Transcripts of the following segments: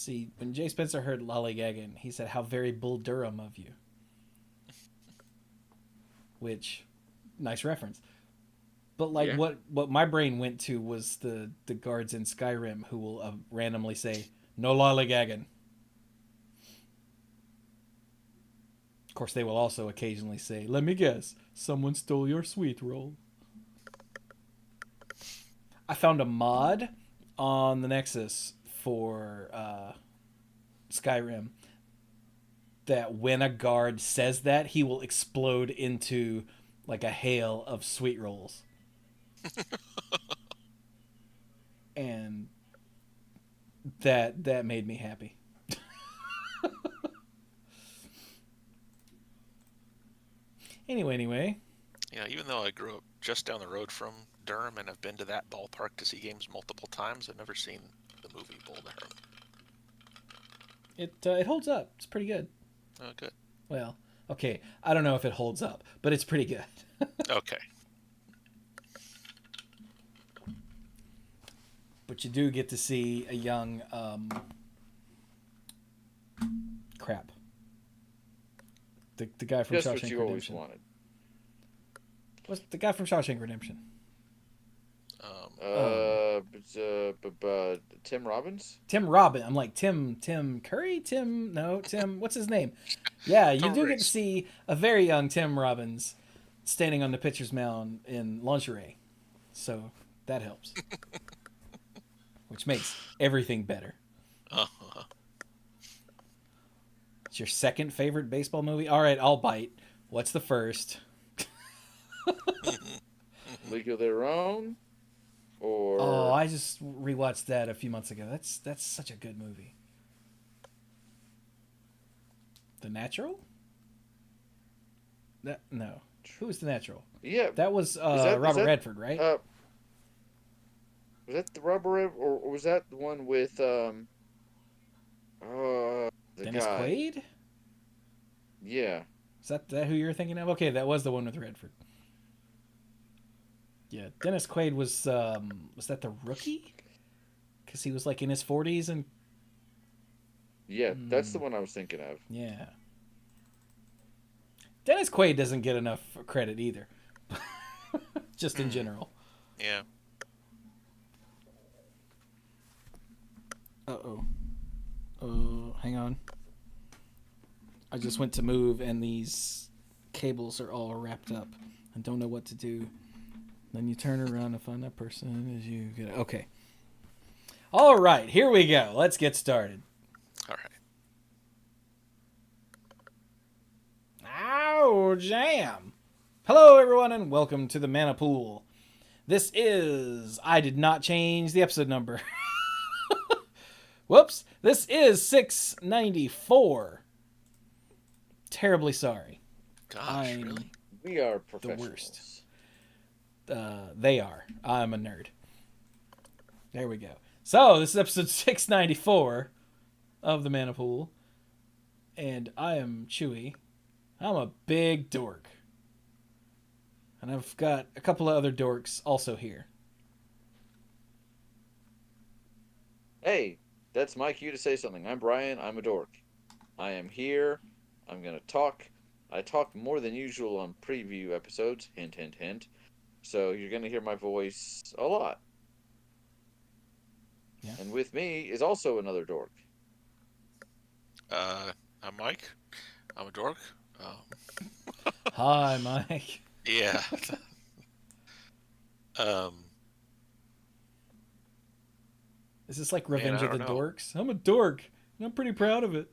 See, when Jay Spencer heard lollygagging, he said, "How very Bull Durham of you." Which, nice reference. But like Yeah. what my brain went to was the guards in Skyrim who will randomly say, "No lollygagging." Of course, they will also occasionally say, "Let me guess, someone stole your sweet roll." I found a mod on the Nexus for Skyrim that when a guard says that, he will explode into like a hail of sweet rolls. And that made me happy. Anyway. Yeah, even though I grew up just down the road from Durham and have been to that ballpark to see games multiple times, I've never seen the movie Bull Durham. It holds up. It's pretty good. Oh, good. Well, okay. I don't know if it holds up, but it's pretty good. Okay. But you do get to see a young crap. The guy from Just Shawshank what you always Redemption. wanted. What's the guy from Shawshank Redemption? Tim Robbins? Tim Robin. I'm like Tim Curry? Tim what's his name? Yeah, you do get to see a very young Tim Robbins standing on the pitcher's mound in lingerie. So that helps. Which makes everything better. Uh-huh. It's your second favorite baseball movie? Alright, I'll bite. What's the first? League of Their Own? Or Oh, I just rewatched that a few months ago. That's such a good movie. The Natural? No. Who was The Natural? yeah, That was Robert Redford, right? Was that the Rubber or was that the one with the Dennis guy? Quaid? Yeah. Is that who you're thinking of? Okay, that was the one with Redford. Yeah, Dennis Quaid was that the Rookie? Because he was like in his 40s and Yeah, that's the one I was thinking of. yeah. Dennis Quaid doesn't get enough credit either. Just in general. Yeah. Hang on. I just went to move and these cables are all wrapped up. I don't know what to do. Then you turn around and find that person as you get. Okay. All right, here we go. Let's get started. All right. Ow, jam. Hello, everyone, and welcome to the Mana Pool. This is. I did not change the episode number. Whoops. This is 694. Terribly sorry. Gosh, really? We are The professionals. worst. They are. I'm a nerd. There we go. So, this is episode 694 of the Mana Pool. And I am Chewy. I'm a big dork. And I've got a couple of other dorks also here. Hey, that's my cue to say something. I'm Brian. I'm a dork. I am here. I'm going to talk. I talk more than usual on preview episodes. Hint, hint, hint. So you're going to hear my voice a lot. Yeah. And with me is also another dork. I'm Mike. I'm a dork. Hi, Mike. Yeah. Is this like Revenge I of the don't know. Dorks? I'm a dork, and I'm pretty proud of it.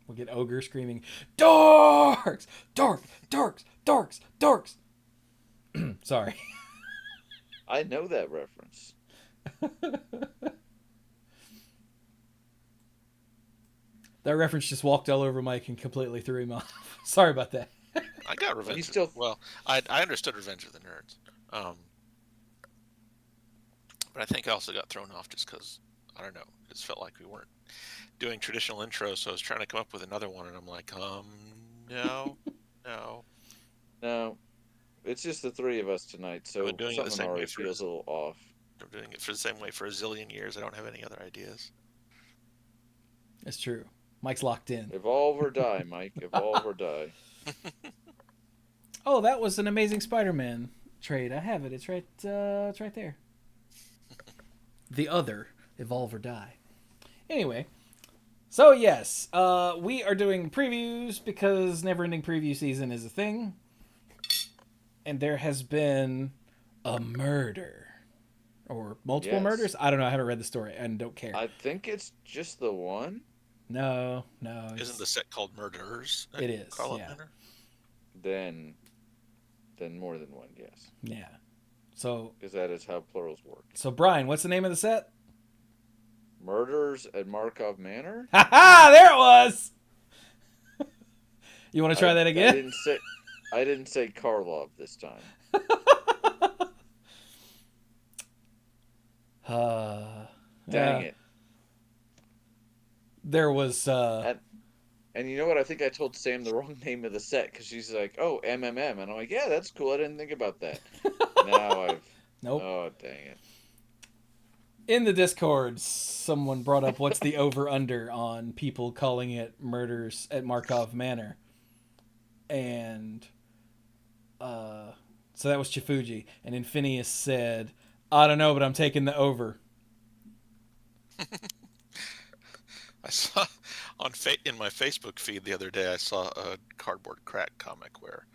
We'll get Ogre screaming, "Dorks! Dork! Dorks! Dorks! Dorks!" Sorry. I know that reference. That reference just walked all over Mike and completely threw him off. Sorry about that. I got Revenge. He's still- Well, I understood Revenge of the Nerds. But I think I also got thrown off just because, I don't know, it just felt like we weren't doing traditional intros, so I was trying to come up with another one, and I'm like, no. No, it's just the three of us tonight, so I've been doing it the something same way already for feels a little off. I'm doing it for the same way for a zillion years. I don't have any other ideas. It's true. Mike's locked in. Evolve or die, Mike. Evolve or die. Oh, that was an Amazing Spider-Man trade. I have it. It's right there. The other, Evolve or Die. Anyway, so yes, we are doing previews because never-ending preview season is a thing, and there has been a murder or multiple murders. I don't know. I haven't read the story and don't care. I think it's just the one. No. Isn't the set called Murderers? It is. Karlov Yeah. Manor? Then more than one, yes. Yeah. So. Because that is how plurals work. So Brian, what's the name of the set? Murders at Markov Manor. Ha ha! There it was. You want to try that again? I didn't say Karlov this time. Dang it. There was and you know what? I think I told Sam the wrong name of the set because she's like, "Oh, MMM," and I'm like, "Yeah, that's cool. I didn't think about that." Now I've nope. Oh, dang it! In the Discord, someone brought up what's the over/under on people calling it Murders at Markov Manor, and so that was Chifuji, and Infinius said, "I don't know, but I'm taking the over." I saw in my Facebook feed the other day. I saw a Cardboard Crack comic where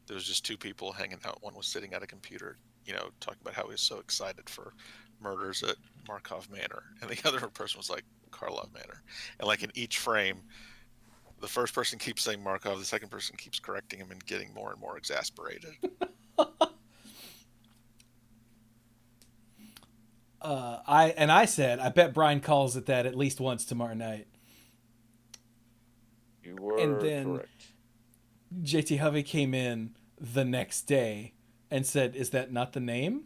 there was just two people hanging out. One was sitting at a computer, talking about how he was so excited for Murders at Markov Manor, and the other person was like Karlov Manor. And like in each frame, the first person keeps saying Markov, the second person keeps correcting him and getting more and more exasperated. I said, I bet Brian calls it that at least once tomorrow night. You were and then correct. JT Hovey came in the next day and said, "Is that not the name?"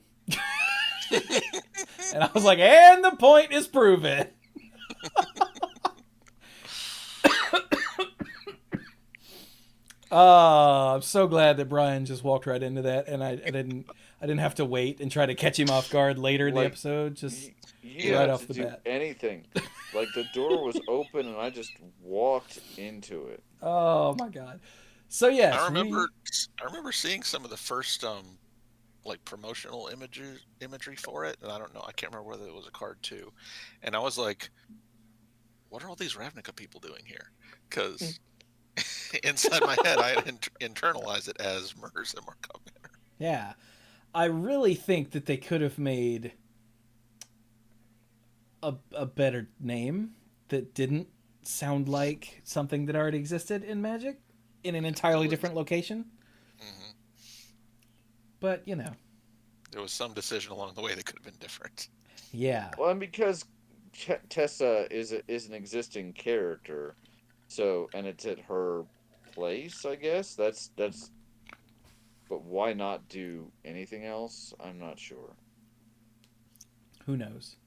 And I was like, "And the point is proven." I'm so glad that Brian just walked right into that, and I didn't have to wait and try to catch him off guard later in the episode. Just right off the bat. Anything. Like the door was open and I just walked into it. Oh my god! So yes, I remember seeing some of the first like promotional imagery for it, and I don't know, I can't remember whether it was a card too, and I was like, what are all these Ravnica people doing here? Because inside my head I had internalized it as Murders at Markov Manor. Yeah, I really think that they could have made a better name that didn't sound like something that already existed in Magic in an entirely different location. Mm-hmm. But there was some decision along the way that could have been different. Yeah. Well, and because Tessa is an existing character, so, and it's at her place, I guess. That's. But why not do anything else? I'm not sure. Who knows?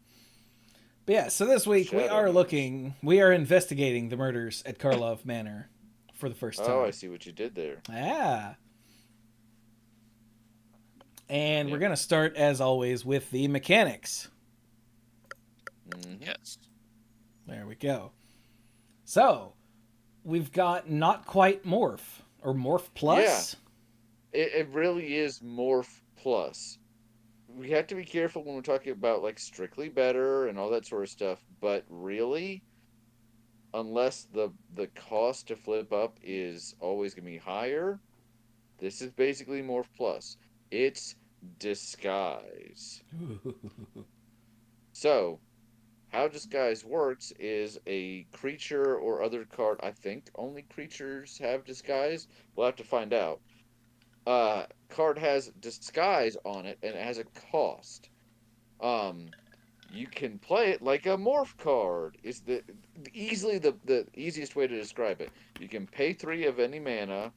But yeah, so this week we are investigating the murders at Karlov Manor for the first time. Oh, I see what you did there. Yeah. And we're going to start, as always, with the mechanics. Mm-hmm. Yes. There we go. So, we've got not quite Morph, or Morph Plus. Yeah. It really is Morph Plus. We have to be careful when we're talking about like strictly better and all that sort of stuff, but really, unless the cost to flip up is always going to be higher, this is basically Morph Plus. It's Disguise. So, how Disguise works is a creature or other card. I think only creatures have Disguise. We'll have to find out. Card has Disguise on it, and it has a cost. You can play it like a Morph card. Is the easiest way to describe it. You can pay 3 of any mana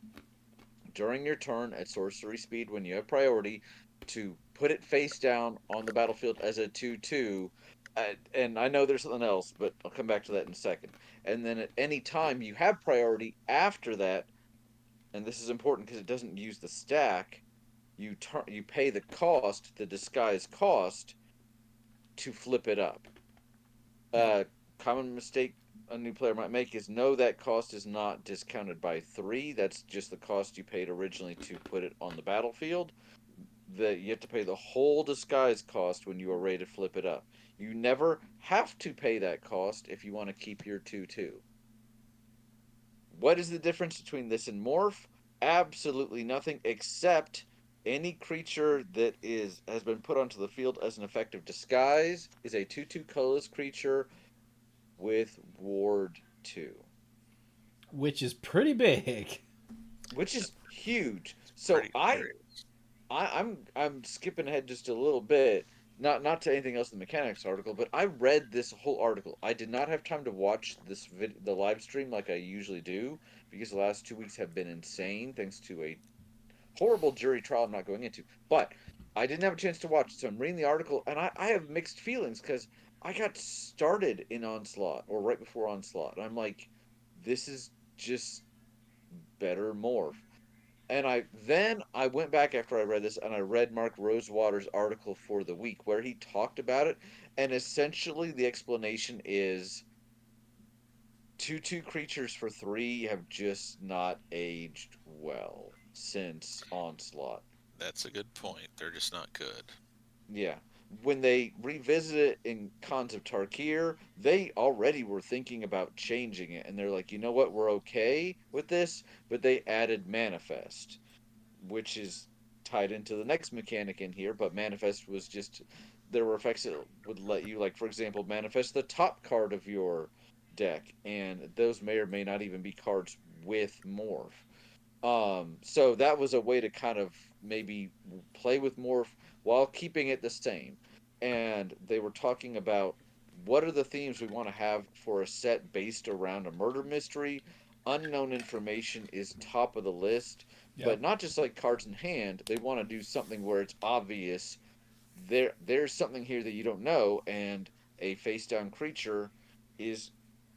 during your turn at sorcery speed when you have priority to put it face down on the battlefield as a 2/2. And I know there's something else, but I'll come back to that in a second. And then at any time you have priority after that, and this is important because it doesn't use the stack, you pay the cost, the Disguise cost, to flip it up. Yep. Common mistake a new player might make is know that cost is not discounted by 3. That's just the cost you paid originally to put it on the battlefield. That you have to pay the whole disguise cost when you are ready to flip it up. You never have to pay that cost if you want to keep your 2/2. What is the difference between this and Morph? Absolutely nothing, except any creature that has been put onto the field as an effective disguise is a 2/2 colorless creature with Ward 2, Which is pretty big. which is huge. It's So pretty serious. I'm skipping ahead just a little bit, not to anything else in the mechanics article, but I read this whole article. I did not have time to watch the live stream like I usually do because the last 2 weeks have been insane thanks to a horrible jury trial I'm not going into. But I didn't have a chance to watch it, so I'm reading the article and I have mixed feelings because I got started in Onslaught or right before Onslaught. And I'm like, this is just better Morph. And I went back after I read this and I read Mark Rosewater's article for the week where he talked about it, and essentially the explanation is 2/2 creatures for 3 have just not aged well since Onslaught. That's a good point. They're just not good. Yeah. When they revisit it in Khans of Tarkir, they already were thinking about changing it, and they're like, you know what, we're okay with this, but they added Manifest, which is tied into the next mechanic in here, but Manifest was just there were effects that would let you, like for example, manifest the top card of your deck, and those may or may not even be cards with Morph. So that was a way to kind of maybe play with Morph while keeping it the same. And they were talking about what are the themes we want to have for a set based around a murder mystery. Unknown information is top of the list, Yep. but not just like cards in hand. They want to do something where it's obvious there's something here that you don't know, and a face down creature is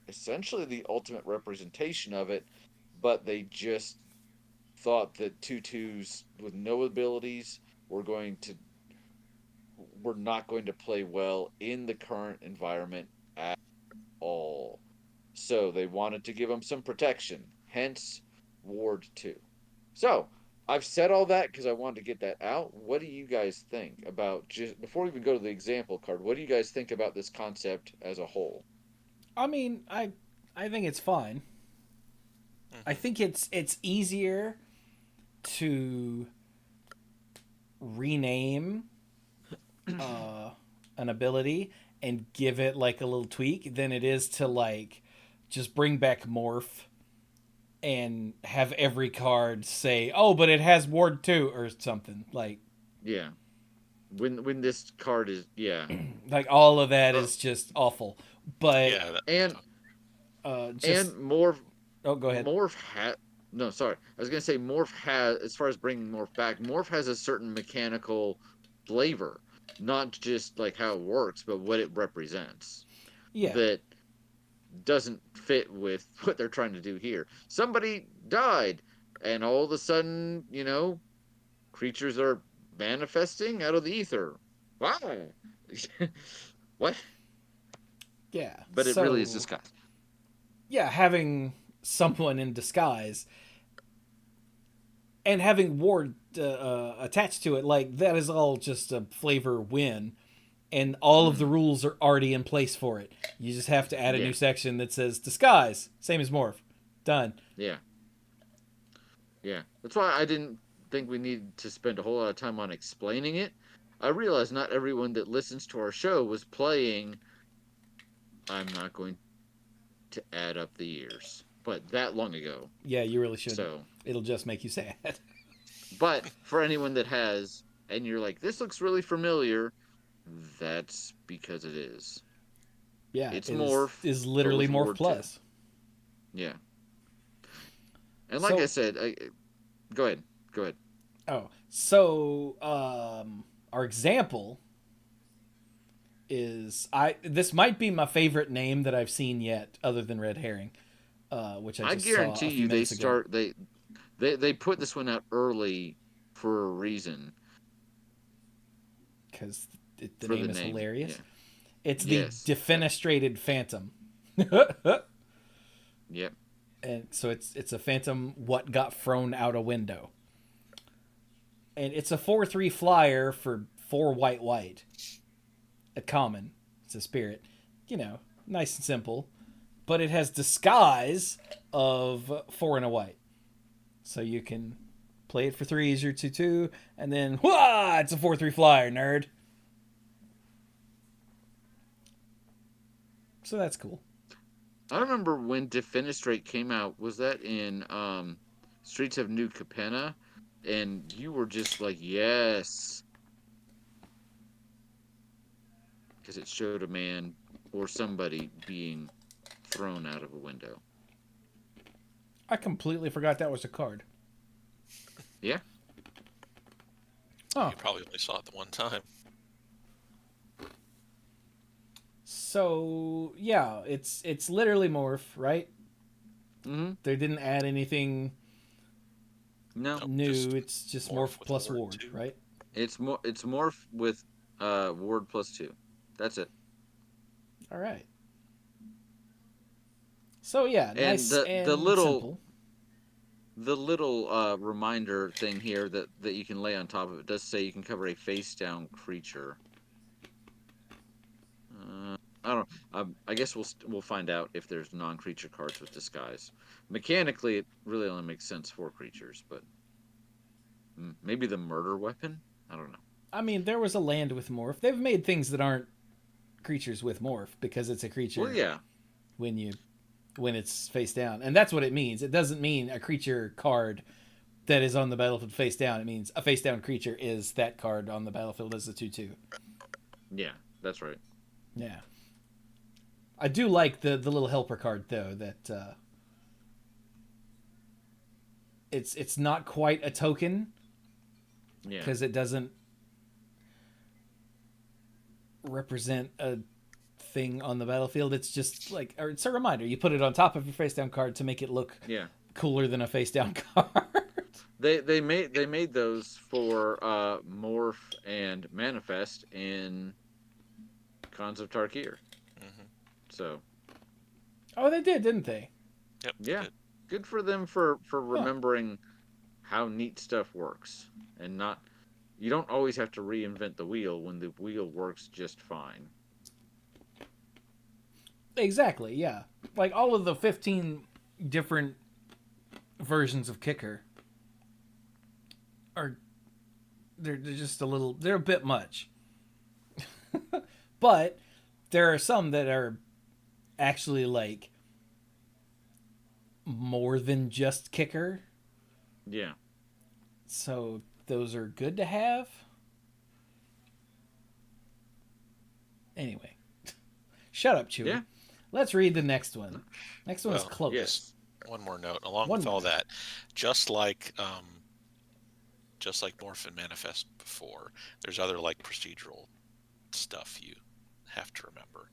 essentially the ultimate representation of it, but they just thought that 2/2s with no abilities were going to were not going to play well in the current environment at all. So they wanted to give them some protection, hence Ward 2. So I've said all that because I wanted to get that out. What do you guys think about, just before we even go to the example card, what do you guys think about this concept as a whole? I mean, I think it's fine. I Hmm. think it's easier to rename uh, an ability and give it like a little tweak than it is to like just bring back Morph and have every card say, "Oh, but it has Ward 2" or something. Yeah. When this card is, yeah. Like all of that Uh, is just awful. But Yeah, that, and just and more oh, go ahead. Morph had no, sorry. I was gonna say Morph has, as far as bringing Morph back, Morph has a certain mechanical flavor, not just like how it works, but what it represents. Yeah. That doesn't fit with what they're trying to do here. Somebody died, and all of a sudden, creatures are manifesting out of the ether. Wow. What? Yeah. But it really is So disguised. yeah, having someone in disguise and having Ward attached to it, like that is all just a flavor win, and all of the Mm, rules are already in place for it. You just have to add a yeah, new section that says disguise, same as Morph. Done. yeah. Yeah, that's why I didn't think we needed to spend a whole lot of time on explaining it. I realized not everyone that listens to our show was playing. I'm not going to add up the years, but that long ago. Yeah, you really shouldn't. So, It'll just make you sad. but for anyone that has, and you're like, this looks really familiar, that's because it is. Yeah, It's it is Morph, is but literally with Morph Ward 2. Plus. Yeah. And like I So said, go ahead. Go ahead. our example is I. This might be my favorite name that I've seen yet, other than Red Herring, which I I just saw guarantee a few you they minutes ago start they put this one out early for a reason. because the For the name is name. Yeah. hilarious. It's the Yes. defenestrated phantom. Yep. And so it's a phantom what got thrown out a window. And it's a 4/3 flyer for 4 white. A common. It's a spirit. You know, nice and simple. But it has disguise of 4 and a white. So you can play it for 3s or 2/2, and then whoa, it's a 4/3 flyer, nerd. So that's cool. I remember when Defenestrate came out. Was that in Streets of New Capenna? And you were just like, yes, because it showed a man or somebody being thrown out of a window. I completely forgot that was a card. Yeah. Oh. You probably only saw it the one time. So yeah, it's literally Morph, right? Mm-hmm. They didn't add anything No, new. It's just Morph with plus Ward Ward, 2. right? it's Morph with Ward +2. That's it. All right. So yeah, And nice the and the little simple. the little reminder thing here that you can lay on top of it does say you can cover a face down creature. I don't. I guess we'll find out if there's non-creature cards with disguise. Mechanically, it really only makes sense for creatures, but maybe the murder weapon. I don't know. I mean, there was a land with Morph. They've made things that aren't creatures with Morph because it's a creature Well, yeah, when it's face down, and that's what it means. It doesn't mean a creature card that is on the battlefield face down. It means a face down creature is that card on the battlefield as a 2/2. yeah, that's right. Yeah. I do like the little helper card though that it's not quite a token Yeah, because it doesn't represent a thing on the battlefield. It's just like, or it's a reminder. You put it on top of your face down card to make it look yeah. cooler than a face down card. They made those for Morph and Manifest in Cons of Tarkir. Mm-hmm. So Oh, they did, didn't they? Yep. yeah, good for them for remembering how neat stuff works and not. You don't always have to reinvent the wheel when the wheel works just fine. Exactly, yeah. Like all of the 15 different versions of Kicker are they're just they're a bit much. But there are some that are actually like more than just Kicker. Yeah. So those are good to have. Anyway. Shut up, Chewie. Yeah. Let's read the next one. Next one is Well, close. Yes. One more note. Along One with more all note. that, just like Morph and Manifest before, there's other like procedural stuff you have to remember.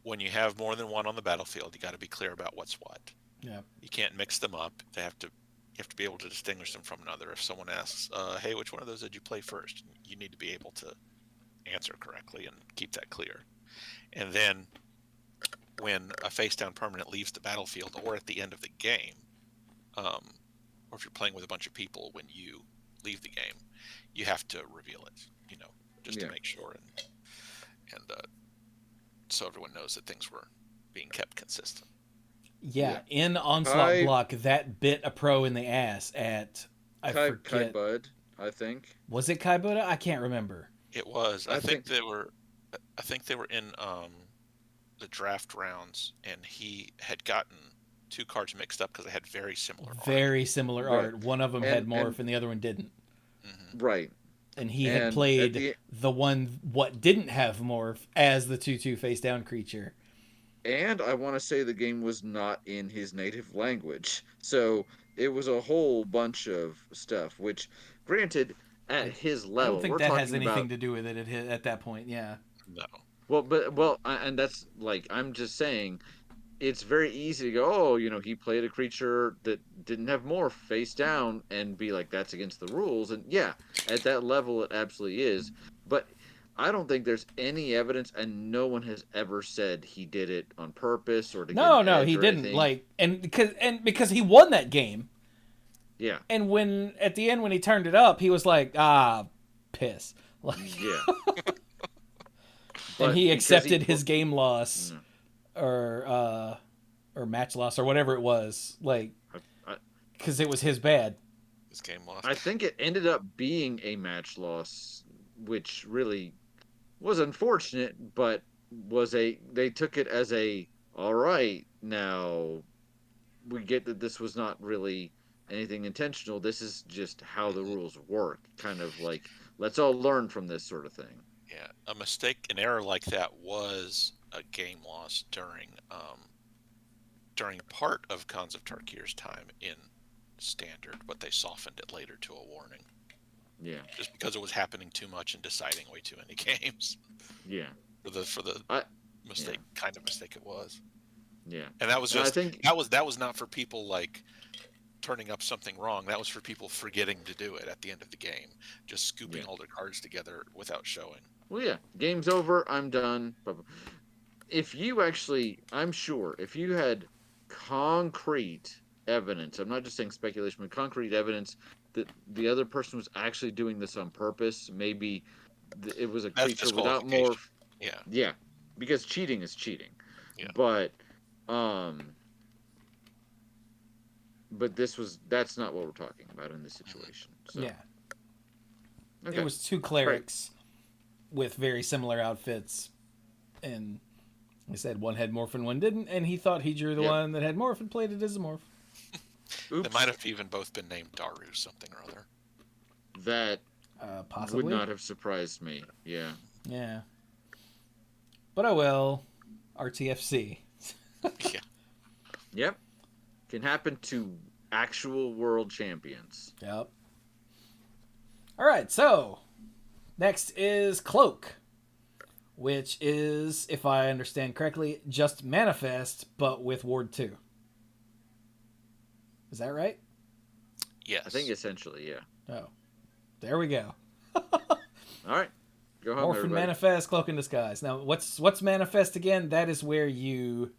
When you have more than one on the battlefield, you got to be clear about what's what. Yeah. You can't mix them up. You have to be able to distinguish them from another. If someone asks, "Hey, which one of those did you play first?" You need to be able to answer correctly and keep that clear. And then, when a face down permanent leaves the battlefield, or at the end of the game, or if you're playing with a bunch of people when you leave the game, you have to reveal it. Just to make sure and so everyone knows that things were being kept consistent. Yeah, in Onslaught Kai- Block, that bit a pro in the ass at I Kai forget. Bud, I think. Was it Kai Buddha? I can't remember. It was. I think think- they were. I think they were in the draft rounds, and he had gotten 2 cards mixed up because they had very similar art. Very similar Right. art. One of them had Morph and the other one didn't. Mm-hmm. Right. And he had And played the one what didn't have Morph as the 2/2 face down creature. And I want to say the game was not in his native language. So it was a whole bunch of stuff, which, granted, at his I level, don't think we're that talking has anything about. to do with it at that point. Yeah. No. And that's like, I'm just saying, it's very easy to go, oh, he played a creature that didn't have Morph face down and be like, that's against the rules. And yeah, at that level, it absolutely is. But I don't think there's any evidence, and no one has ever said he did it on purpose or to get No, an no, edge he or didn't. anything. Like, and because he won that game, Yeah, and when at the end when he turned it up, he was like, ah, piss. Like, yeah. and But he because accepted his game loss no, or match loss or whatever it was, like, I, I, because it was his bad. This game lost. I think it ended up being a match loss, which really was unfortunate, but they took it as a all right. Now we get that this was not really anything intentional. This is just how the Mhm. rules work. Kind of like let's all learn from this sort of thing. Yeah, a mistake, an error like that was a game loss during part of Khans of Tarkir's time in standard, but they softened it later to a warning, Yeah, just because it was happening too much and deciding way too many games yeah, for the I yeah, mistake kind of mistake it was. yeah. And that was And I just think that was not for people like turning up something wrong. That was for people forgetting to do it at the end of the game, just scooping yeah. all their cards together without showing. Well, yeah. Game's over. I'm done. If you actually, I'm sure, if you had concrete evidence, I'm not just saying speculation, but concrete evidence that the other person was actually doing this on purpose, maybe it was a That's creature without disqualification. morph. Yeah, Yeah, because cheating is cheating. yeah. But, um, but that's not what we're talking about in this Mhm. situation. So, Yeah, it okay, was two great. clerics with very similar outfits, and he said one had morph and one didn't, and he thought he drew the Yep. one that had morph and played it as a morph. They might Oops. have even both been named Daru something or other. That would Possibly. not have surprised me. Yeah. Yeah. But oh well. RTFC. Yeah. Yep. Can happen to actual world champions. Yep. All right, so next is Cloak, which is, if I understand correctly, just Manifest, but with Ward 2. Is that right? Yes. I think essentially, yeah. Oh, there we go. All right. Go home, Morph and everybody. Manifest, Cloak and Disguise. Now, what's Manifest again? That is where you...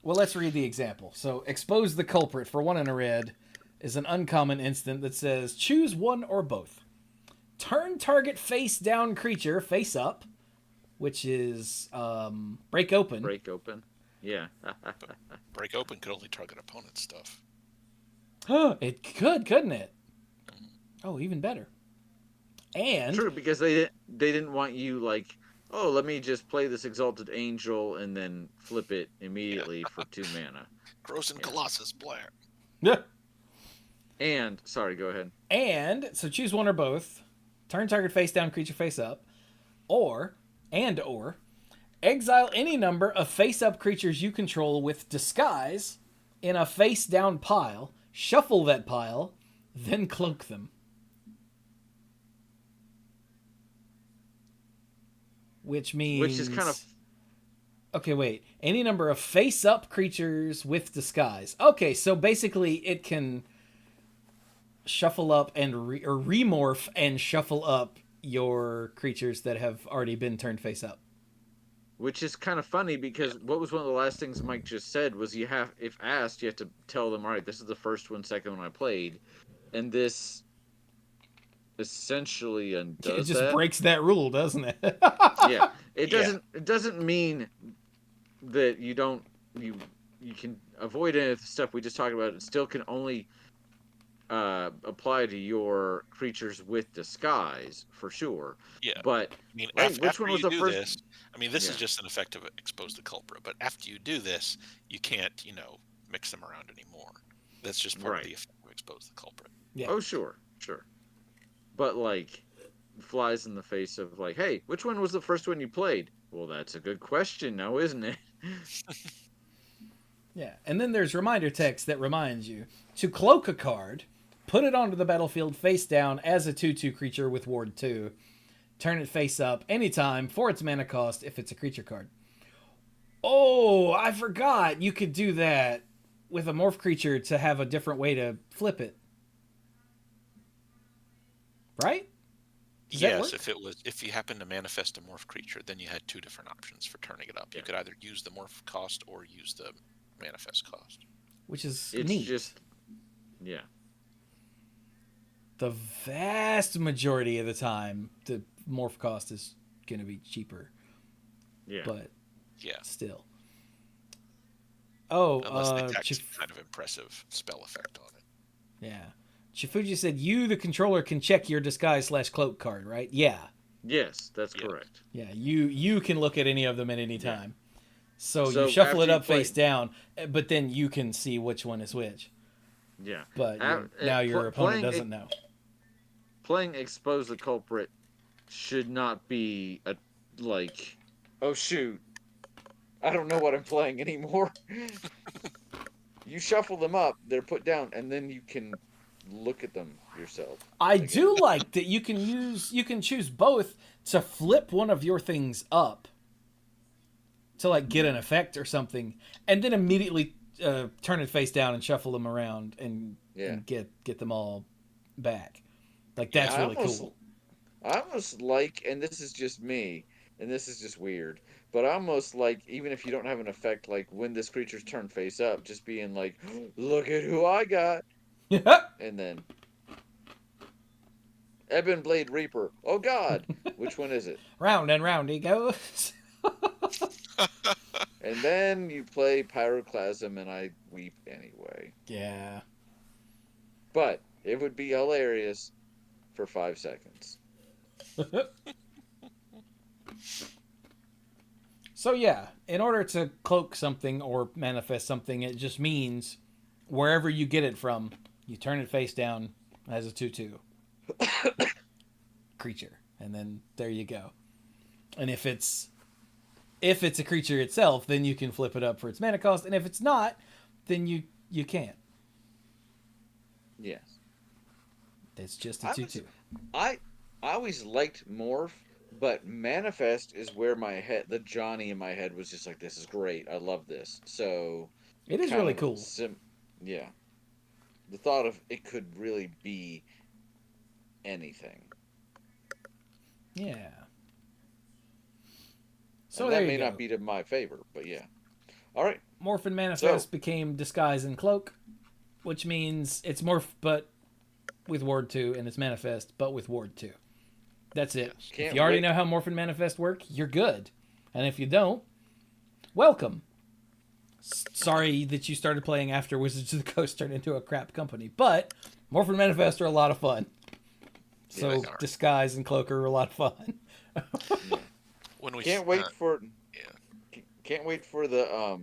Well, let's read the example. So, Expose the Culprit for 1 and a red is an uncommon instant that says, choose one or both. Turn target face down creature face up, which is break open. Break open. Yeah. Break open could only target opponent stuff. It could, couldn't it? Oh, even better. And True, because they didn't want you like, oh, let me just play this Exalted Angel and then flip it immediately for 2 mana. Gross and Yeah. Colossus Blair. yeah. And sorry, go ahead. And so choose one or both. Turn target face down, creature face up, or exile any number of face up creatures you control with Disguise in a face down pile. Shuffle that pile, then cloak them. Which means... Which is kind of... Okay, wait. Any number of face-up creatures with Disguise. Okay, so basically it can shuffle up and remorph and shuffle up your creatures that have already been turned face-up. Which is kind of funny because what was one of the last things Mike just said was you have, if asked, you have to tell them, all right, this is the first one, second one I played. And this essentially undoes It just that. breaks that rule, doesn't it? Yeah. It doesn't mean that you can avoid any of the stuff we just talked about. It still can only apply to your creatures with Disguise for sure. Yeah. But I mean, which after one was you the do first? this, I mean, this Yeah. is just an effect of Expose the Culprit, but after you do this, you can't, mix them around anymore. That's just part of the effect of Expose the Culprit. Yeah. Oh, sure. But like, flies in the face of like, hey, which one was the first one you played? Well, that's a good question now, isn't it? Yeah, and then there's reminder text that reminds you to cloak a card, put it onto the battlefield face down as a 2/2 creature with Ward 2, turn it face up anytime for its mana cost if it's a creature card. Oh, I forgot you could do that with a morph creature to have a different way to flip it. Right? Does that Yes, work? if you happen to manifest a morph creature, then you had two different options for turning it up. Yeah. You could either use the morph cost or use the manifest cost. Which is It's neat. just, yeah. The vast majority of the time, the morph cost is going to be cheaper. Yeah. But Yeah, still. Oh, unless they tack some kind of impressive spell effect on it. yeah. Chifuji said, you, the controller, can check your disguise/cloak card, right? Yeah. Yes, that's Yeah. correct. Yeah, you can look at any of them at any time. So you So shuffle after it you up play- face down, but then you can see which one is which. Yeah. But now your opponent doesn't know. Playing Expose the Culprit should not be a, like, oh shoot, I don't know what I'm playing anymore. You shuffle them up, they're put down, and then you can look at them yourself. I again. do like that you can choose both to flip one of your things up to like get an effect or something, and then immediately turn it face down and shuffle them around and get them all back. Like that's really cool. I almost like, and this is just me, and this is just weird, but I almost like, even if you don't have an effect, like when this creature's turned face up, just being like, look at who I got, and then Ebon Blade Reaper. Oh God, which one is it? Round and round he goes. And then you play Pyroclasm, and I weep anyway. Yeah. But it would be hilarious for 5 seconds. So yeah, in order to cloak something or manifest something, it just means wherever you get it from, you turn it face down as a 2/2 creature, and then there you go. And if it's a creature itself, then you can flip it up for its mana cost, and if it's not, then you can't. Yes. It's just a 2/2. I always liked Morph, but Manifest is where the Johnny in my head was just like, this is great. I love this. So It is really cool. Yeah. The thought of it could really be anything. Yeah. So and there that you may go. not be to my favor, but yeah. All right. Morph and Manifest became Disguise and Cloak, which means it's Morph but with Ward 2, and it's Manifest but with Ward 2. That's it. Yes. If you already know how Morph and Manifest work, you're good. And if you don't, welcome. Sorry that you started playing after Wizards of the Coast turned into a crap company, but Morph and Manifest are a lot of fun. So Disguise and Cloak are a lot of fun. When we can't wait for the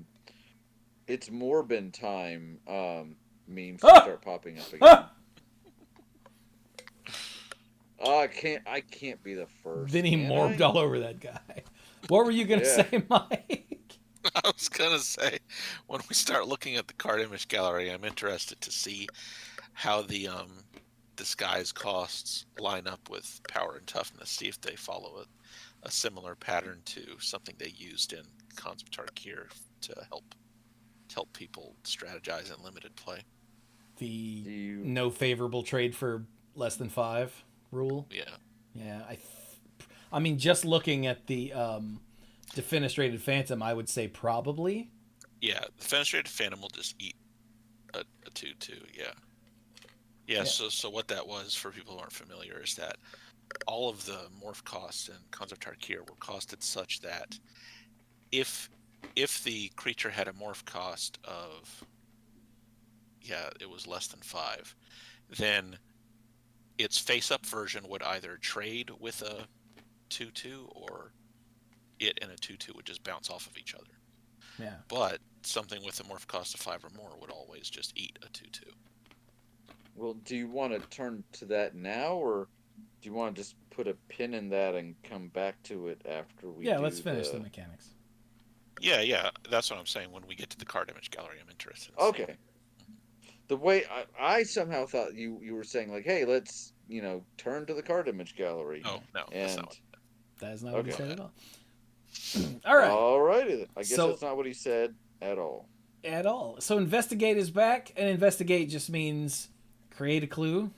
it's Morbin time memes to start popping up again. I can't be the first. Then he morbed all over that guy. What were you gonna say, Mike? I was gonna say, when we start looking at the card image gallery, I'm interested to see how the disguise costs line up with power and toughness. See if they follow a similar pattern to something they used in Khans of Tarkir to help people strategize in limited play. No favorable trade for less than 5 rule. Yeah. I mean, just looking at the Defenestrated Phantom, I would say probably. Yeah, the Defenestrated Phantom will just eat a 2/2. Yeah. So what that was, for people who aren't familiar, is that all of the morph costs in Khans of Tarkir were costed such that if the creature had a morph cost of it was less than 5, then its face-up version would either trade with a 2/2 or it and a 2/2 would just bounce off of each other. Yeah. But something with a morph cost of 5 or more would always just eat a 2/2. Well, do you want to turn to that now, or do you want to just put a pin in that and come back to it after we let's finish the mechanics. Yeah, that's what I'm saying. When we get to the card image gallery, I'm interested. Okay. The way I somehow thought you were saying, like, hey, let's, turn to the card image gallery. Oh, no. That is not what he said at all. All right. All right. I guess that's not what he said at all. At all. So Investigate is back, and Investigate just means create a clue.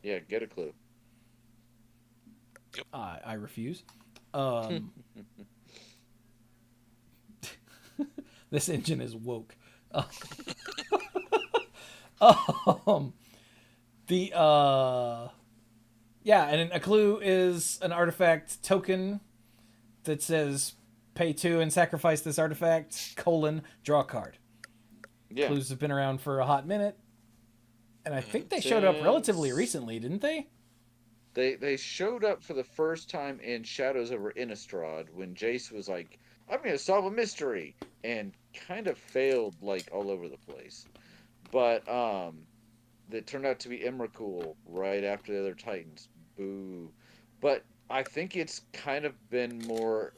Yeah, get a clue. Yep. I refuse. This engine is woke. Um, the yeah, and a clue is an artifact token that says pay 2 and sacrifice this artifact, draw a card. Yeah. Clues have been around for a hot minute. And I think they showed up relatively Since recently, didn't they? they showed up for the first time in Shadows over Innistrad when Jace was like, "I'm gonna solve a mystery," and kind of failed like all over the place. But that turned out to be Emrakul right after the other Titans. Boo. But I think it's kind of been more,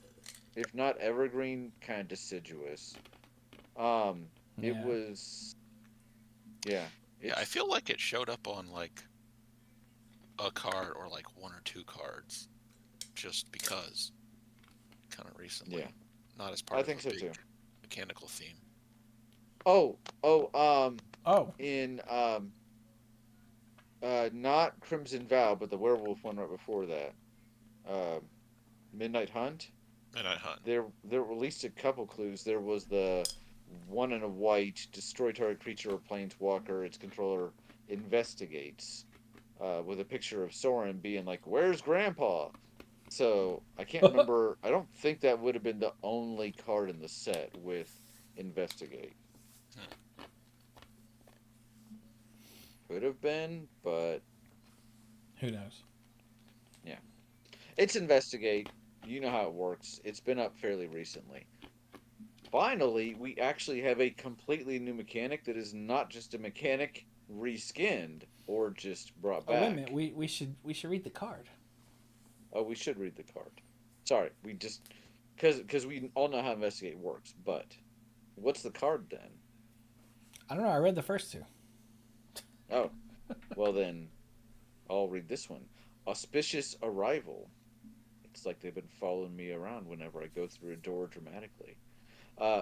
if not evergreen, kind of deciduous. Um, it Yeah. was, yeah, Yeah, I it's feel like it showed up on like a card or like one or two cards just because kind of recently. yeah, Not as I part of think a so big too. mechanical theme. Oh, oh, Oh. in not Crimson Vow, but the werewolf one right before that. Um, Midnight Hunt. Midnight Hunt. There were at least a couple clues. There was the one in a white, destroy target creature or planeswalker. Its controller investigates, with a picture of Soren being like, "Where's Grandpa?" So I can't remember. I don't think that would have been the only card in the set with investigate. Hmm. Could have been, but Who knows? yeah, it's investigate. You know how it works. It's been up fairly recently. Finally, we actually have a completely new mechanic that is not just a mechanic reskinned or just brought Oh, wait a minute. back. We should read the card. Oh, we should read the card. Sorry, we just because we all know how investigate works. But what's the card then? I don't know. I read the first two. Oh, well then I'll read this one. Auspicious arrival. It's like they've been following me around whenever I go through a door dramatically.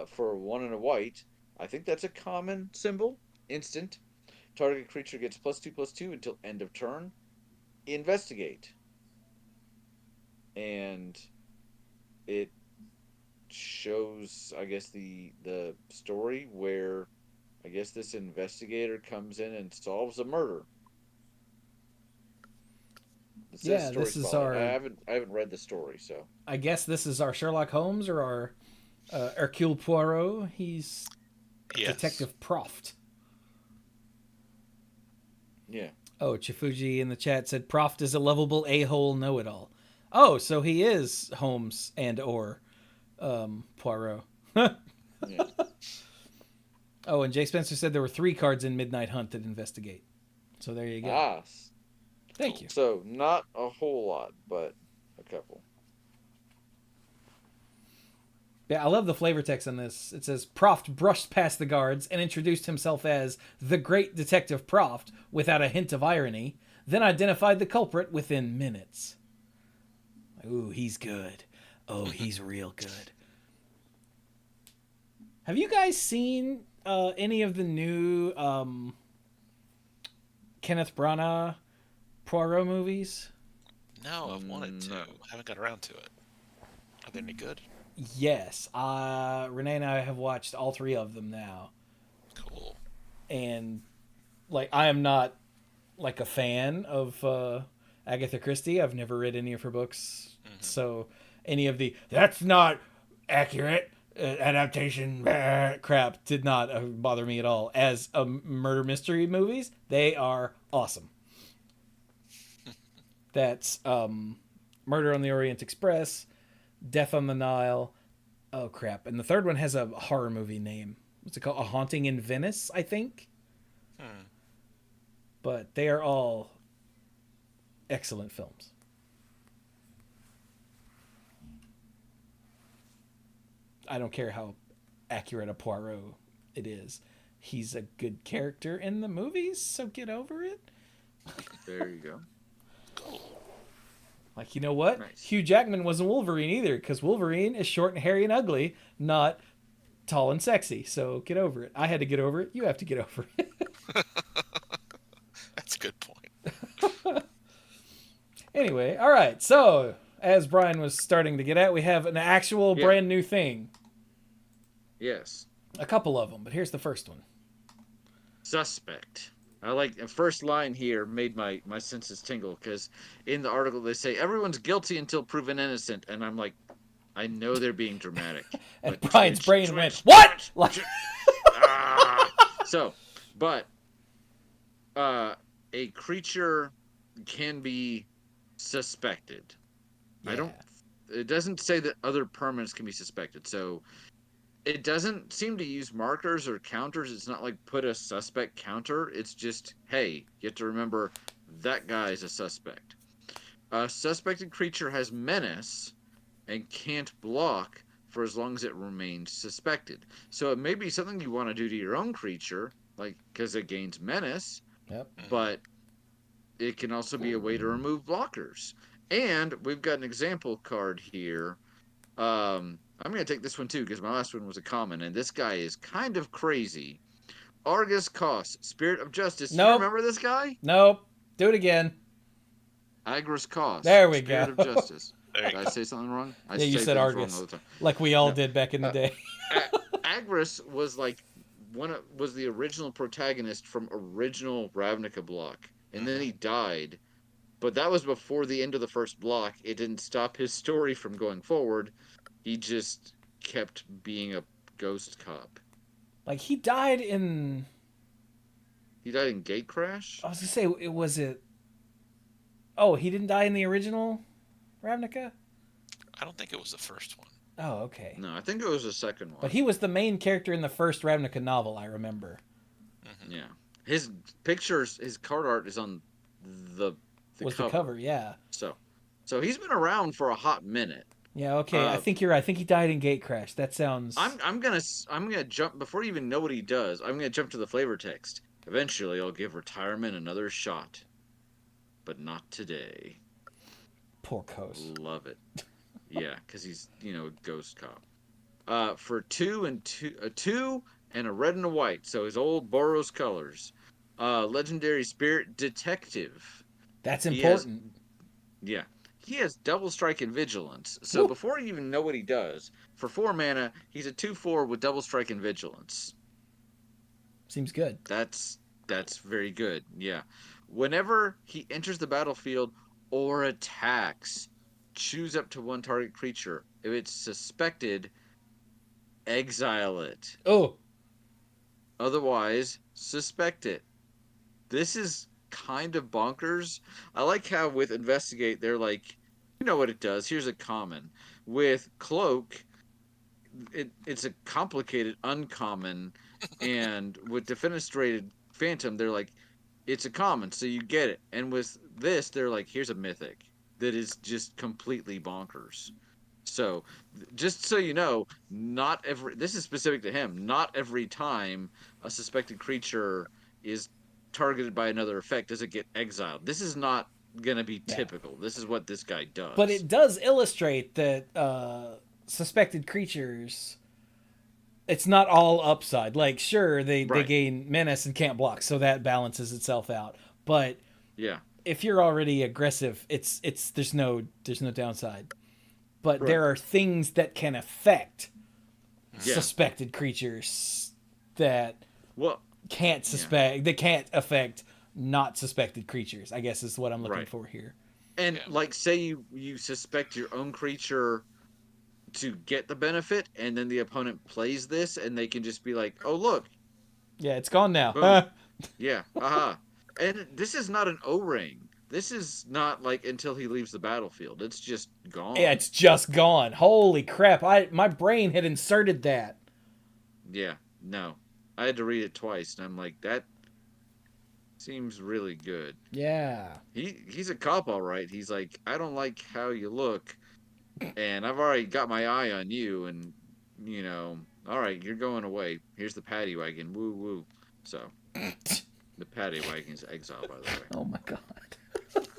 For one and a white, I think that's a common symbol. Instant. Target creature gets +2/+2 until end of turn. Investigate. And it shows, I guess, the story where I guess this investigator comes in and solves a murder. It says Yeah, story this is spotlight. our. I haven't read the story, so I guess this is our Sherlock Holmes or our Hercule Poirot. He's Yes. Detective Proft. yeah. Oh, Chifuji in the chat said Proft is a lovable a-hole know-it-all. Oh, so he is Holmes and or Poirot. Yeah. Oh, and Jay Spencer said there were 3 cards in Midnight Hunt that investigate. So there you go. Ah, Thank Cool. you. so not a whole lot, but a couple. Yeah, I love the flavor text on this. It says Proft brushed past the guards and introduced himself as the great Detective Proft without a hint of irony, then identified the culprit within minutes. Ooh, he's good. Oh, he's real good. Have you guys seen any of the new Kenneth Branagh Poirot movies? No, I've wanted to. No. Haven't got around to it. Are they any good? Yes. Renee and I have watched all 3 of them now. Cool. And like I am not like a fan of Agatha Christie. I've never read any of her books. Hmm. So any of the that's not accurate adaptation crap did not bother me at all. As murder mystery movies, they are awesome. That's Murder on the Orient Express, Death on the Nile. Oh crap! And the third one has a horror movie name. What's it called? A Haunting in Venice, I think. Hmm. But they are all excellent films. I don't care how accurate a Poirot it is. He's a good character in the movies, so get over it. There you go. Cool. Like, you know what? Nice. Hugh Jackman wasn't Wolverine either, because Wolverine is short and hairy and ugly, not tall and sexy. So get over it. I had to get over it. You have to get over it. That's a good point. Anyway, all right. So, as Brian was starting to get at, we have an actual brand new thing. Yes. A couple of them, but here's the first one. Suspect. I like the first line here made my senses tingle because in the article they say everyone's guilty until proven innocent, and I'm like, I know they're being dramatic, And but Brian's brain went, Twitch, "What?" ah! So, but a creature can be suspected. Yeah. It doesn't say that other permanents can be suspected. So it doesn't seem to use markers or counters. It's not like put a suspect counter. It's just, hey, you have to remember that guy is a suspect. A suspected creature has menace and can't block for as long as it remains suspected. So it may be something you want to do to your own creature, like because it gains menace, Yep. but it can also be a way to remove blockers. And we've got an example card here. I'm going to take this one too because my last one was a common, and this guy is kind of crazy. Argus Kos, Spirit of Justice. Nope. You remember this guy? Nope. Do it again. Agris Kos, There we Spirit go. of Justice. There you Did I go. say something wrong? I Yeah, you say said things Argus. wrong all the time. Like we all No. did back in the day. Agris was like was the original protagonist from original Ravnica block, and then he died. But that was before the end of the first block. It didn't stop his story from going forward. He just kept being a ghost cop. Like he died in. He died in Gate Crash? I was gonna say it was it. Oh, he didn't die in the original Ravnica? I don't think it was the first one. Oh, okay. No, I think it was the second one. But he was the main character in the first Ravnica novel, I remember. Yeah. His pictures, his card art is on the was cover. the cover, yeah. So he's been around for a hot minute. Yeah, okay. I think you're right. I think he died in Gate Crash. That sounds. I'm gonna jump before you even know what he does. I'm gonna jump to the flavor text. Eventually, I'll give retirement another shot, but not today. Poor Kos. Love it. Yeah, because he's a ghost cop. For two and a red and a white. So his old Boros colors. Legendary Spirit Detective. That's important. He has double strike and vigilance. So Woo. before you even know what he does, for 4 mana, he's a 2/4 with double strike and vigilance. Seems good. That's very good. Yeah. Whenever he enters the battlefield or attacks, choose up to one target creature. If it's suspected, exile it. Oh. Otherwise, suspect it. This is kind of bonkers. I like how with Investigate, they're like, you know what it does. Here's a common. With Cloak, it's a complicated uncommon. And with Defenestrated Phantom, they're like, it's a common, so you get it. And with this, they're like, here's a mythic that is just completely bonkers. So, just so you know, this is specific to him. Not every time a suspected creature is targeted by another effect does it get exiled. This is not going to be typical. This is what this guy does. But it does illustrate that suspected creatures, it's not all upside. Like, sure, they gain menace and can't block, so that balances itself out. But yeah, if you're already aggressive, it's there's no downside. But there are things that can affect suspected creatures that can't suspect. They can't affect not suspected creatures, I guess is what I'm looking for here. And like, say you suspect your own creature to get the benefit, and then the opponent plays this, and they can just be like, "Oh, look, yeah, it's gone now." Yeah, And this is not an O-ring. This is not like until he leaves the battlefield. It's just gone. Yeah, it's just gone. Holy crap! My brain had inserted that. Yeah, no, I had to read it twice, and I'm like, that seems really good. Yeah. He's a cop, all right. He's like, I don't like how you look, and I've already got my eye on you, and all right, you're going away. Here's the paddy wagon. Woo woo. So the paddy wagon is exiled, by the way. Oh my god.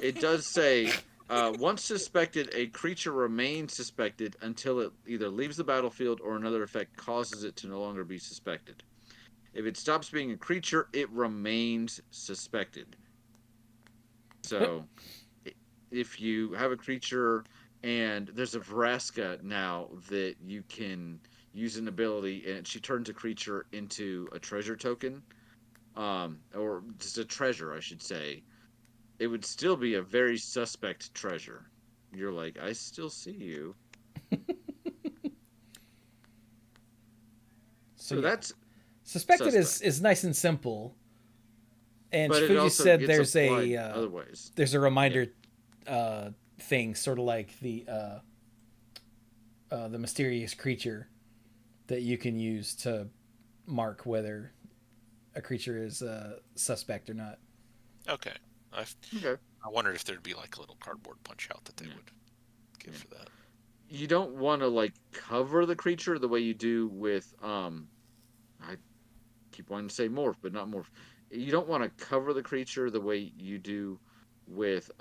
It does say, once suspected, a creature remains suspected until it either leaves the battlefield or another effect causes it to no longer be suspected. If it stops being a creature, it remains suspected. So, if you have a creature and there's a Vraska now that you can use an ability, and she turns a creature into a treasure token, or just a treasure, I should say, it would still be a very suspect treasure. You're like, I still see you. So So yeah, that's suspected suspect. is nice and simple. And But it Fuji also said gets applied other ways. there's a Yeah. reminder thing, sort of like the mysterious creature that you can use to mark whether a creature is suspect or not. Okay. I Okay. I wondered if there'd be like a little cardboard punch out that they Yeah. would give Yeah. for that. You don't want to like cover the creature the way you do with I keep wanting to say morph, but not morph. You don't want to cover the creature the way you do with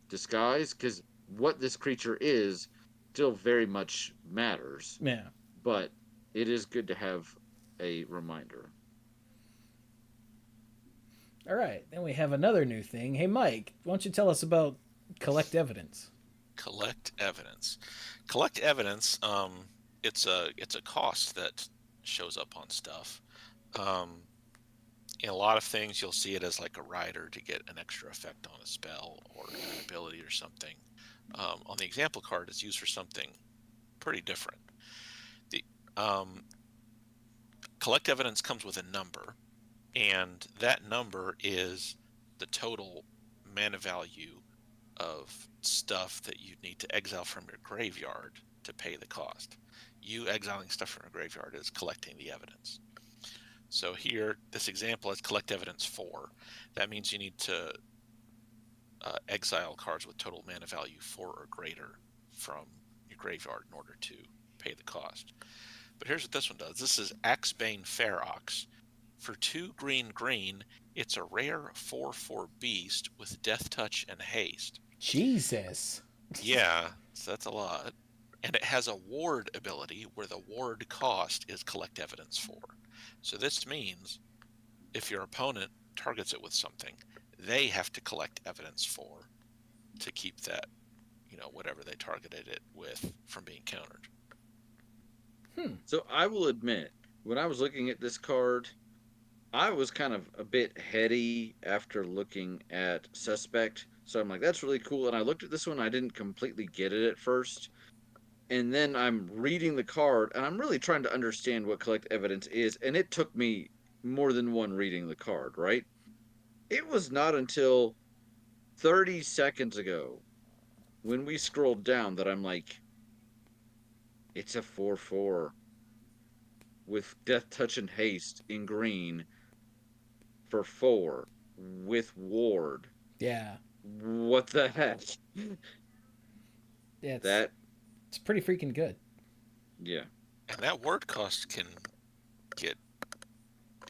disguise, because what this creature is still very much matters. Yeah. But it is good to have a reminder. All right. Then we have another new thing. Hey, Mike, why don't you tell us about collect evidence? Collect evidence. Collect evidence. It's a cost that shows up on stuff. Um, in a lot of things, you'll see it as like a rider to get an extra effect on a spell or an ability or something. On the example card, it's used for something pretty different. The collect evidence comes with a number, and that number is the total mana value of stuff that you need to exile from your graveyard to pay the cost. You exiling stuff from your graveyard is collecting the evidence. So here, this example is collect evidence 4. That means you need to exile cards with total mana value 4 or greater from your graveyard in order to pay the cost. But here's what this one does. This is Axebane Ferox. For 2 green green, it's a rare 4/4 beast with death touch and haste. Jesus. Yeah, so that's a lot. And it has a ward ability where the ward cost is collect evidence 4. So this means if your opponent targets it with something, they have to collect evidence 4 to keep that, whatever they targeted it with from being countered. So I will admit, when I was looking at this card, I was kind of a bit heady after looking at Suspect. So I'm like, that's really cool. And I looked at this one, I didn't completely get it at first. And then I'm reading the card, and I'm really trying to understand what collect evidence is. And it took me more than one reading the card, right? It was not until 30 seconds ago when we scrolled down that I'm like, it's a 4/4 with Death Touch and Haste in green for 4 with Ward. Yeah. What the heck? Yeah, That, it's pretty freaking good. yeah. And that ward cost can get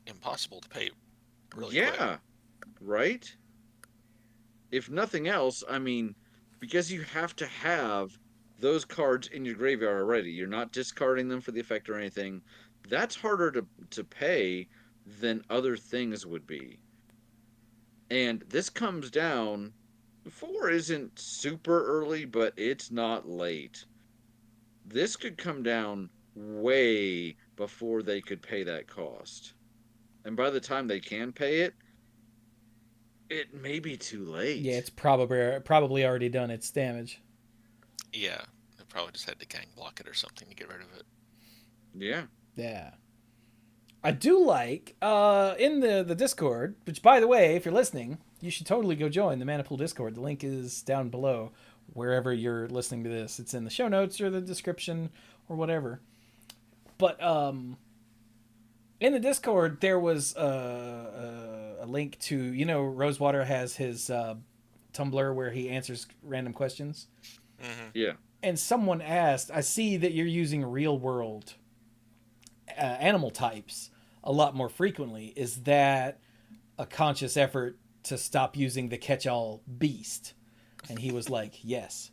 impossible to pay really quick. Yeah, right? If nothing else, I mean, because you have to have those cards in your graveyard already. You're not discarding them for the effect or anything. That's harder to pay than other things would be. And this comes down. 4 isn't super early, but it's not late. This could come down way before they could pay that cost. And by the time they can pay it, it may be too Yeah, late. it's probably already done its damage. Yeah, they probably just had to gang block it or something to get rid of it. Yeah. Yeah. I do like in the Discord, which by the way, if you're listening, you should totally go join the Manapool Discord. The link is down below wherever you're listening to this. It's in the show notes or the description or whatever. But in the Discord, there was a link to, Rosewater has his Tumblr where he answers random questions. Mm-hmm. Yeah. And someone asked, I see that you're using real world animal types a lot more frequently. Is that a conscious effort to stop using the catch-all beast? And he was like, yes.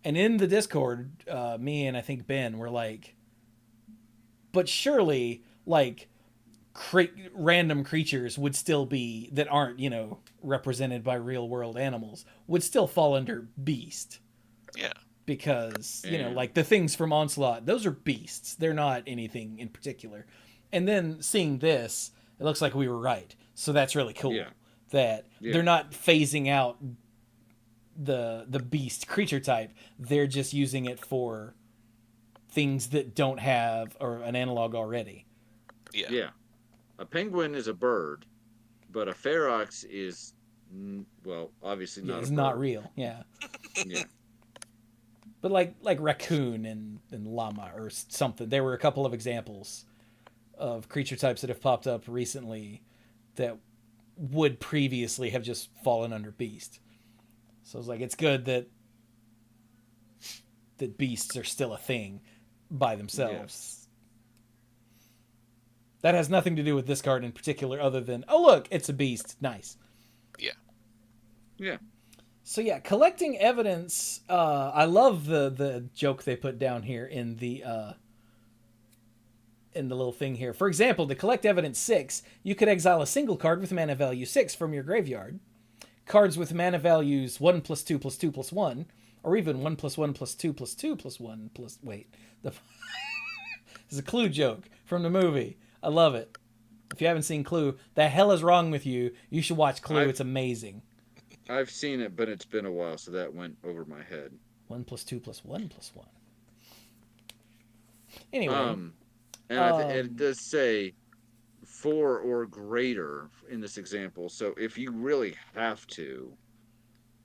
And in the Discord, me and I think Ben were like, but surely, like, random creatures would still be that aren't represented by real world animals would still fall under beast Yeah. because And like the things from Onslaught, those are beasts, they're not anything in particular. And then seeing this, it looks like we were right, so that's really cool. Yeah. That Yeah. they're not phasing out the beast creature type, they're just using it for things that don't have or an analog already. Yeah. Yeah. A penguin is a bird, but a ferox is, well, obviously not It's a bird. not real. Yeah. Yeah. But like raccoon and llama or something. There were a couple of examples of creature types that have popped up recently that would previously have just fallen under beast. So it's like it's good that beasts are still a thing by themselves. Yes. That has nothing to do with this card in particular, other than look, it's a beast. Nice. Yeah. Yeah. So yeah, collecting evidence. I love the joke they put down here in the little thing here. For example, to collect evidence 6, you could exile a single card with mana value 6 from your graveyard. Cards with mana values 1+2+2+1, or even 1+1+2+2+1 plus. Wait, this is a Clue joke from the movie. I love it. If you haven't seen Clue, the hell is wrong with you? You should watch Clue. It's amazing. I've seen it, but it's been a while, so that went over my head. 1+2+1+1. Anyway, and it does say 4 or greater in this example. So if you really have to,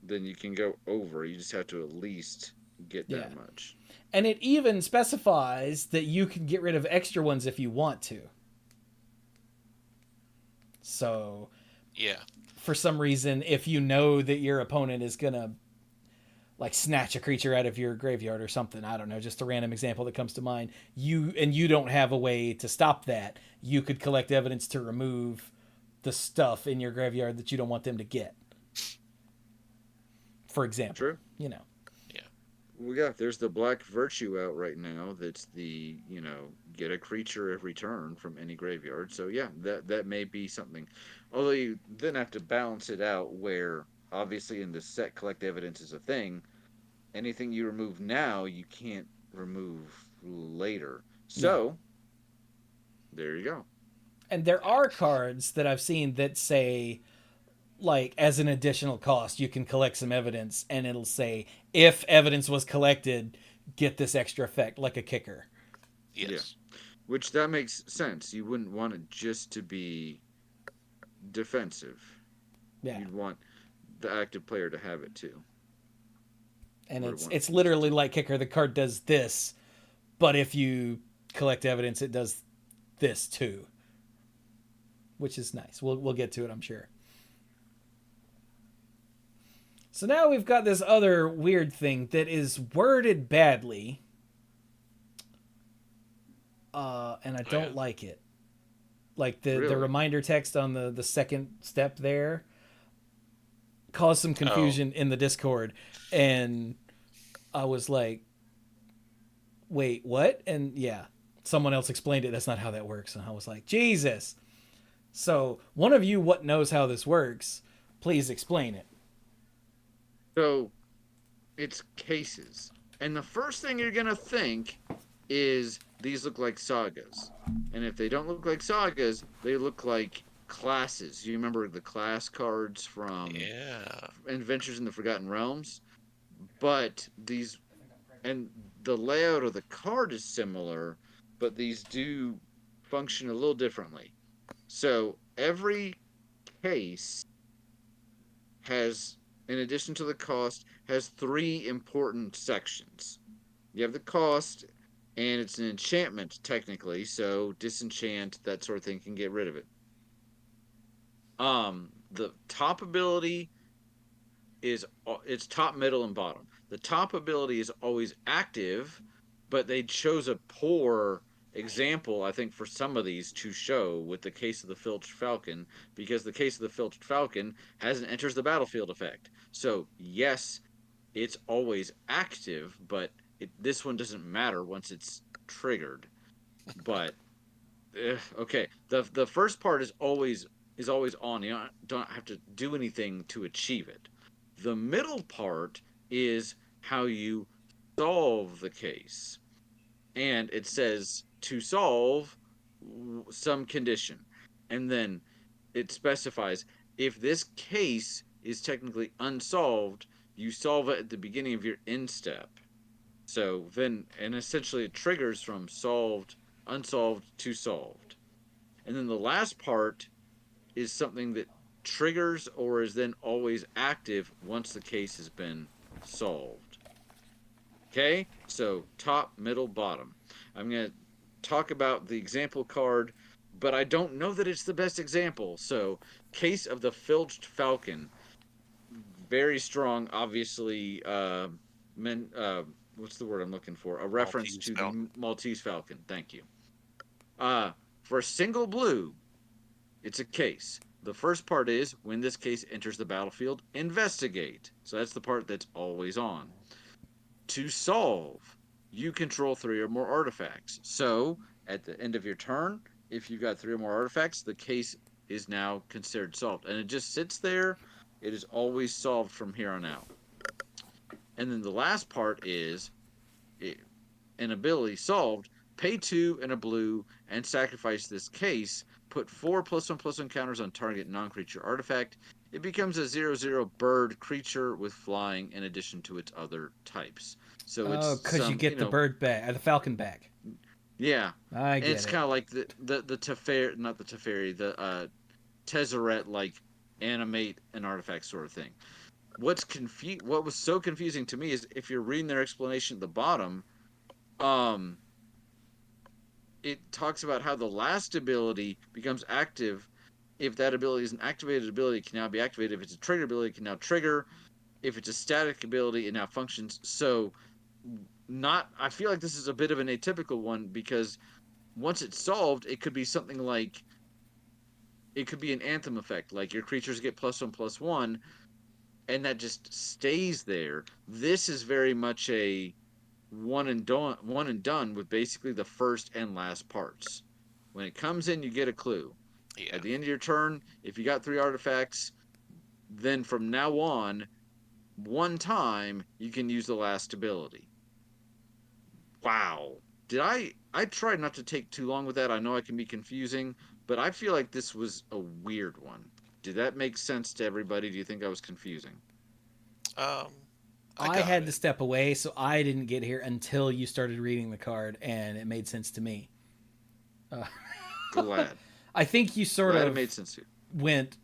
then you can go over. You just have to at least get that much. And it even specifies that you can get rid of extra ones if you want to. So, yeah, for some reason, if you know that your opponent is gonna like snatch a creature out of your graveyard or something, I don't know, just a random example that comes to mind, you don't have a way to stop that, you could collect evidence to remove the stuff in your graveyard that you don't want them to get. For example. True. You know. Yeah. Well, yeah, there's the Black Virtue out right now. That's the, get a creature every turn from any graveyard. So yeah, that may be something. Although you then have to balance it out where obviously in the set collect evidence is a thing. Anything you remove now, you can't remove later. So there you go. And there are cards that I've seen that say, like, as an additional cost, you can collect some evidence, and it'll say, if evidence was collected, get this extra effect, like a kicker. Yes. Yeah. Which that makes sense. You wouldn't want it just to be defensive. Yeah. You'd want the active player to have it too. And it's literally like kicker. The card does this, but if you collect evidence, it does this too, which is nice. We'll get to it, I'm sure. So now we've got this other weird thing that is worded badly, and I don't like it. Like the reminder text on the second step there caused some confusion in the Discord, and I was like, wait, what? And yeah, someone else explained it. That's not how that works. And I was like, Jesus. So one of you what knows how this works, please explain it. So it's cases. And the first thing you're going to think is these look like sagas. And if they don't look like sagas, they look like classes. You remember the class cards from Adventures in the Forgotten Realms? But these, and the layout of the card is similar, but these do function a little differently. So every case has, in addition to the cost, has 3 important sections. You have the cost, and it's an enchantment technically, so disenchant, that sort of thing, can get rid of it. The top ability is, it's top, middle, and bottom. The top ability is always active, but they chose a poor example, I think, for some of these to show with the Case of the Filched Falcon, because the Case of the Filched Falcon has an enters the battlefield effect. So yes, it's always active, but this one doesn't matter once it's triggered. But Okay. The first part is always on. You don't have to do anything to achieve it. The middle part is how you solve the case, and it says to solve some condition, and then it specifies if this case is technically unsolved, you solve it at the beginning of your end step. So then, and essentially it triggers from solved, unsolved to solved. And then the last part is something that triggers or is then always active once the case has been solved. Okay? So top, middle, bottom. I'm going to talk about the example card, but I don't know that it's the best example. So, case of the Filched Falcon. Very strong, obviously. Men, what's the word I'm looking for? A reference Maltese to Falcon. the Maltese Falcon. Thank you. For a single blue, it's a case. The first part is when this case enters the battlefield, investigate. So that's the part that's always on. To solve, you control 3 or more artifacts. So at the end of your turn, if you've got 3 or more artifacts, the case is now considered solved. And it just sits there. It is always solved from here on out. And then the last part is an ability solved. Pay 2 and a blue and sacrifice this case. Put 4+1/+1 counters on target non-creature artifact. It becomes a 0/0 bird creature with flying in addition to its other types. So it's Oh, because you some, get the bird back, the falcon back. yeah. I And get it's it. kind of like the Teferi, not the Teferi, the Tezzeret, like animate an artifact sort of thing. What was so confusing to me is if you're reading their explanation at the bottom, um, it talks about how the last ability becomes active if that ability is an activated ability. It can now be activated. If it's a trigger ability, it can now trigger. If it's a static ability, it now functions. So, not. I feel like this is a bit of an atypical one because once it's solved, it could be something like it could be an anthem effect, like your creatures get +1/+1, and that just stays there. This is very much a one and done with basically the first and last parts. When it comes in, you get a clue. Yeah. At the end of your turn, if you got 3 artifacts, then from now on, one time you can use the last ability. Wow. I tried not to take too long with that. I know I can be confusing, but I feel like this was a weird one. Did that make sense to everybody? Do you think I was confusing? Um, I I got had to it. step away, so I didn't get here until you started reading the card, and it made sense to me. Uh, Glad. I think you sort Glad it made of sense to you. went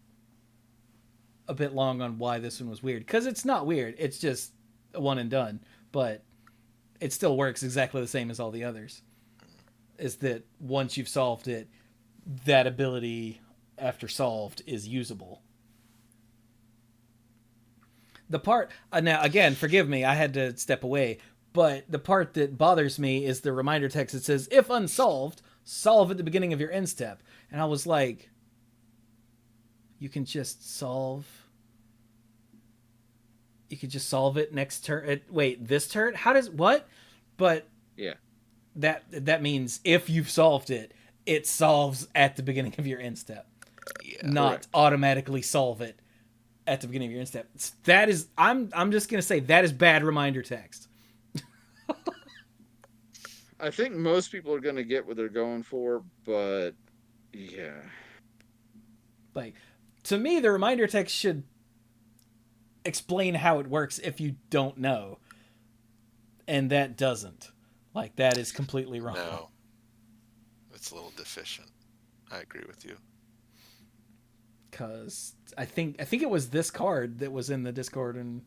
a bit long on why this one was weird because it's not weird. It's just a one and done, but it still works exactly the same as all the others. Is that once you've solved it, that ability after solved is usable. The part now again, forgive me, I had to step away, but the part that bothers me is the reminder text that says if unsolved, solve at the beginning of your end step. And I was like, you can just solve you could just solve it next turn. Wait, this turn? How does what? But Yeah. that means if you've solved it, it solves at the beginning of your end step, Yeah. not Correct. automatically solve it at the beginning of your end step. That is, I'm just gonna say that is bad reminder text. I think most people are going to get what they're going for, but yeah. Like, to me, the reminder text should explain how it works if you don't know, and that doesn't. Like, that is completely wrong. No, it's a little deficient. I agree with you. Because I think it was this card that was in the Discord, and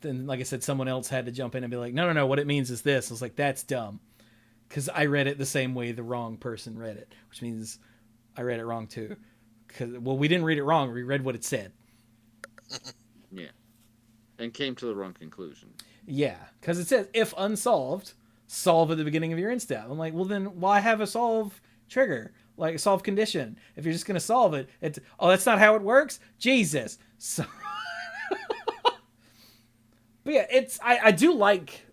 then, like I said, someone else had to jump in and be like, no, what it means is this. I was like, that's dumb. Because I read it the same way the wrong person read it, which means I read it wrong too. Well, we didn't read it wrong. We read what it said. Yeah. And came to the wrong conclusion. Yeah, because it says if unsolved, solve at the beginning of your end step. I'm like, well, then why have a solve trigger, like a solve condition? If you're just gonna solve it, it's that's not how it works. Jesus. So, but yeah, it's I do like,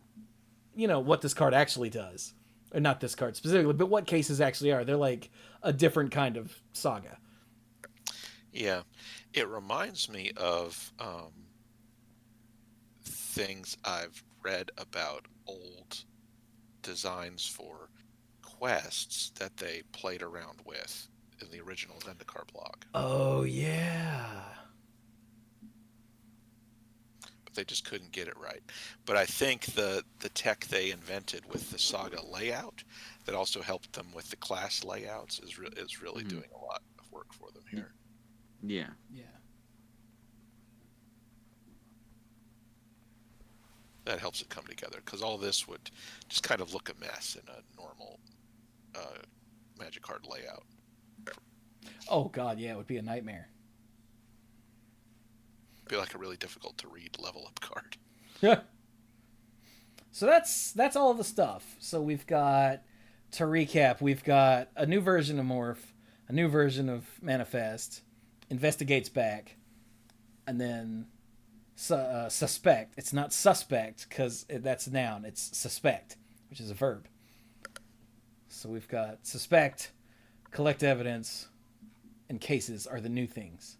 what this card actually does. or not this card specifically, but what cases actually are. They're like a different kind of saga. Yeah, it reminds me of things I've read about old designs for quests that they played around with in the original Zendikar blog. Oh yeah. But they just couldn't get it right. But I think the tech they invented with the saga layout that also helped them with the class layouts is really doing a lot of work for them here. Yeah. Yeah. That helps it come together, because all this would just kind of look a mess in a normal Magic card layout. Oh god, yeah, it would be a nightmare. It'd be like a really difficult to read level up card. So that's all the stuff. So we've got, to recap, we've got a new version of Morph, a new version of Manifest, Investigates back, and then Suspect. It's not Suspect because that's a noun. It's Suspect, which is a verb. So we've got Suspect, Collect Evidence, and Cases are the new things.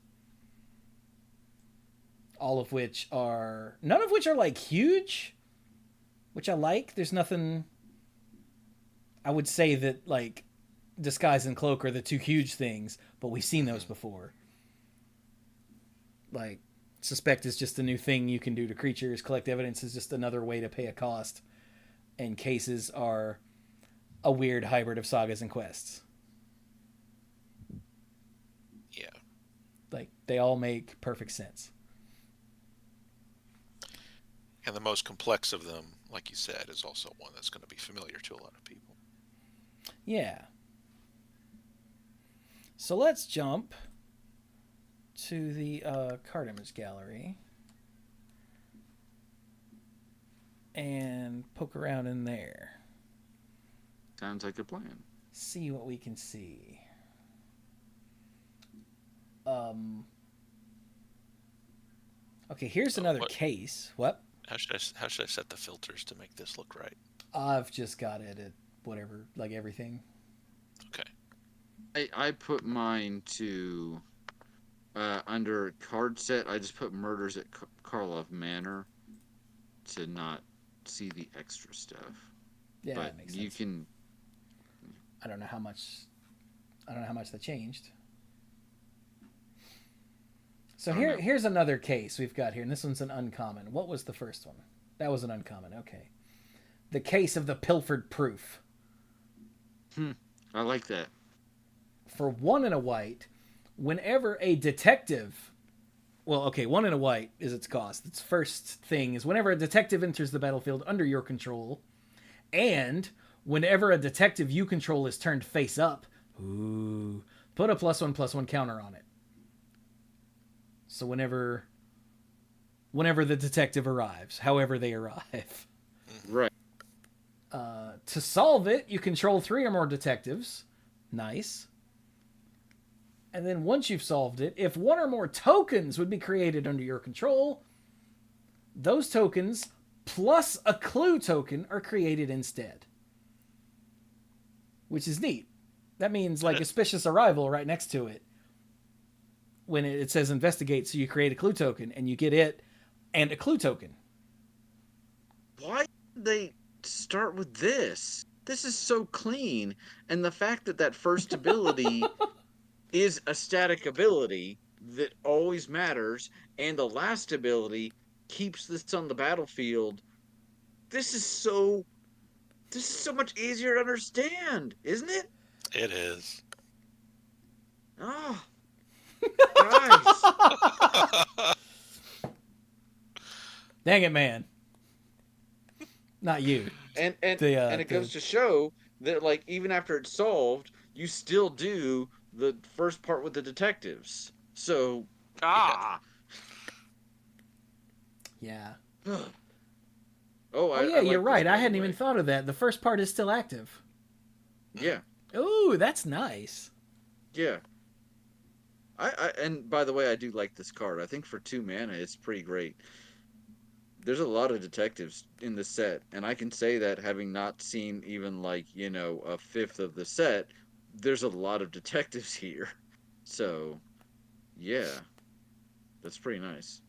None of which are like huge, which I like. There's nothing, I would say that like Disguise and Cloak are the two huge things, but we've seen those before. Like, Suspect is just a new thing you can do to creatures. Collect Evidence is just another way to pay a cost. And Cases are a weird hybrid of sagas and quests. Yeah. Like, they all make perfect sense. And the most complex of them, like you said, is also one that's going to be familiar to a lot of people. Yeah. So let's jump to the card image gallery and poke around in there. Sounds like a plan. See what we can see. Okay, here's another case. What? How should I set the filters to make this look right? I've just got it at whatever, like everything. Okay. I put mine to under card set. I just put Murders at Karlov Manor to not see the extra stuff. Yeah, but that makes sense. you can. I don't know how much that changed. So here's another case we've got here, and this one's an uncommon. What was the first one? That was an uncommon. Okay. The case of the pilfered proof. I like that. For 1 and a white, whenever a detective... Well, okay, 1 and a white is its cost. Its first thing is whenever a detective enters the battlefield under your control, and whenever a detective you control is turned face up, put a +1/+1 counter on it. So whenever the detective arrives, however they arrive. Right. To solve it, you control 3 or more detectives. Nice. And then once you've solved it, if 1 or more tokens would be created under your control, those tokens plus a clue token are created instead. Which is neat. That means like Auspicious Arrival right next to it. When it says investigate, so you create a clue token, and you get it and a clue token. Why did they start with this? This is so clean. And the fact that first ability is a static ability that always matters, and the last ability keeps this on the battlefield. This is so much easier to understand, isn't it? It is. Oh, nice. Dang it, man. Not you. And it goes to show that, like, even after it's solved, you still do the first part with the detectives. So, Yeah. Oh, yeah, you're right. I hadn't even thought of that. The first part is still active. Yeah. Ooh, that's nice. Yeah. And by the way, I do like this card. I think for 2 mana, it's pretty great. there's a lot of detectives in the set, and I can say that having not seen even like a fifth of the set, there's a lot of detectives here. So yeah, that's pretty nice.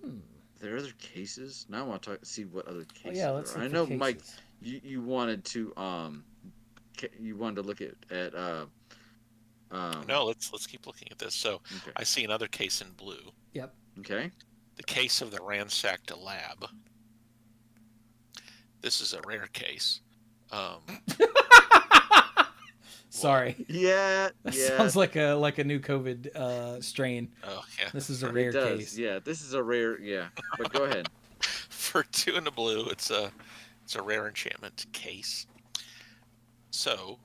Hmm. There are other cases. Now I want to see what other Oh yeah, cases there let's are. look I for know, Mike, cases. you wanted to you wanted to look at No, let's keep looking at this. So okay. I see another case in blue. Yep. Okay. The case of the ransacked lab. This is a rare case. What? Sorry. Yeah, That yeah, sounds like a new COVID strain. Oh yeah, This is a for it rare does. case. Yeah, this is a rare. Yeah, but go ahead. for two in the blue. It's a rare enchantment case. So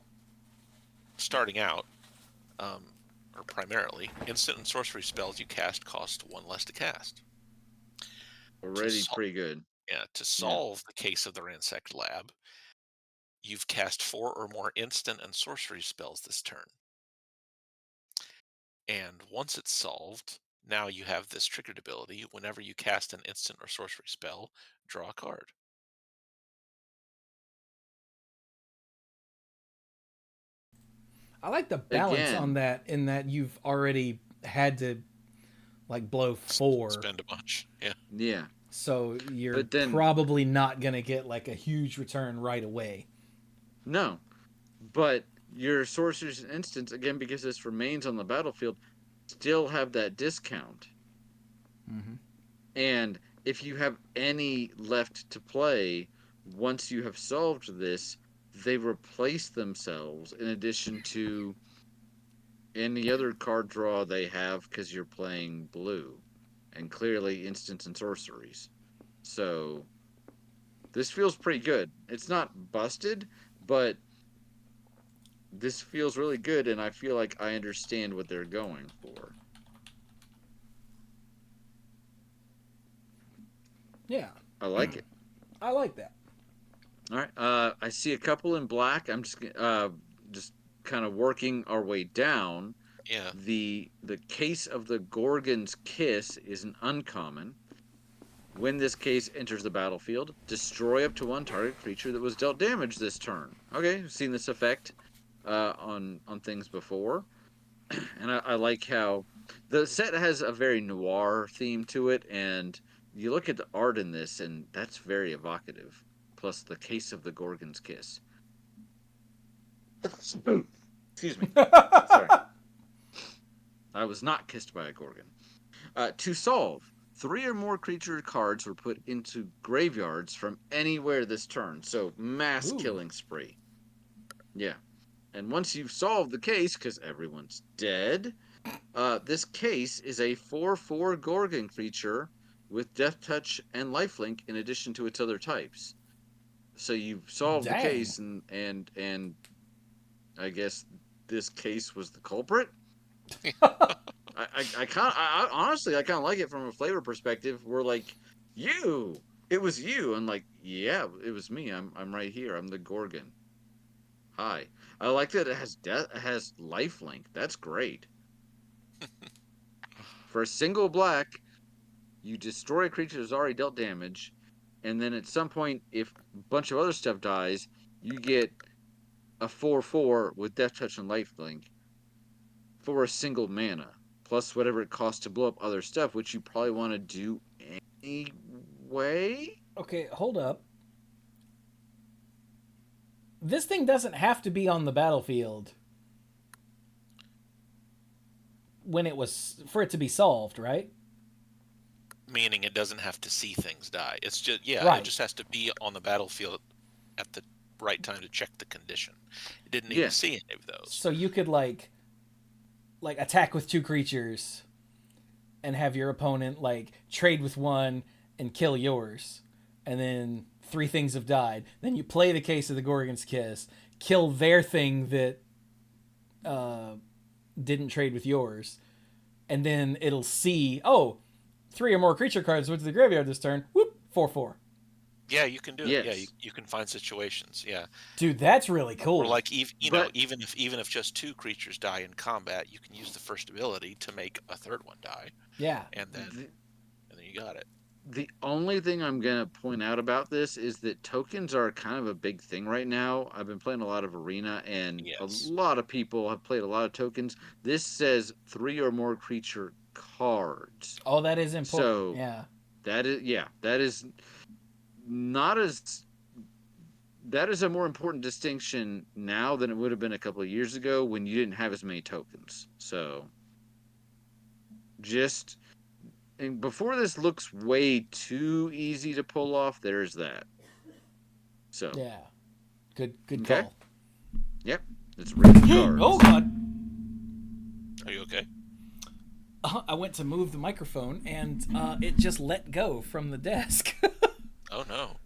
starting out, or primarily, instant and sorcery spells you cast cost one less to cast. To Already sol- pretty good. yeah, to Yeah. solve the case of the ransacked lab, you've cast 4 or more instant and sorcery spells this turn. And once it's solved, now you have this triggered ability. Whenever you cast an instant or sorcery spell, draw a card. I like the balance on Again, that in that you've already had to like blow 4, Spend a bunch. Yeah. yeah. so you're But then probably not gonna get like a huge return right away. no. But your sorcerer's instance, again, because this remains on the battlefield, still have that discount. Mm-hmm. And if you have any left to play, once you have solved this, they replace themselves in addition to any other card draw they have because you're playing blue. And clearly instants and sorceries. So this feels pretty good. It's not busted, but this feels really good, and I feel like I understand what they're going for. Yeah, I like it. I like that. All right. I see a couple in black. I'm just kind of working our way down. Yeah. The case of the Gorgon's Kiss is an uncommon. When this case enters the battlefield, destroy up to one target creature that was dealt damage this turn. Okay, I've seen this effect on things before, and I like how the set has a very noir theme to it, and you look at the art in this, and that's very evocative. Plus, the case of the Gorgon's Kiss. Excuse me. Sorry, I was not kissed by a Gorgon. To solve, 3 or more creature cards were put into graveyards from anywhere this turn. So mass Ooh, killing spree. Yeah. And once you've solved the case, because everyone's dead, this case is a 4/4 Gorgon creature with Death Touch and Lifelink in addition to its other types. So you've solved the dang. case, and I guess this case was the culprit. Honestly, I kind of like it from a flavor perspective. We're like, it was you, and like, yeah, it was me. I'm right here. I'm the Gorgon. Hi. I like that it has lifelink. That's great. For a single black, you destroy a creature that's already dealt damage, and then at some point, if a bunch of other stuff dies, you get a 4/4 with Death Touch and Lifelink for a single mana, plus whatever it costs to blow up other stuff, which you probably want to do anyway. Okay, hold up. This thing doesn't have to be on the battlefield when it was for it to be solved, right? Meaning it doesn't have to see things die. It's just, yeah, it Right. just has to be on the battlefield at the right time to check the condition. It didn't need to Yeah, see any of those. So you could like attack with 2 creatures and have your opponent like trade with one and kill yours, and then 3 things have died. Then you play the case of the Gorgon's Kiss, kill their thing that didn't trade with yours, and then it'll see, oh, 3 or more creature cards went to the graveyard this turn. Whoop, 4/4. Yeah, you can do it. Yeah, yes, you can find situations. Yeah, Dude, that's really or cool. like but even if just 2 creatures die in combat, you can use the first ability to make a third one die, Yeah. and then th- you got it. The only thing I'm going to point out about this is that tokens are kind of a big thing right now. I've been playing a lot of Arena, and a Yes. lot of people have played a lot of tokens. This says 3 or more creature cards. Oh, that is important. So Yeah. that is not as that is a more important distinction now than it would have been a couple of years ago when you didn't have as many tokens. So just and before this looks way too easy to pull off, there's that. So Yeah. Good okay, call. yep, it's raining cards. Oh God. Are you okay? I went to move the microphone and it just let go from the desk. Oh no.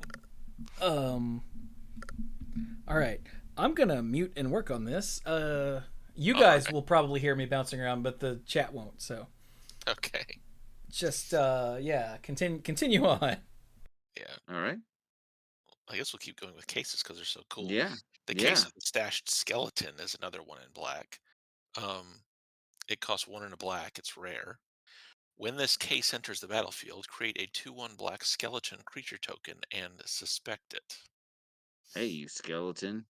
All right. I'm going to mute and work on this. You All guys right. will probably hear me bouncing around, but the chat won't. So Okay. just yeah, continue on. Yeah. All right. I guess we'll keep going with cases because they're so cool. Yeah. The case Yeah. of the stashed skeleton is another one in black. It costs 1 and a black. It's rare. When this case enters the battlefield, create a 2/1 black skeleton creature token and suspect it. Hey, you skeleton.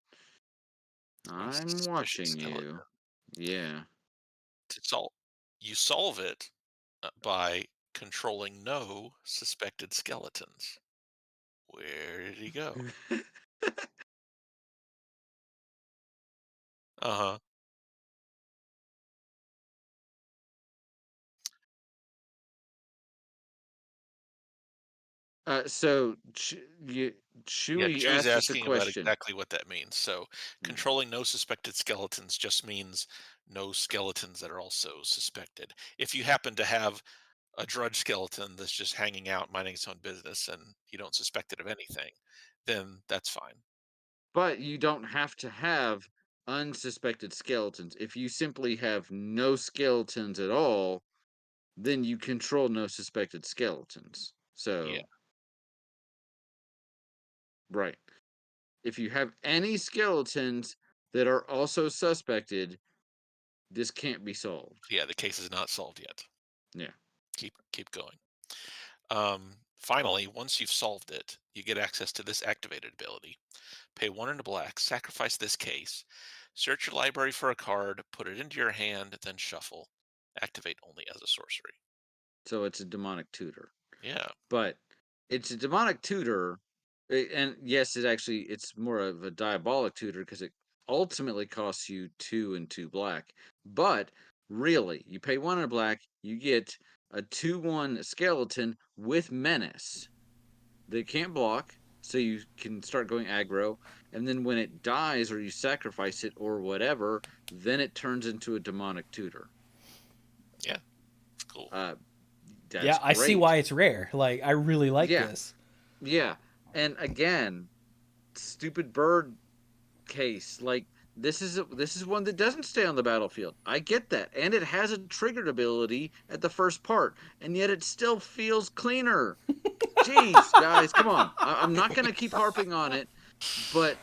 A I'm suspicious watching you. skeleton. Yeah. To solve, you solve it by controlling no suspected skeletons. Where did he go? Uh huh. So Yeah, Chewy Chew's asked us a asking about question. exactly what that means. So, controlling no suspected skeletons just means no skeletons that are also suspected. If you happen to have a drudge skeleton that's just hanging out, minding its own business, and you don't suspect it of anything, then that's fine. But you don't have to have unsuspected skeletons. If you simply have no skeletons at all, then you control no suspected skeletons. Yeah, So, right. If you have any skeletons that are also suspected, this can't be solved. yeah. The case is not solved yet. Yeah. Keep going. Finally, once you've solved it, you get access to this activated ability. Pay 1 in a black, sacrifice this case, search your library for a card, put it into your hand, then shuffle. Activate only as a sorcery. So it's a demonic tutor. Yeah, But it's a demonic tutor, and yes, it's more of a diabolic tutor because it ultimately costs you 2 and 2 black. But really, you pay 1 in a black, you get a 2/1 skeleton with menace. They can't block, so you can start going aggro. And then when it dies or you sacrifice it or whatever, then it turns into a demonic tutor. yeah, it's cool. Uh, Yeah, that's I see great. why it's rare. Like I really like Yeah, this. yeah. And again, stupid bird case. Like this is one that doesn't stay on the battlefield. I get that, and it has a triggered ability at the first part, and yet it still feels cleaner. Jeez, guys, come on. I'm not gonna keep harping on it, but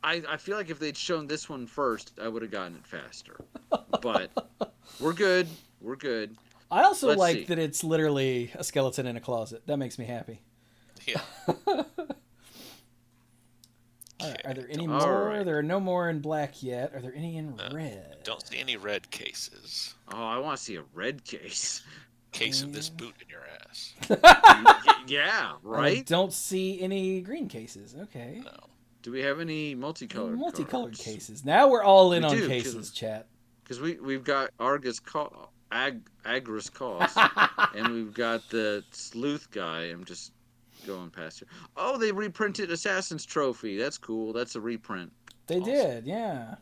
I feel like if they'd shown this one first, I would have gotten it faster. But we're good. We're good. I also Let's like see. that it's literally a skeleton in a closet. That makes me happy. Yeah. All right. Are Okay. there any All more? right. There are no more in black yet. Are there any in Uh, red? don't see any red cases. Oh, I want to see a red case. Case of Yeah. this boot in your ass. Yeah, And I right? don't see any green cases. Okay. No. Do we have any multicolored Multicolored cards? cases. Now we're all in We on do, cases, chat. because we've got Agris Cost, and we've got the sleuth guy. I'm just going past here. Oh, they reprinted Assassin's Trophy. That's cool. That's a reprint. They Awesome. did, yeah.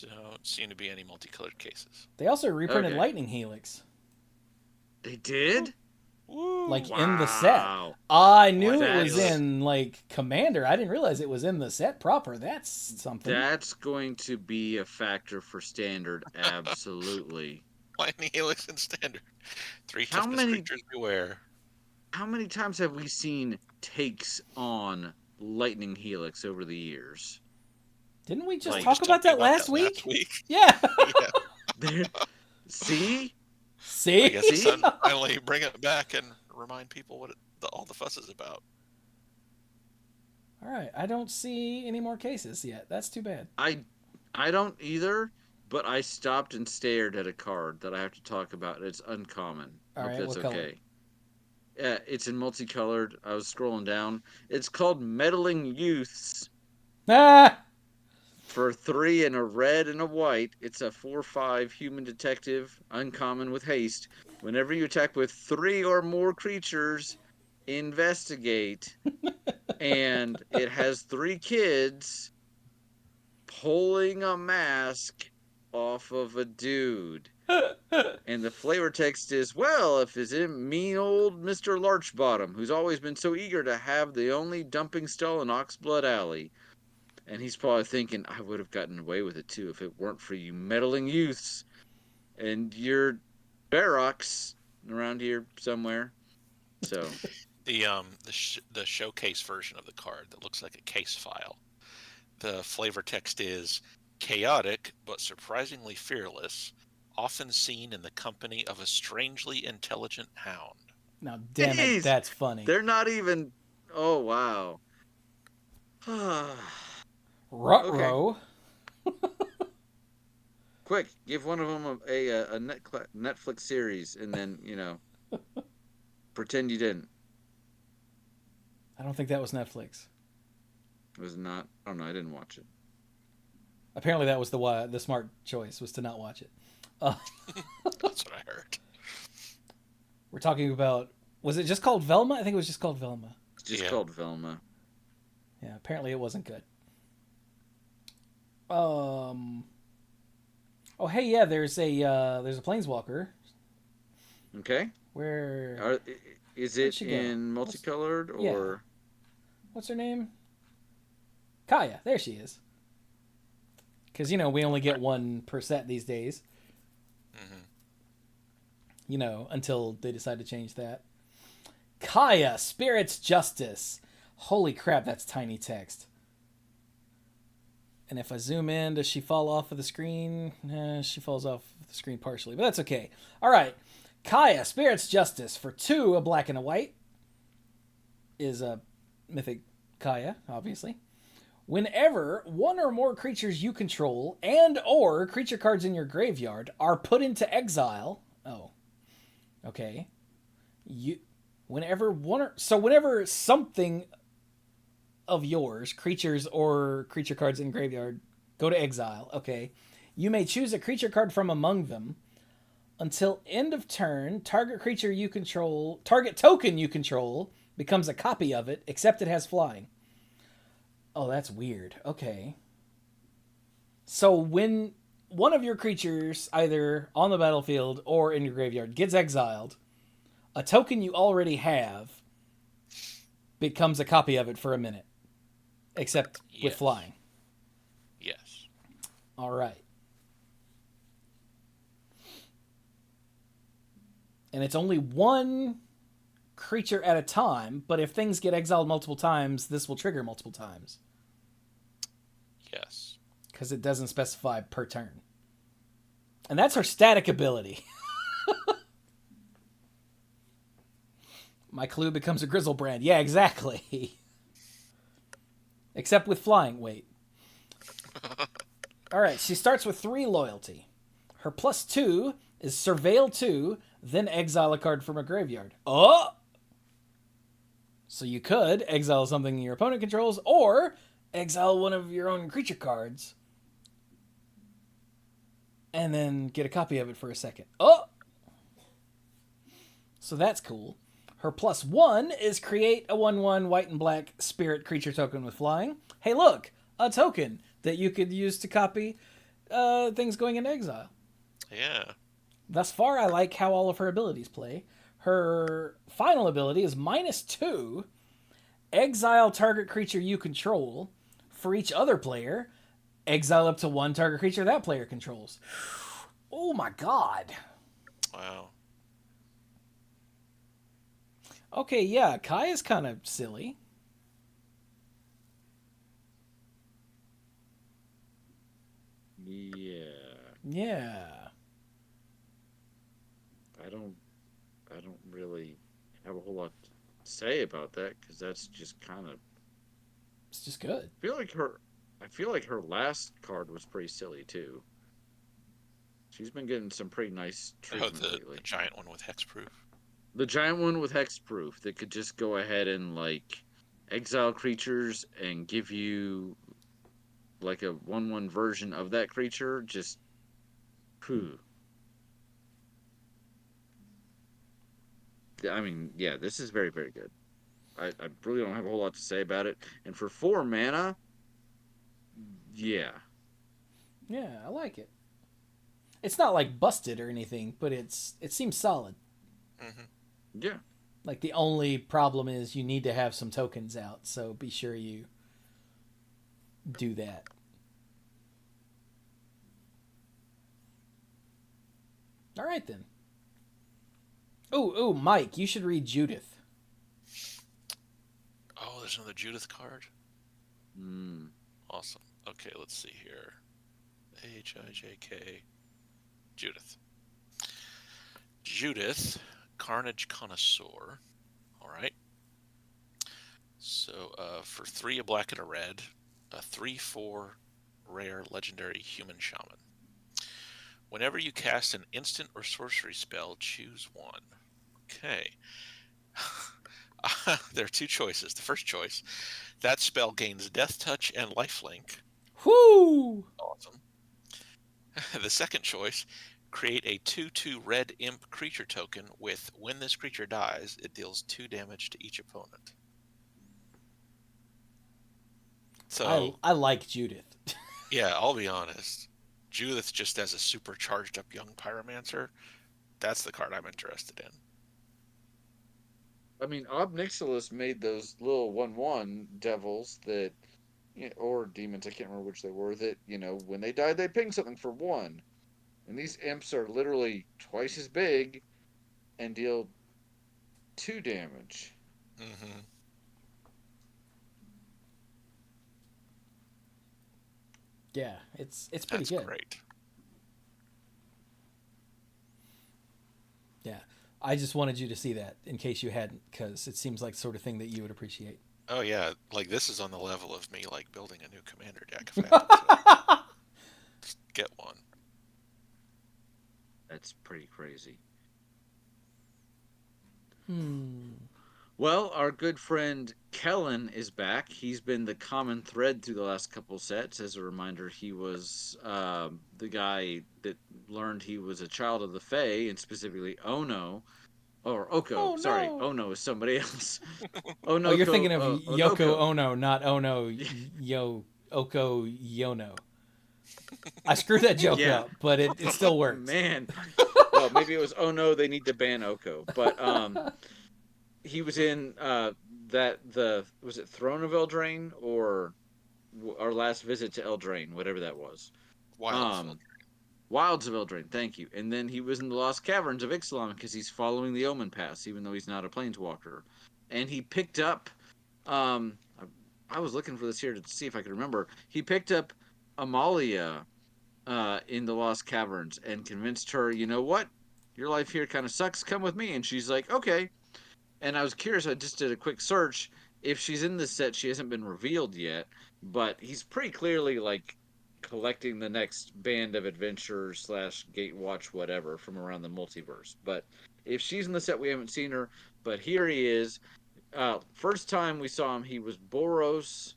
Don't seem to be any multicolored cases. They also reprinted Okay. Lightning Helix. They did? Woo! Like Wow. in the set. I knew it was That's- in like Commander. I didn't realize it was in the set proper. That's something. That's going to be a factor for standard. Absolutely. Lightning Helix in standard. 3 How toughness many- creatures beware. How many times have we seen takes on Lightning Helix over the years? Didn't we just Like, talk Just about talking that last week? Last week. Yeah. Yeah. There, see, See? I guess it's See? time to finally bring it back and remind people what all the fuss is about. All right. I don't see any more cases yet. That's too bad. I don't either, but I stopped and stared at a card that I have to talk about. It's uncommon. All Hope right. that's What color? okay. Yeah, it's in multicolored. I was scrolling down. It's called Meddling Youths Ah! for 3 and a red and a white. It's a 4/5 human detective, uncommon with haste. Whenever you attack with 3 or more creatures, investigate. And it has 3 kids pulling a mask off of a dude. And the flavor text is, well, if it's in mean old Mr. Larchbottom, who's always been so eager to have the only dumping stall in Oxblood Alley. And he's probably thinking, I would have gotten away with it too if it weren't for you meddling youths and your barracks around here somewhere. So, The showcase version of the card that looks like a case file. The flavor text is chaotic but surprisingly fearless, often seen in the company of a strangely intelligent hound. Now, damn it. jeez, That's funny. they're not even. Oh, wow. Okay. Ruh-roh. Quick, give one of them a Netflix series and then, pretend you didn't. I don't think that was Netflix. It was not. Oh, no, I didn't watch it. Apparently, that was the smart choice, was to not watch it. That's what I heard. We're talking about... Was it just called Velma? I think it was just called Velma. It's just Yeah. called Velma. Yeah, apparently it wasn't good. Oh, hey, yeah, there's a planeswalker. Okay. Where... Is Where'd it she go? in multicolored Yeah. or? What's her name? Kaya. There she is. Because, we only get one per set these days. Mm-hmm. Until they decide to change that. Kaya, Spirit's Justice. Holy crap, that's tiny text. And if I zoom in, does she fall off of the screen? She falls off the screen partially, but that's okay. All right. Kaya, Spirit's Justice. For 2, a black and a white. Is a mythic Kaya, obviously. Whenever one or more creatures you control and or creature cards in your graveyard are put into exile... Oh. Okay. Whenever something of yours, creatures or creature cards in graveyard, go to exile, okay, you may choose a creature card from among them. Until end of turn, target token you control becomes a copy of it, except it has flying. Oh, that's weird. Okay. So when one of your creatures, either on the battlefield or in your graveyard, gets exiled, a token you already have becomes a copy of it for a minute. Except with flying. Yes. All right. And it's only one creature at a time, but if things get exiled multiple times, this will trigger multiple times. Yes. Because it doesn't specify per turn. And that's her static ability. My clue becomes a Grizzlebrand. Yeah, exactly. Except with flying. Wait. All right, she starts with 3 loyalty. Her +2 is Surveil 2, then exile a card from a graveyard. Oh! So you could exile something your opponent controls, or exile one of your own creature cards, and then get a copy of it for a second. Oh! So that's cool. Her +1 is create a 1/1 white and black spirit creature token with flying. Hey, look! A token that you could use to copy things going into exile. Yeah. Thus far, I like how all of her abilities play. Her final ability is -2. Exile target creature you control. For each other player, exile up to 1 target creature that player controls. Oh my god. Wow. Okay, yeah, Kai is kind of silly. Yeah. Yeah. don't I don't really have a whole lot to say about that because that's just kind of. It's just good. Feel like her. I feel like her last card was pretty silly too. She's been getting some pretty nice Oh, treatment the lately. giant one with hexproof. The giant one with hexproof that could just go ahead and like exile creatures and give you like a 1/1 version of that creature. Just whew. I mean, yeah, this is very, very good. I really don't have a whole lot to say about it. And for 4 mana, yeah. Yeah, I like it. It's not like busted or anything, but it seems solid. Hmm. Yeah. Like the only problem is you need to have some tokens out, so be sure you do that. All right then. Oh, Mike, you should read Judith. Oh, there's another Judith card. Mm. Awesome. Okay, let's see here. Hijk. Judith. Judith, Carnage Connoisseur. All right. So for 3, a black and a red, a 3/4 rare legendary human shaman. Whenever you cast an instant or sorcery spell, choose one. Okay. There are 2 choices. The first choice, that spell gains Death Touch and Lifelink. Whoo! Awesome. The second choice, create a 2/2 red imp creature token with when this creature dies, it deals 2 damage to each opponent. So, I like Judith. yeah, I'll be honest. Judith just as a super charged up young pyromancer, that's the card I'm interested in. I mean, Ob Nixilis made those little 1/1 devils that, or demons, I can't remember which they were, that, when they died, they ping something for 1. And these imps are literally twice as big and deal 2 damage. Hmm. Yeah, it's pretty That's good. great. Yeah, I just wanted you to see that in case you hadn't, because it seems like the sort of thing that you would appreciate. Oh yeah, like this is on the level of me like building a new commander deck if I happen to just get one. That's pretty crazy. Hmm. Well, our good friend Kellen is back. He's been the common thread through the last couple sets. As a reminder, he was the guy that learned he was a child of the Fae, and specifically Ono, or Oko. Oh Sorry, no! Ono is somebody else. Oh, you're Onoko, thinking of Yoko Onoko. Ono, not Ono Yo Oko Yono. I screwed that joke Yeah. up, but it still Oh works. man. Well, maybe it was oh no, they need to ban Oko. But he was in that the was it Throne of Eldraine or our last visit to Eldraine, whatever that was. Wilds. Um Wilds of Eldraine, thank you. And then he was in the Lost Caverns of Ixalan because he's following the Omen Pass, even though he's not a planeswalker. And he picked up I was looking for this here to see if I could remember. He picked up Amalia in the Lost Caverns and convinced her, you know what? Your life here kind of sucks. Come with me. And she's like, okay. And I was curious. I just did a quick search. If she's in this set, she hasn't been revealed yet. But he's pretty clearly like collecting the next band of adventurers slash gatewatch whatever from around the multiverse. But if she's in the set, we haven't seen her. But here he is. First time we saw him, he was Boros,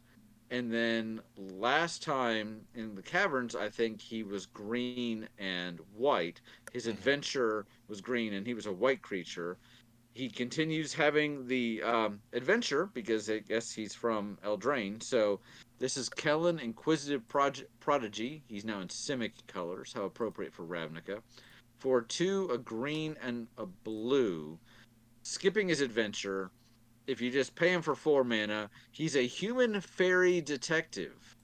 and then last time in the caverns, I think he was green and white. His Hmm. adventure was green, and he was a white creature. He continues having the adventure because I guess he's from Eldraine. So this is Kellen, Inquisitive Prodigy. He's now in Simic colors. How appropriate for Ravnica. For 2, a green and a blue. Skipping his adventure, if you just pay him for 4 mana, he's a human fairy detective.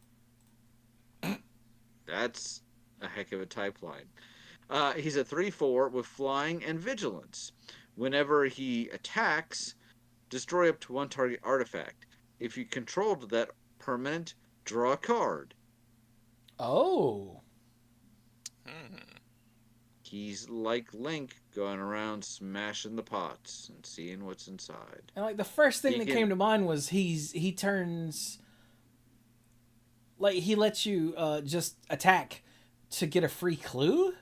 That's a heck of a type line. He's a 3/4 with flying and vigilance. Whenever he attacks, destroy up to 1 target artifact. If you controlled that permanent, draw a card. Oh, Hmm. He's like Link going around smashing the pots and seeing what's inside. And like the first thing He that can. came to mind was he turns like he lets you just attack to get a free clue.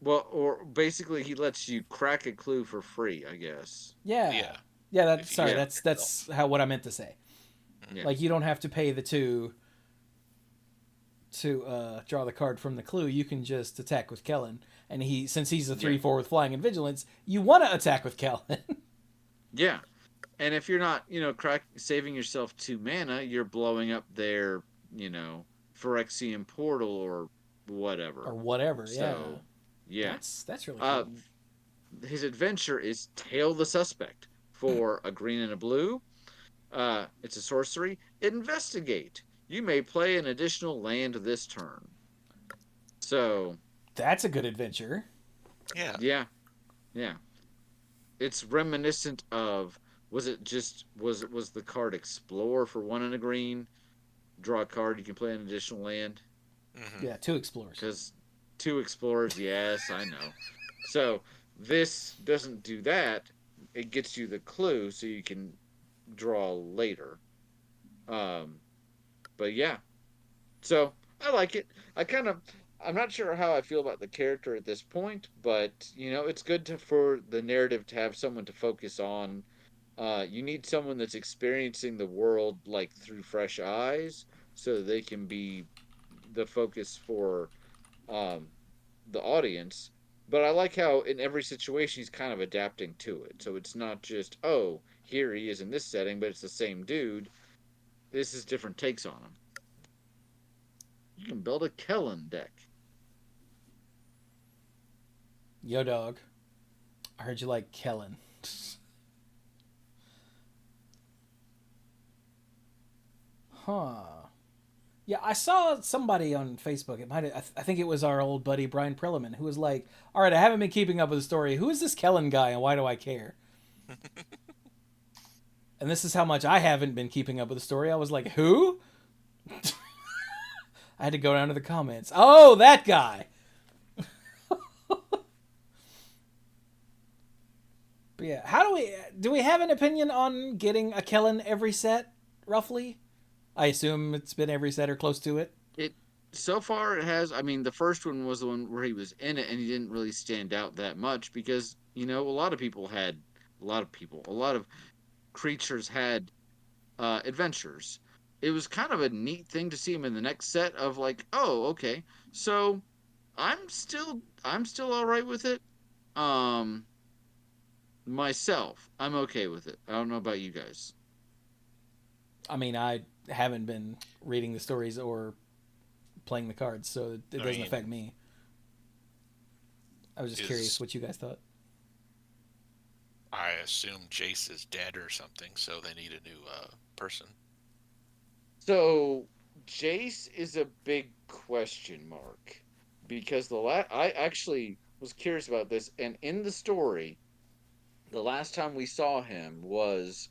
Well, or basically, he lets you crack a clue for free, I guess. Yeah, Yeah, yeah. if That's you sorry. do Yeah, it That's yourself. how what I meant to say. Mhm. yeah, Like you don't have to pay the two to draw the card from the clue. You can just attack with Kellen, and he since he's a yeah, 3/4 with flying and vigilance, you want to attack with Kellen. yeah. And if you're not, saving yourself 2 mana, you're blowing up their, you know, Phyrexian portal or or whatever. whatever. Yeah, So, yeah. that's really Uh, cool. his adventure is Tail the Suspect for a green and a blue. It's a sorcery. Investigate. You may play an additional land this turn. So, That's a good adventure. Yeah. yeah, yeah. It's reminiscent of was the card Explore for 1 and a green? Draw a card, you can play an additional land. Hmm. Yeah, two explorers. Because 2 explorers, yes, I know. So this doesn't do that. It gets you the clue so you can draw later. Um, but yeah, so I like it. I'm not sure how I feel about the character at this point, but it's good for the narrative to have someone to focus on. You need someone that's experiencing the world like through fresh eyes, so they can be the focus for um, the audience. But I like how in every situation he's kind of adapting to it. So it's not just, oh, here he is in this setting, but it's the same dude. This is different takes on him. You can build a Kellen deck. Yo, dog. I heard you like Kellen. Huh. Yeah, I saw somebody on Facebook. It might. I think it was our old buddy Brian Prelliman who was like, "All right, I haven't been keeping up with the story. Who is this Kellen guy, and why do I care?" And this is how much I haven't been keeping up with the story. I was like, "Who?" I had to go down to the comments. Oh, that guy. But yeah, how do we have an opinion on getting a Kellen every set, roughly? I assume it's been every set or close to it. It so far it has. I mean, the first one was the one where he was in it, and he didn't really stand out that much because a lot of creatures had adventures. It was kind of a neat thing to see him in the next set of like, oh, okay, so I'm still all right with it. Um, myself, I'm okay with it. I don't know about you guys. I mean, I haven't been reading the stories or playing the cards, so it I doesn't mean, affect me. I was just curious is what you guys thought. I assume Jace is dead or something, so they need a new person. So Jace is a big question mark because I actually was curious about this, and in the story, the last time we saw him was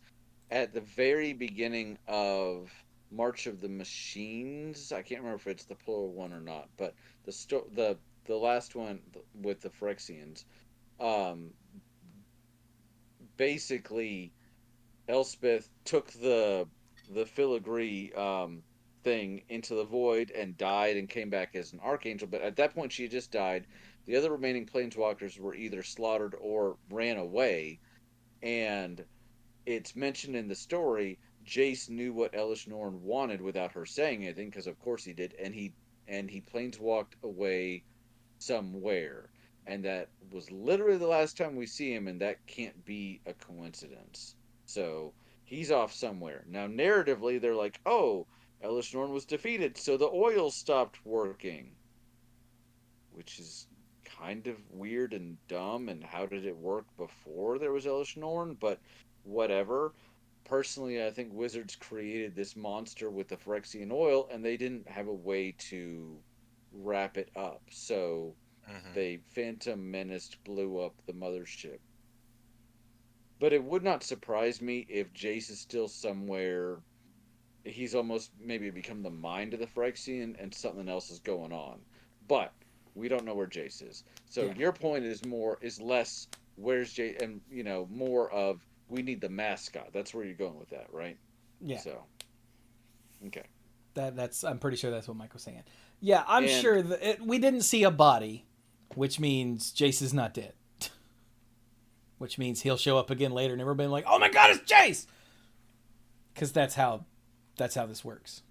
at the very beginning of March of the Machines. I can't remember if it's the plural one or not, but the last one with the Phyrexians. Um, Basically, Elspeth took the filigree thing into the void and died and came back as an archangel. But at that point, she had just died. The other remaining planeswalkers were either slaughtered or ran away, and it's mentioned in the story Jace knew what Elish Norn wanted without her saying anything, because of course he did, and he planeswalked away somewhere. And that was literally the last time we see him, and that can't be a coincidence. So he's off somewhere. Now, narratively, they're like, oh, Elish Norn was defeated, so the oil stopped working, which is kind of weird and dumb. And how did it work before there was Elish Norn? But whatever. Personally, I think Wizards created this monster with the Phyrexian oil, and they didn't have a way to wrap it up. So Hmm. they Phantom menaced blew up the mothership. But it would not surprise me if Jace is still somewhere. He's almost maybe become the mind of the Phyrexian and something else is going on. But We don't know where Jace is. So Yeah. your point is less where's Jace, and more of we need the mascot. That's where you're going with that, right? Yeah. So okay. That's I'm pretty sure that's what Mike was saying. Yeah, I'm And sure that we didn't see a body, which means Jace is not dead. Which means he'll show up again later and everybody like, "Oh my god, it's Jace!" Because that's how this works.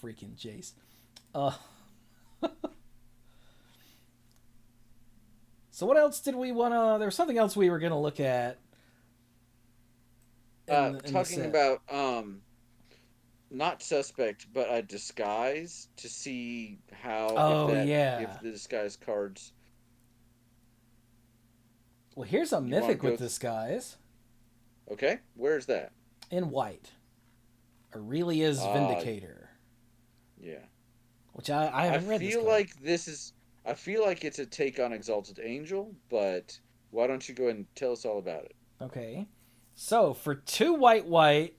Freaking Jace. Uh So what else did we want to there was something else we were going to look at in the talking set. about not suspect, but a disguise to see how Oh if yeah. the disguise cards. Well, here's a You want to mythic go? with disguise Okay, where's that? in white. Aurelia's Ah, Vindicator, yeah. which I I haven't read this feel card. like this is. I feel like it's a take on Exalted Angel, but why don't you go ahead and tell us all about it? Okay. So, for 2 white white,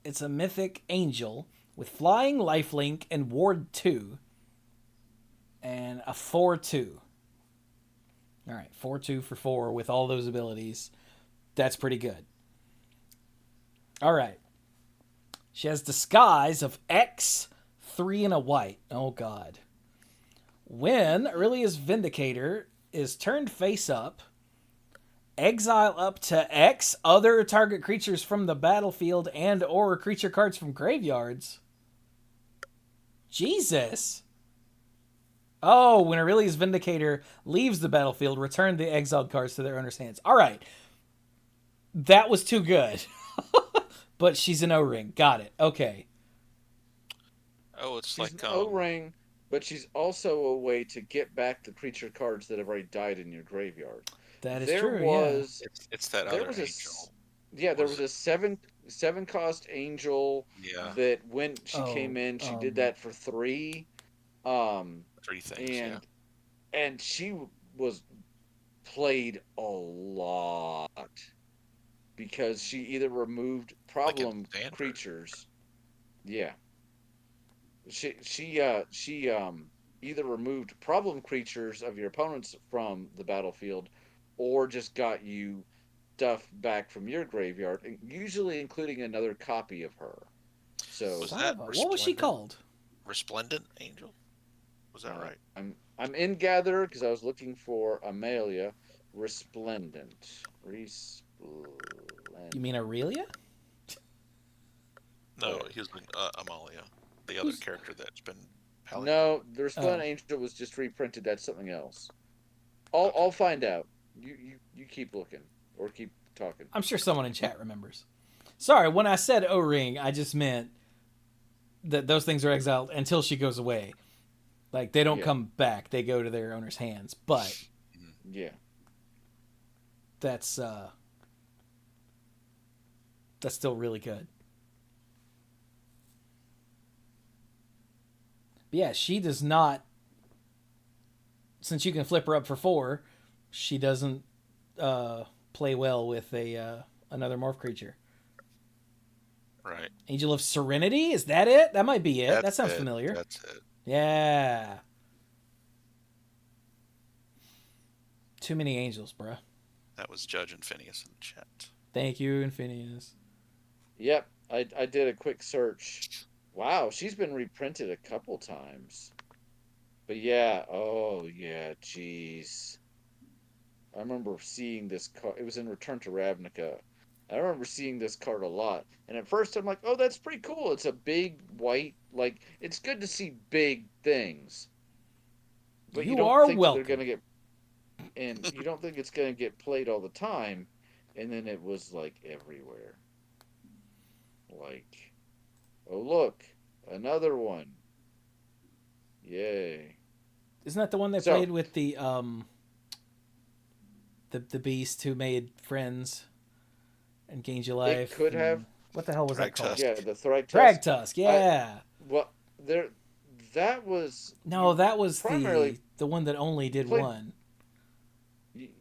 it's a mythic angel with flying, lifelink, and ward 2 and a 4/2. All right, 4/2 for 4 with all those abilities. That's pretty good. All right. She has disguise of X, 3 and a white. Oh god. When Aurelia's Vindicator is turned face up, exile up to X other target creatures from the battlefield and or creature cards from graveyards. Jesus. Oh, when Aurelia's Vindicator leaves the battlefield, return the exiled cards to their owner's hands. All right. That was too good. But she's an O-ring. Got it. Okay. Oh, it's She's an like O-ring, but she's also a way to get back the creature cards that have already died in your graveyard. That is There true, yeah. was it's that there other was angel. yeah, there Was was it? a seven cost angel Yeah, that when she came Oh, in, she did that for three. Um, three things. Yeah, and she was played a lot because she either removed like in problem standard. creatures. Yeah, she either removed problem creatures of your opponents from the battlefield, or just got you stuff back from your graveyard, usually including another copy of her. So Was son that of a. What was she resplendent? called? Resplendent angel. Was that right? I'm in Gatherer because I was looking for Amelia. Resplendent. You mean Aurelia? No, Where? he was Amalia, the other Who's. character that's been pallied over. No, the Resplendent Oh. Angel was just reprinted. That's something else. Okay. I'll find out. You keep looking or keep talking. I'm sure someone in chat remembers. Sorry, when I said O-ring, I just meant that those things are exiled until she goes away. Like, they don't Yeah, come back. They go to their owner's hands. But Mhm. yeah. that's still really good. But yeah, she does not. Since you can flip her up for 4, she doesn't play well with a another morph creature. Right. Angel of Serenity, is that it? That might be it. That That's sounds it. familiar. That's it. Yeah. Too many angels, bruh. That was Judge and Phineas in the chat. Thank you, Infinius. Yep. I did a quick search. Wow, she's been reprinted a couple times. But yeah, oh yeah, jeez. I remember seeing this card. It was in Return to Ravnica. I remember seeing this card a lot. And at first I'm like, oh, that's pretty cool. It's a big white, like, it's good to see big things. But you You don't are think that they're welcome. going to get, and you don't think it's going to get played all the time. And then it was like everywhere. Like, oh, look, another one. Yay. Isn't that the one they So, played with the beast who made friends and gained your it life? could have, And what the hell was that called? Thragtusk. yeah, the Thragtusk. Thragtusk. I, Yeah. well, there, that was, No, you that was primarily the one that only you did played, one.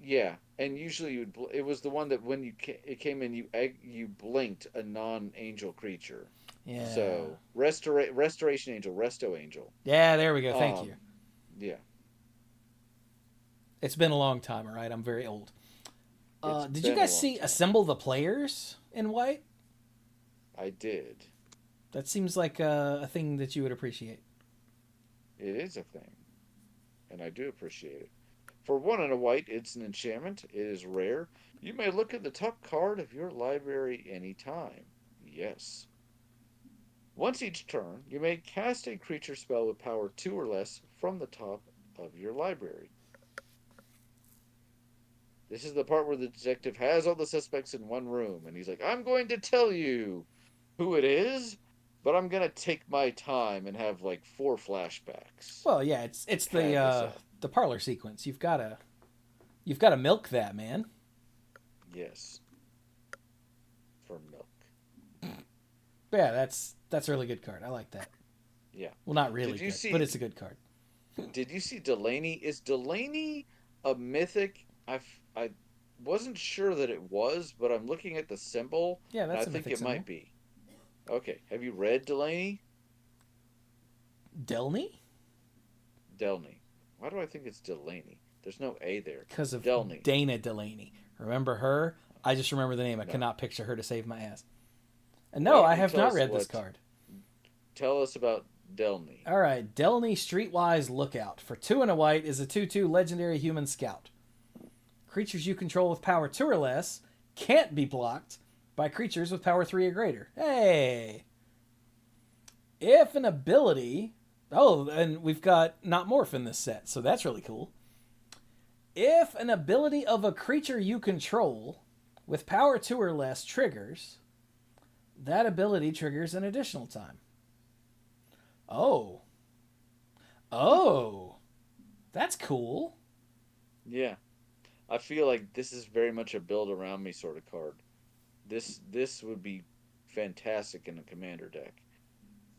yeah, and usually it was the one that when it came in, you blinked a non-angel creature. Yeah. So restoration angel, resto angel. Yeah, there we go. Thank you. Um, yeah, It's been a long time, all right? I'm very old. it's Did you been a guys long see time. Assemble the Players in white? I did. That seems like a thing that you would appreciate. It is a thing, and I do appreciate it. For one and a white, it's an enchantment. It is rare. You may look at the top card of your library anytime. Yes. Once each turn, you may cast a creature spell with power 2 or less from the top of your library. This is the part where the detective has all the suspects in one room, and he's like, I'm going to tell you who it is, but I'm going to take my time and have like 4 flashbacks Well, yeah, to it's pad this out. the parlor sequence. You've got to milk that, man. Yes, for milk. But yeah, that's a really good card. I like that. Yeah. Well, not really Did you good, but see it's a good card. Did you see Delaney? Is Delaney a mythic? I wasn't sure that it was, but I'm looking at the symbol Yeah, and I that's a think mythic it might symbol. be. Okay. Have you read Delaney? Delney? Delney. Why do I think it's Delaney? There's no A there. Because of Delney. Dana Delaney. Remember her? I just remember the name. I No. cannot picture her to save my ass. And Why no, don't I you have not read this card. tell us about Delney? All right, Delney Streetwise Lookout. For 2 and a white is a 2/2 legendary human scout. Creatures you control with power 2 or less can't be blocked by creatures with power 3 or greater. Hey! If an ability. Oh, and we've got not Morph in this set, so that's really cool. If an ability of a creature you control with power 2 or less triggers, that ability triggers an additional time. Oh. Oh. That's cool. Yeah. I feel like this is very much a build around me sort of card. This would be fantastic in a commander deck.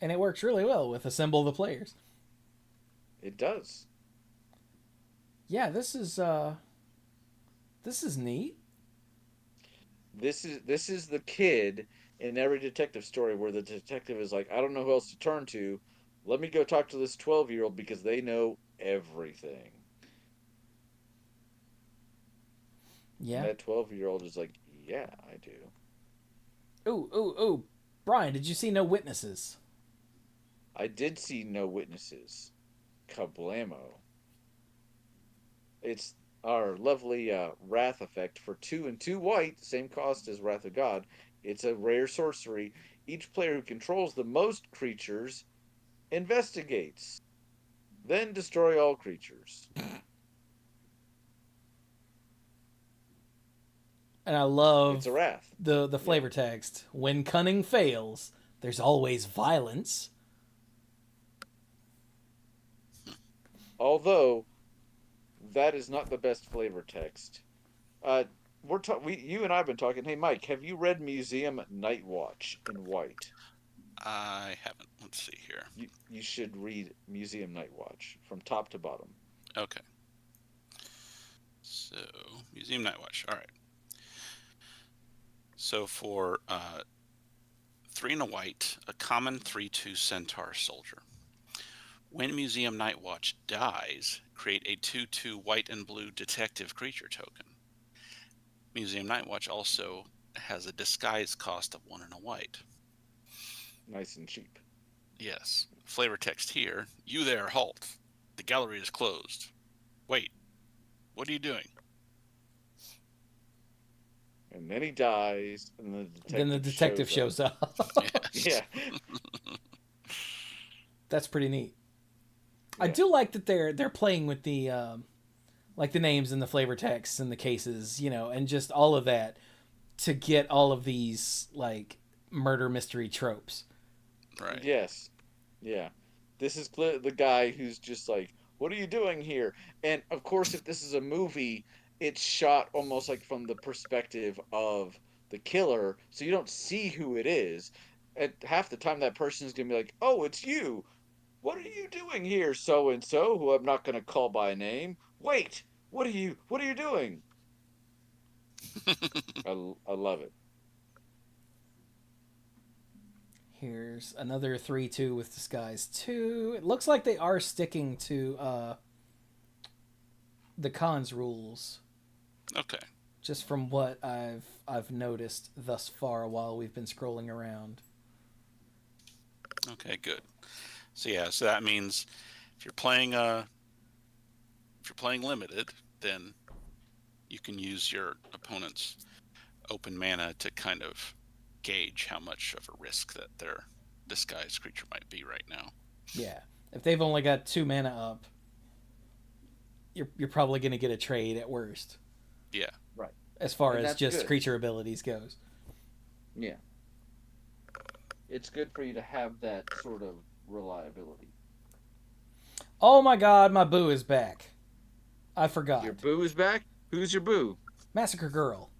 And it works really well with Assemble the Players. It does. Yeah, this is neat. This is the kid in every detective story where the detective is like, I don't know who else to turn to. Let me go talk to this 12-year-old because they know everything. And Yeah. that 12-year-old is like, yeah, I do. Ooh, ooh, ooh. Brian, did you see No Witnesses? I did see no witnesses. Kablamo. It's our lovely Wrath effect for 2 and 2 white, same cost as Wrath of God. It's a rare sorcery. Each player who controls the most creatures investigates, then destroy all creatures. And I It's a love wrath. the Yeah. flavor text. When cunning fails, there's always violence. Although that is not the best flavor text. Uh, you and I've been talking. Hey, Mike, have you read Museum Night Watch in white? I haven't. Let's see here. You should read Museum Night Watch from top to bottom. Okay. So, Museum Night Watch. All right. So for 3 and a white, a common 3/2 Centaur soldier. When Museum Night Watch dies, create a 2/2 white and blue detective creature token. Museum Night Watch also has a disguise cost of 1 and a white. Nice and cheap. Yes. Flavor text here. You there, halt. The gallery is closed. Wait, what are you doing? And then he dies, and Then the detective shows up. Yes. Yeah. That's pretty neat. I Yeah. do like that they're playing with the like the names and the flavor texts and the cases, and just all of that to get all of these like murder mystery tropes. Right. Yes. Yeah. This is the guy who's just like, what are you doing here? And of course, if this is a movie, it's shot almost like from the perspective of the killer, so you don't see who it is. At half the time, that person is gonna be like, "Oh, it's you. What are you doing here, so and so, who I'm not gonna call by name? Wait, what are you doing?" I love it. Here's another 3/2 with Disguise 2. It looks like they are sticking to the Khan's rules. Okay. Just from what I've noticed thus far while we've been scrolling around. Okay, good. So yeah, so that means if you're playing limited, then you can use your opponent's open mana to kind of gauge how much of a risk that their disguised creature might be right now. Yeah. If they've only got 2 mana up, you're probably going to get a trade at worst. Yeah. Right. As far And as that's just good. creature abilities goes. Yeah. It's good for you to have that sort of reliability. Oh my god, my boo is back. I forgot. Your boo is back? Who's your boo? Massacre Girl.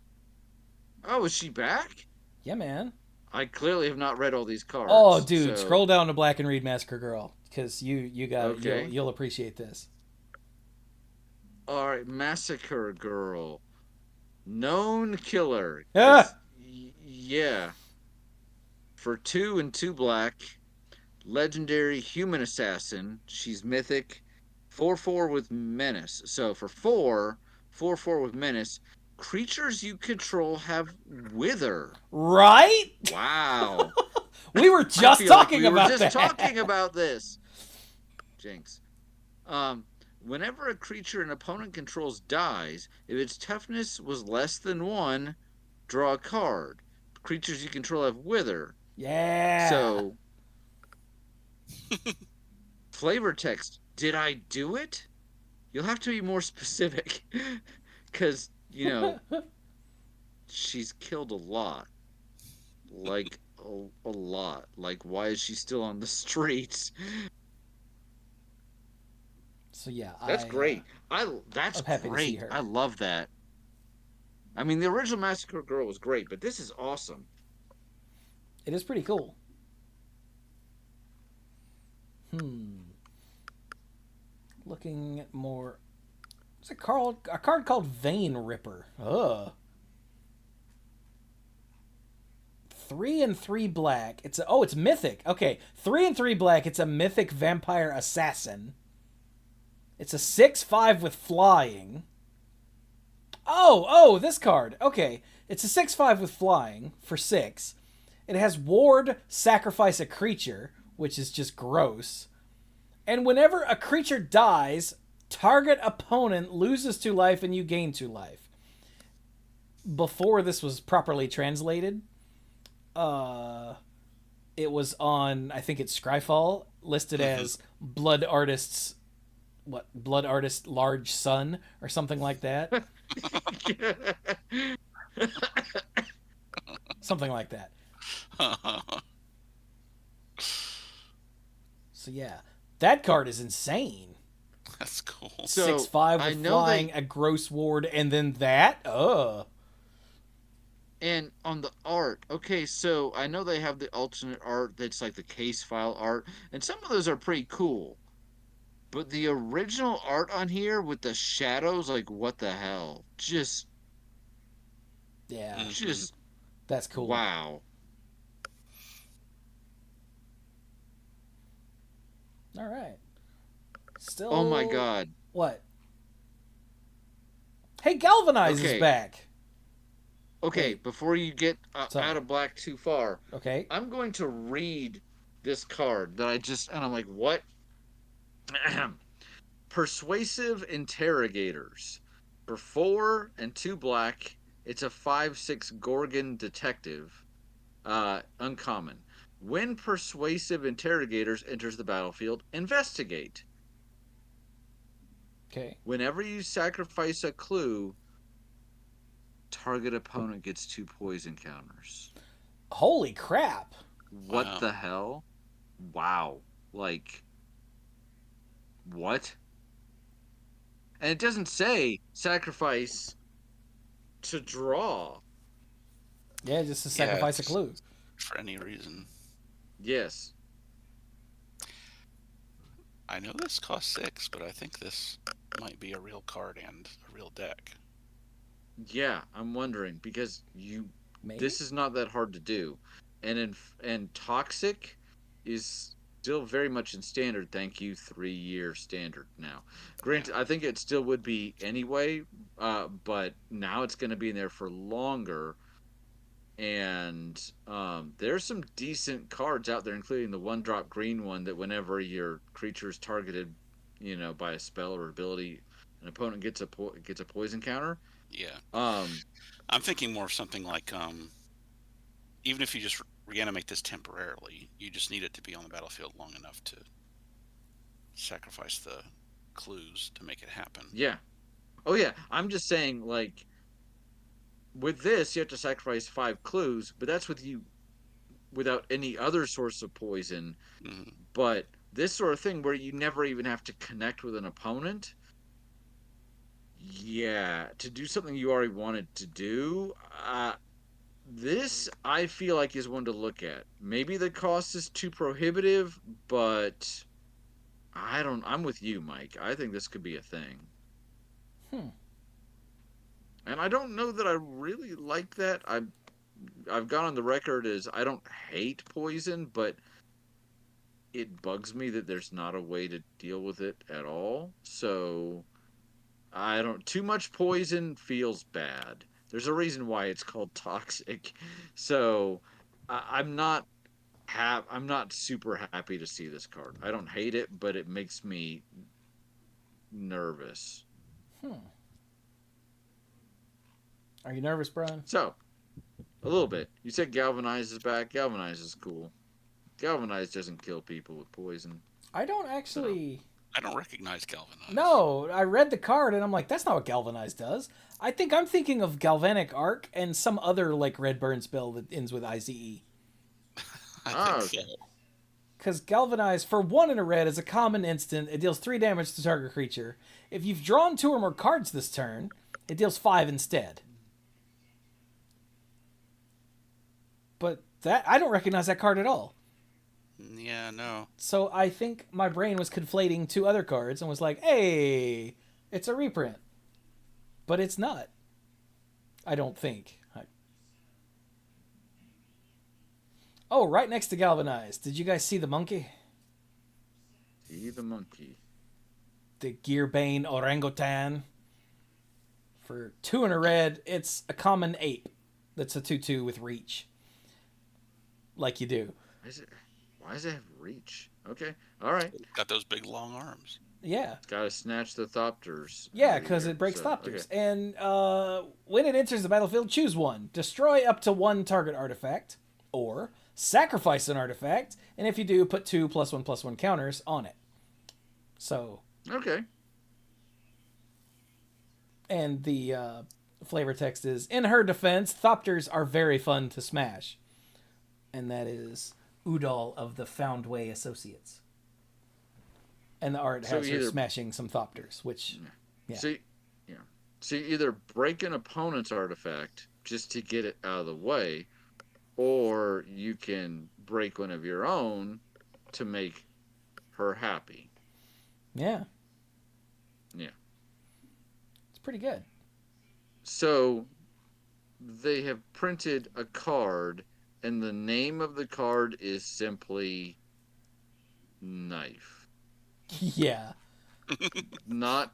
Oh, is she back? Yeah, man. I clearly have not read all these cards. Oh, dude, so... scroll down to Black and read Massacre Girl, because you got it. Okay. You'll appreciate this. All right, Massacre Girl. Known killer. Ah! Yeah. For 2 and 2 black, legendary human assassin. She's mythic. 4/4 with menace. So for 4/4 with menace, creatures you control have wither. Right? Wow. We were just talking we about were that. just talking about this. Jinx. Whenever a creature an opponent controls dies, if its toughness was less than 1, draw a card. Creatures you control have wither. Yeah. So, flavor text. Did I do it? You'll have to be more specific. Because, she's killed a lot. Like, a lot. Like, why is she still on the streets? So yeah, That's great. That's I'm happy to see great. her. I love that. I mean, the original Massacre Girl was great, but this is awesome. It is pretty cool. Looking at more. What's it called? A card called Vein Ripper. Ugh. 3 and 3 black. It's mythic. Okay, 3 and 3 black. It's a mythic vampire assassin. It's a 6/5 with flying. Oh, this card. Okay, it's a 6/5 with flying for 6. It has ward, sacrifice a creature, which is just gross. And whenever a creature dies, target opponent loses 2 life and you gain 2 life. Before this was properly translated, it was on, I think it's Scryfall, listed as Blood Artist Large Sun or something like that. Something like that. So yeah, that card is insane. That's cool. So, 6/5 with flying, a gross ward, and then that. And on the art, okay, so I know they have the alternate art that's like the case file art, and some of those are pretty cool. But the original art on here with the shadows, like, what the hell? Just That's cool. Wow. All right. Still. Oh my god. What? Hey, Galvanize is back. Okay, Wait. before you get out of black too far, Okay. I'm going to read this card that and I'm like, what? Persuasive Interrogators. For 4 and 2 black, it's a 5/6 Gorgon Detective. Uncommon. When Persuasive Interrogators enters the battlefield, investigate. Okay. Whenever you sacrifice a clue, target opponent gets 2 poison counters. Holy crap. What the hell? Wow. Like, what? And it doesn't say sacrifice to draw. Yeah, just to sacrifice a clue. For any reason. Yes. I know this costs 6, but I think this might be a real card and a real deck. Yeah, I'm wondering, because Maybe? this is not that hard to do. and toxic is still very much in standard. Thank you, 3-year standard now. Granted, I think it still would be anyway, but now it's going to be in there for longer. And there's some decent cards out there, including the 1-drop green one that whenever your creature is targeted, by a spell or ability, an opponent gets a poison counter. Yeah. Um, I'm thinking more of something like, even if you just reanimate this temporarily, you just need it to be on the battlefield long enough to sacrifice the clues to make it happen. yeah. Oh yeah. I'm just saying, like, with this, you have to sacrifice 5 clues, but that's with you without any other source of poison. Mm-hmm. But this sort of thing where you never even have to connect with an opponent, yeah, to do something you already wanted to do, this I feel like is one to look at. Maybe the cost is too prohibitive, but I'm with you, Mike. I think this could be a thing. And I don't know that I really like that. I've gone on the record as I don't hate poison, but it bugs me that there's not a way to deal with it at all. So I don't. Too much poison feels bad. There's a reason why it's called toxic. So I'm not I'm not super happy to see this card. I don't hate it, but it makes me nervous. Are you nervous, Brian? So, a little bit. You said Galvanize is back. Galvanize is cool. Galvanize doesn't kill people with poison. I don't actually. I don't recognize Galvanize. No, I read the card and I'm like, that's not what Galvanize does. I think I'm thinking of Galvanic Arc and some other like red burn spell that ends with IZE. I think so. Because Galvanize, for 1 in a red, is a common instant. It deals 3 damage to target creature. If you've drawn 2 or more cards this turn, it deals 5 instead. But that I don't recognize that card at all. Yeah, no. So I think my brain was conflating 2 other cards and was like, hey, it's a reprint. But it's not. I don't think. Oh, right next to Galvanize. Did you guys see the monkey? See the monkey. The Gearbane Orangutan. For 2 in a red, it's a common ape. That's a 2/2 with reach. Like you do. Why does it have reach? Okay, all right. Got those big long arms. Yeah. Gotta snatch the Thopters. Yeah, because it breaks Thopters. Okay. And when it enters the battlefield, choose 1. Destroy up to 1 target artifact. Or sacrifice an artifact. And if you do, put 2 +1/+1 counters on it. So. Okay. And the flavor text is, in her defense, Thopters are very fun to smash. And that is Udal of the Foundway Associates. And the art has her smashing some Thopters, which, yeah. So you either break an opponent's artifact just to get it out of the way, or you can break one of your own to make her happy. Yeah. Yeah. It's pretty good. So they have printed a card, and the name of the card is simply Knife. Yeah. Not,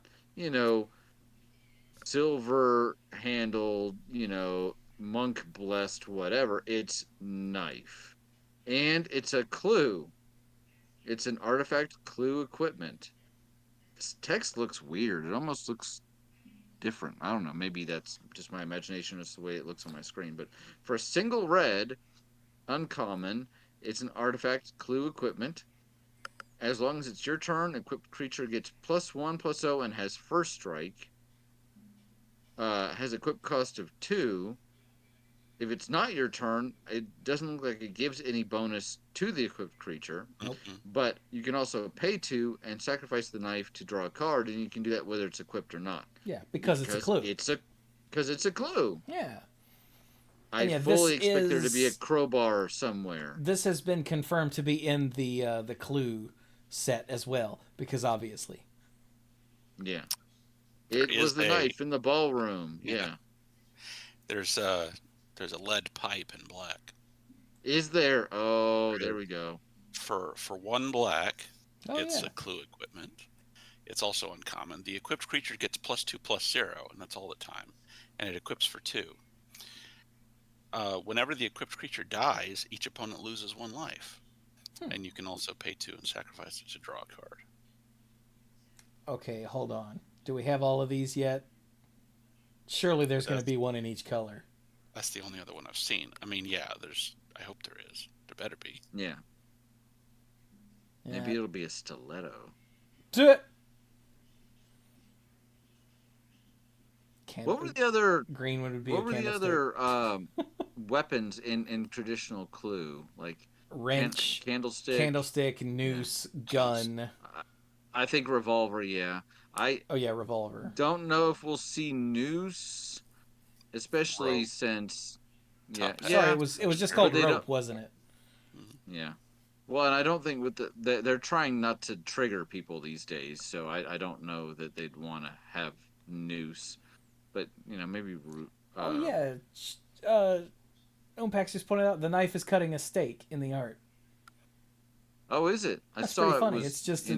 silver handled, monk blessed, whatever. It's Knife. And it's a clue. It's an artifact clue equipment. This text looks weird. It almost looks different. I don't know. Maybe that's just my imagination. It's the way it looks on my screen. But for a single red, uncommon, it's an artifact clue equipment. As long as it's your turn, equipped creature gets +1/+0 and has first strike. Has equip cost of 2. If it's not your turn, it doesn't look like it gives any bonus to the equipped creature. Nope. But you can also pay 2 and sacrifice the knife to draw a card, and you can do that whether it's equipped or not. Yeah, because it's a clue. Because it's a clue. Yeah. I fully expect there to be a crowbar somewhere. This has been confirmed to be in the clue set as well, because obviously. Yeah. It was the knife in the ballroom. Yeah. There's a lead pipe in black. Is there? Oh, there we go. For 1 black, Oh it's yeah. a clue equipment. It's also uncommon. The equipped creature gets +2/+0, and that's all the time. And it equips for 2. Whenever the equipped creature dies, each opponent loses 1 life. And you can also pay 2 and sacrifice it to draw a card. Okay, hold on. Do we have all of these yet? Surely there's going to be one in each color. That's the only other one I've seen. I mean, yeah, I hope there is. There better be. Yeah. Maybe it'll be a stiletto. Do it. What were the other green would be? What were the other weapons in traditional Clue? Like wrench, candlestick, noose, gun. I think revolver. Yeah. Revolver. Don't know if we'll see noose, especially since. Sorry, it was just called rope, wasn't it? Yeah. Well, and I don't think with they're trying not to trigger people these days, so I don't know that they'd want to have noose, but maybe. Ompax just pointed out the knife is cutting a steak in the art. Oh, is it? That's pretty funny. It's just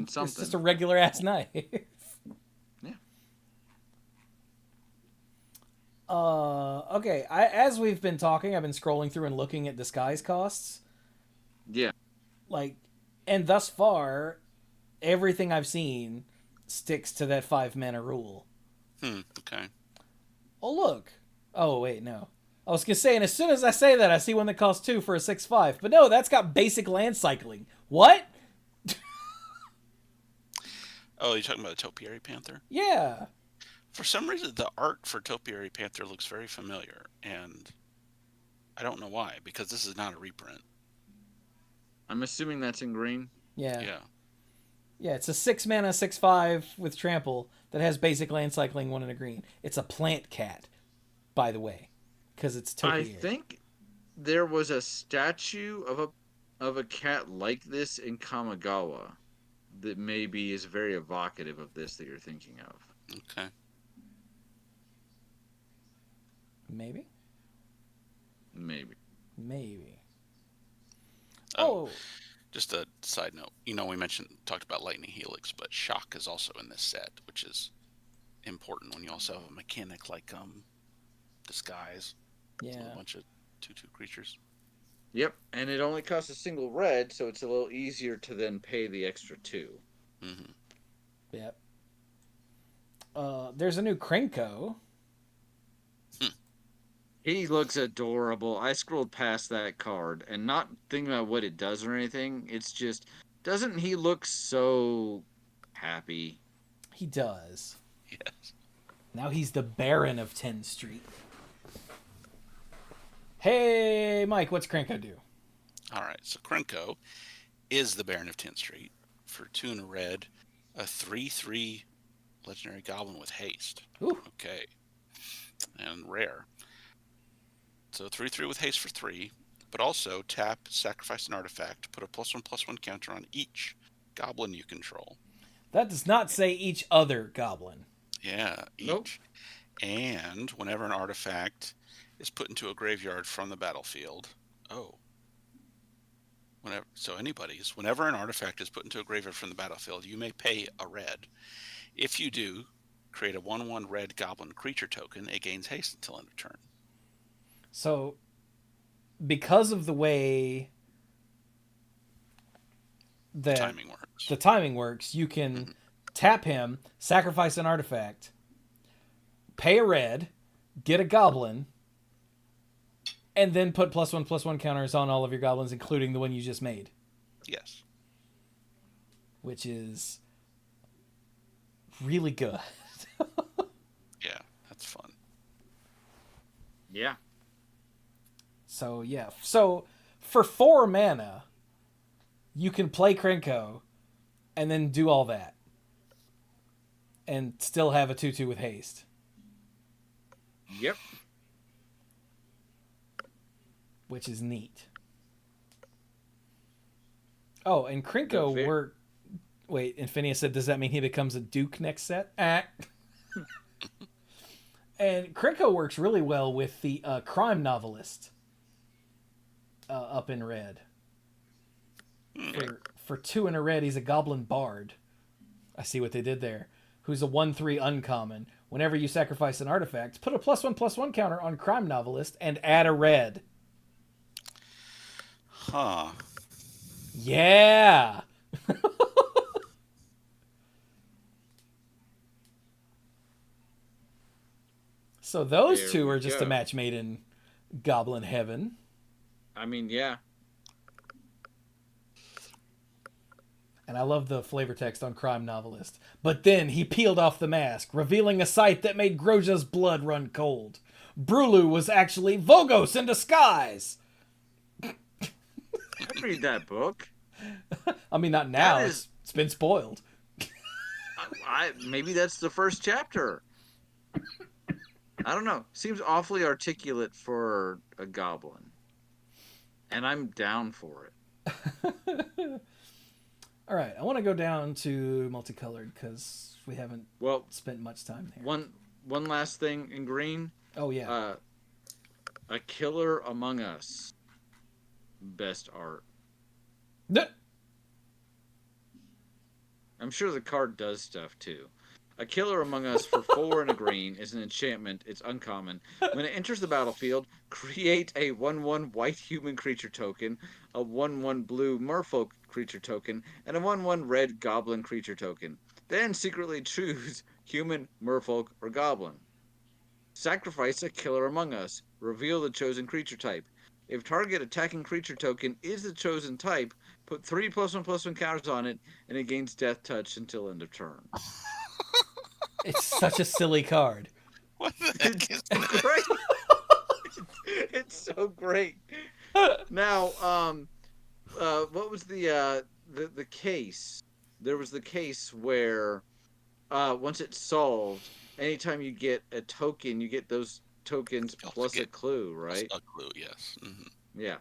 a regular ass knife. Yeah. Okay. As we've been talking, I've been scrolling through and looking at disguise costs. Yeah. And thus far, everything I've seen sticks to that 5 mana rule. Okay. Oh, look. Oh, wait, no. I was going to say, and as soon as I say that, I see one that costs 2 for a 6/5. But no, that's got basic land cycling. What? Oh, you're talking about a Topiary Panther? Yeah. For some reason, the art for Topiary Panther looks very familiar, and I don't know why, because this is not a reprint. I'm assuming that's in green. Yeah. Yeah. Yeah, it's a 6 mana 6/5 with trample that has basic land cycling, 1 and a green. It's a plant cat, by the way, because it's topiary. I think there was a statue of a cat like this in Kamigawa that maybe is very evocative of this that you're thinking of. Okay. Maybe. Oh. Just a side note. We talked about Lightning Helix, but Shock is also in this set, which is important when you also have a mechanic like Disguise. Yeah. A bunch of 2/2 creatures. Yep, and it only costs a single red, so it's a little easier to then pay the extra 2. Mm-hmm. Yep. There's a new Krenko. He looks adorable. I scrolled past that card and not thinking about what it does or anything. It's just, doesn't he look so happy? He does. Yes. Now he's the Baron of 10th Street. Hey, Mike, what's Krenko do? All right, so Krenko is the Baron of 10th Street for 2 and a red, a 3/3 legendary goblin with haste. Ooh. Okay. And rare. So 3/3 with haste for 3, but also tap, sacrifice an artifact, put a +1/+1 counter on each goblin you control. That does not say each other goblin. Yeah, each. Nope. And whenever an artifact is put into a graveyard from the battlefield, whenever an artifact is put into a graveyard from the battlefield, you may pay a red. If you do, create a 1/1 red goblin creature token. It gains haste until end of turn. So, because of the way the timing works, you can tap him, sacrifice an artifact, pay a red, get a goblin, and then put +1/+1 counters on all of your goblins, including the one you just made. Yes. Which is really good. Yeah, that's fun. Yeah. So, yeah. So, for 4 mana, you can play Krenko and then do all that. And still have a 2/2 with haste. Yep. Which is neat. Oh, and Krenko work. Wait, Infinia said, does that mean he becomes a Duke next set? And Krenko works really well with the crime novelist. up in red. Okay. For 2 in a red, he's a goblin bard. I see what they did there. Who's a 1/3 uncommon. Whenever you sacrifice an artifact, put a +1/+1 counter on crime novelist and add a red. Huh. Yeah. So those There two we are just a go. match made in goblin heaven. I mean, yeah. And I love the flavor text on Crime Novelist. But then he peeled off the mask, revealing a sight that made Groja's blood run cold. Brulu was actually Vogos in disguise. I'd read that book. I mean, not now. That is- It's been spoiled. Maybe that's the first chapter. I don't know. Seems awfully articulate for a goblin. And I'm down for it. All right, I want to go down to multicolored because we haven't Well, spent much time there. one last thing in green. Oh, yeah. A Killer Among Us. Best art. Nuh. I'm sure the card does stuff too. A Killer Among Us for 4 and a green is an enchantment. It's uncommon. When it enters the battlefield, create a 1/1 white human creature token, a 1/1 blue merfolk creature token, and a 1/1 red goblin creature token. Then secretly choose human, merfolk, or goblin. Sacrifice a Killer Among Us. Reveal the chosen creature type. If target attacking creature token is the chosen type, put 3 +1/+1 counters on it, and it gains Death Touch until end of turn. It's such a silly card. What the heck is It's that? great. It's so great. Now, what was the case? There was the case where once it's solved, anytime you get a token, you get those tokens You also plus a get clue, right? A clue, yes. Yeah.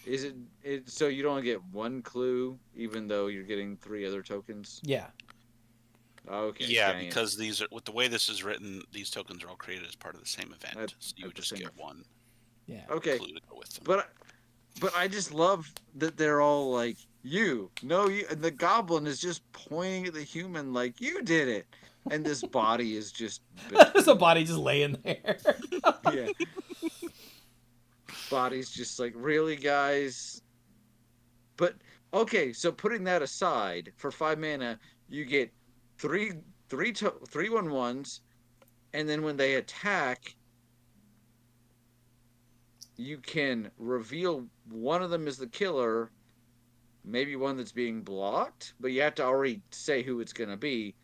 Is it so you don't get 1 clue even though you're getting 3 other tokens? Yeah. Okay. Yeah, dang it. because these are with the way this is written, these tokens are all created as part of the same event, At- so you at would the just same get event. one Yeah. Okay. clue to go with them. But I just love that they're all like, you. No, you. And the goblin is just pointing at the human like, you did it. And this body is just. There's a body just laying there. Yeah. Body's just like, really, guys? But, okay, so putting that aside, for 5 mana, you get three 1/1s, and then when they attack, you can reveal one of them is the killer, maybe one that's being blocked, but you have to already say who it's going to be,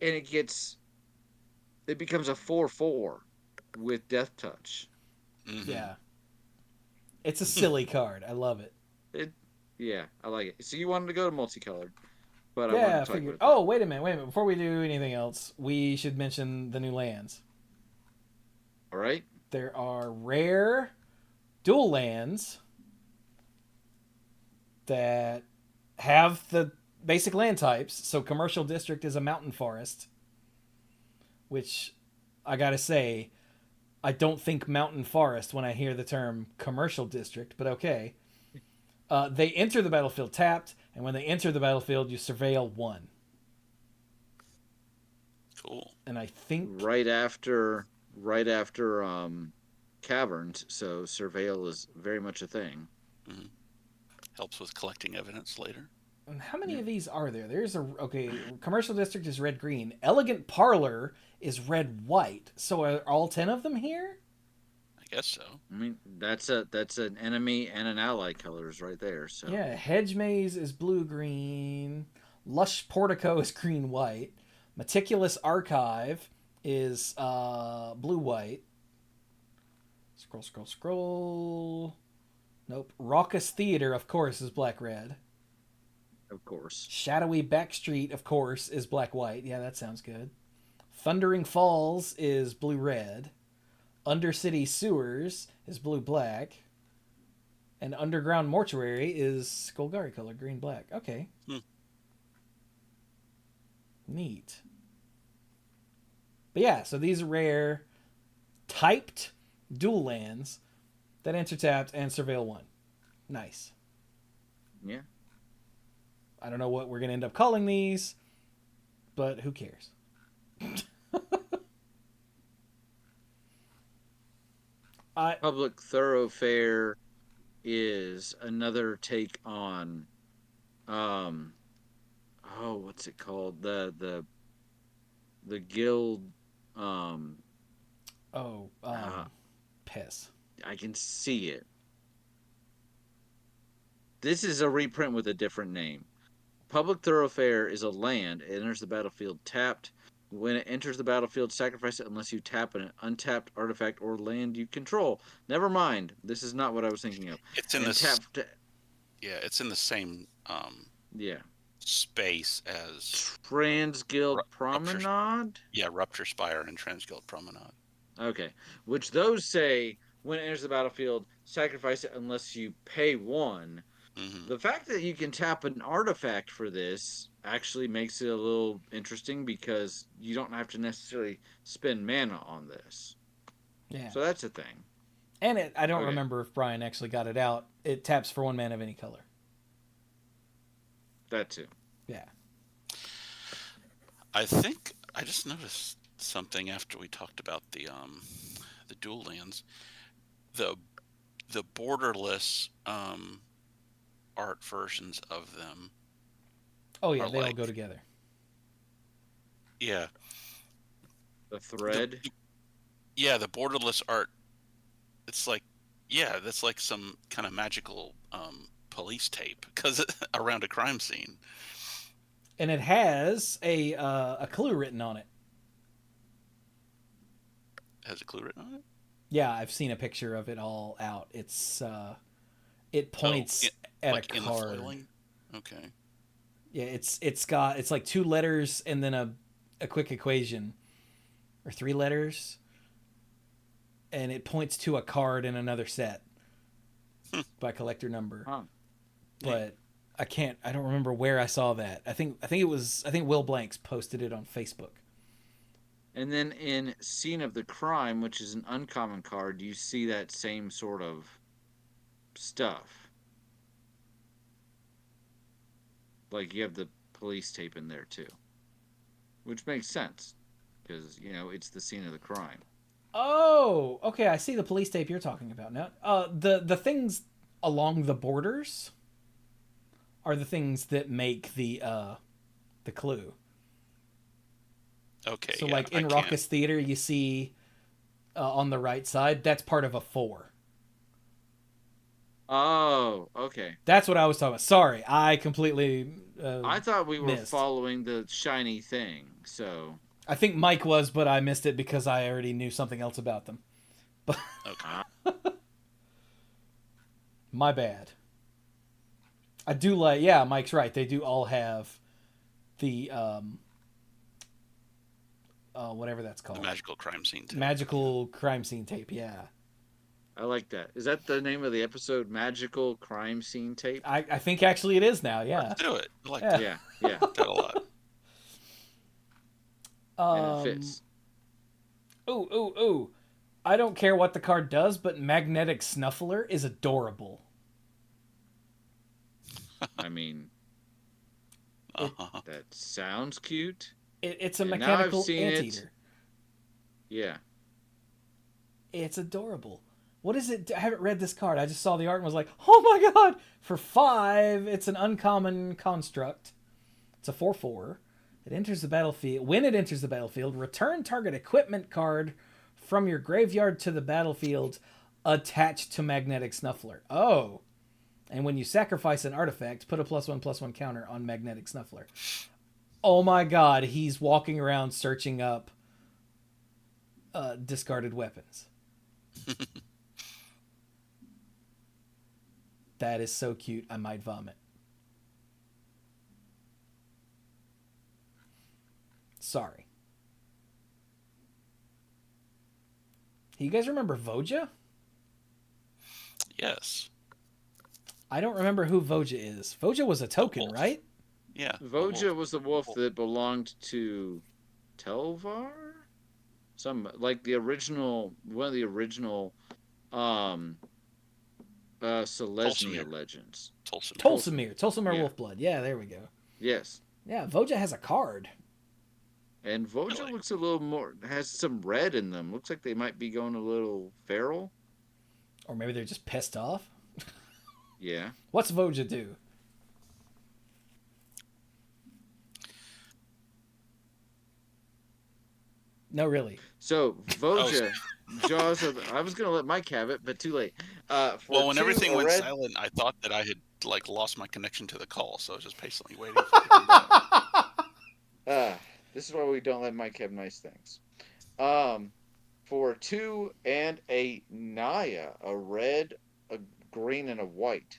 and it becomes a 4/4 with Death Touch. Yeah. It's a silly card. I love it. Yeah, I like it. So you wanted to go to multicolored, but I Yeah, wanted I to talk figured. about Oh, wait a minute. Before we do anything else, we should mention the new lands. that. All right. There are rare dual lands that have the basic land types. So commercial district is a mountain forest, which I gotta say, I don't think mountain forest when I hear the term commercial district, but okay. They enter the battlefield tapped, and when they enter the battlefield, you surveil 1. Cool. And I think Right after caverns, so surveil is very much a thing. Helps with collecting evidence later. how many of these are there? Commercial district is red green. Elegant parlor is red white. So are all 10 of them here? I guess so. I mean, that's an enemy and an ally colors right there. So Yeah, hedge maze is blue green. Lush portico is green white. Meticulous archive is blue white. Scroll. Nope. Raucous theater, of course, is black red. of course. Shadowy backstreet, of course, is black white. Yeah, that sounds good. Thundering Falls is blue red. Undercity Sewers is blue black. And Underground Mortuary is Skullgari color, green black. Okay. Neat. But yeah, so these are rare typed dual lands that enter tapped and surveil 1. Nice. Yeah. I don't know what we're going to end up calling these, but who cares? Public thoroughfare is another take on, what's it called? The guild, um, Piss. I can see it. This is a reprint with a different name. Public thoroughfare is a land. It enters the battlefield tapped. When it enters the battlefield, sacrifice it unless you tap an untapped artifact or land you control. Never mind. This is not what I was thinking of. It's in And this. It's in the same yeah. space as Transguild Rupture. Promenade? Yeah, Rupture Spire and Transguild Promenade. Okay. Which those say when it enters the battlefield, sacrifice it unless you pay one. Mm-hmm. The fact that you can tap an artifact for this actually makes it a little interesting because you don't have to necessarily spend mana on this. Yeah. So that's a thing. And I don't remember if Brian actually got it out. It taps for 1 mana of any color. That too. Yeah. I think I just noticed something after we talked about the dual lands. The borderless art versions of them. Oh yeah, they all go together. Yeah. The thread. The borderless art. It's like, that's like some kind of magical police tape because around a crime scene. And it has a clue written on it. Has a clue written on it? Yeah, I've seen a picture of it all out. It's it points at like a card. In the foiling? Okay. Yeah, it's like 2 letters and then a quick equation, or 3 letters, and it points to a card in another set by collector number. Huh. But I don't remember where I saw that. I think Will Blanks posted it on Facebook. And then in Scene of the Crime, which is an uncommon card, you see that same sort of stuff. Like you have the police tape in there too. Which makes sense. Because, it's the scene of the crime. Oh, okay, I see the police tape you're talking about now. The things along the borders are the things that make the clue. Okay. So like in Raucous Theater, you see on the right side, that's part of a 4. Oh, okay. That's what I was talking about. Sorry, I completely I thought we were missed. following the shiny thing, so... I think Mike was, but I missed it because I already knew something else about them. But okay. My bad. I do Mike's right. They do all have the whatever that's called. The magical crime scene tape. Magical crime scene tape, yeah. I like that. Is that the name of the episode? Magical crime scene tape? I think actually it is now, yeah. Let's do it. I like that. Yeah. I like that a lot. And it fits. Ooh. I don't care what the card does, but Magnetic Snuffler is adorable. I mean, that sounds cute. It's a mechanical anteater. Yeah. It's adorable. What is it? I haven't read this card. I just saw the art and was like, oh my god! For 5, it's an uncommon construct. It's a 4/4. It enters the battlefield. When it enters the battlefield, return target equipment card from your graveyard to the battlefield attached to Magnetic Snuffler. Oh. And when you sacrifice an artifact, put a +1/+1 counter on Magnetic Snuffler. Oh my god, he's walking around searching up discarded weapons. That is so cute, I might vomit. Sorry. You guys remember Voja? Yes. I don't remember who Voja is. Voja was a token, right? Yeah. Voja was the wolf that belonged to Telvar? One of the original Selesnya Legends. Tulsimir. Tulsimir Yeah. Wolfblood. Yeah, there we go. Yes. Yeah, Voja has a card. And Voja Really? looks a little more, has some red in them. Looks like they might be going a little feral. Or maybe they're just pissed off. Yeah. What's Voja do? No, really. So Voja, Jaws of I was gonna let Mike have it, but too late. For Well, when 2, everything a went red. silent, I thought that I had like lost my connection to the call, so I was just patiently waiting for it to come back. This is why we don't let Mike have nice things. For 2 and a Naya, a red, a green, and a white,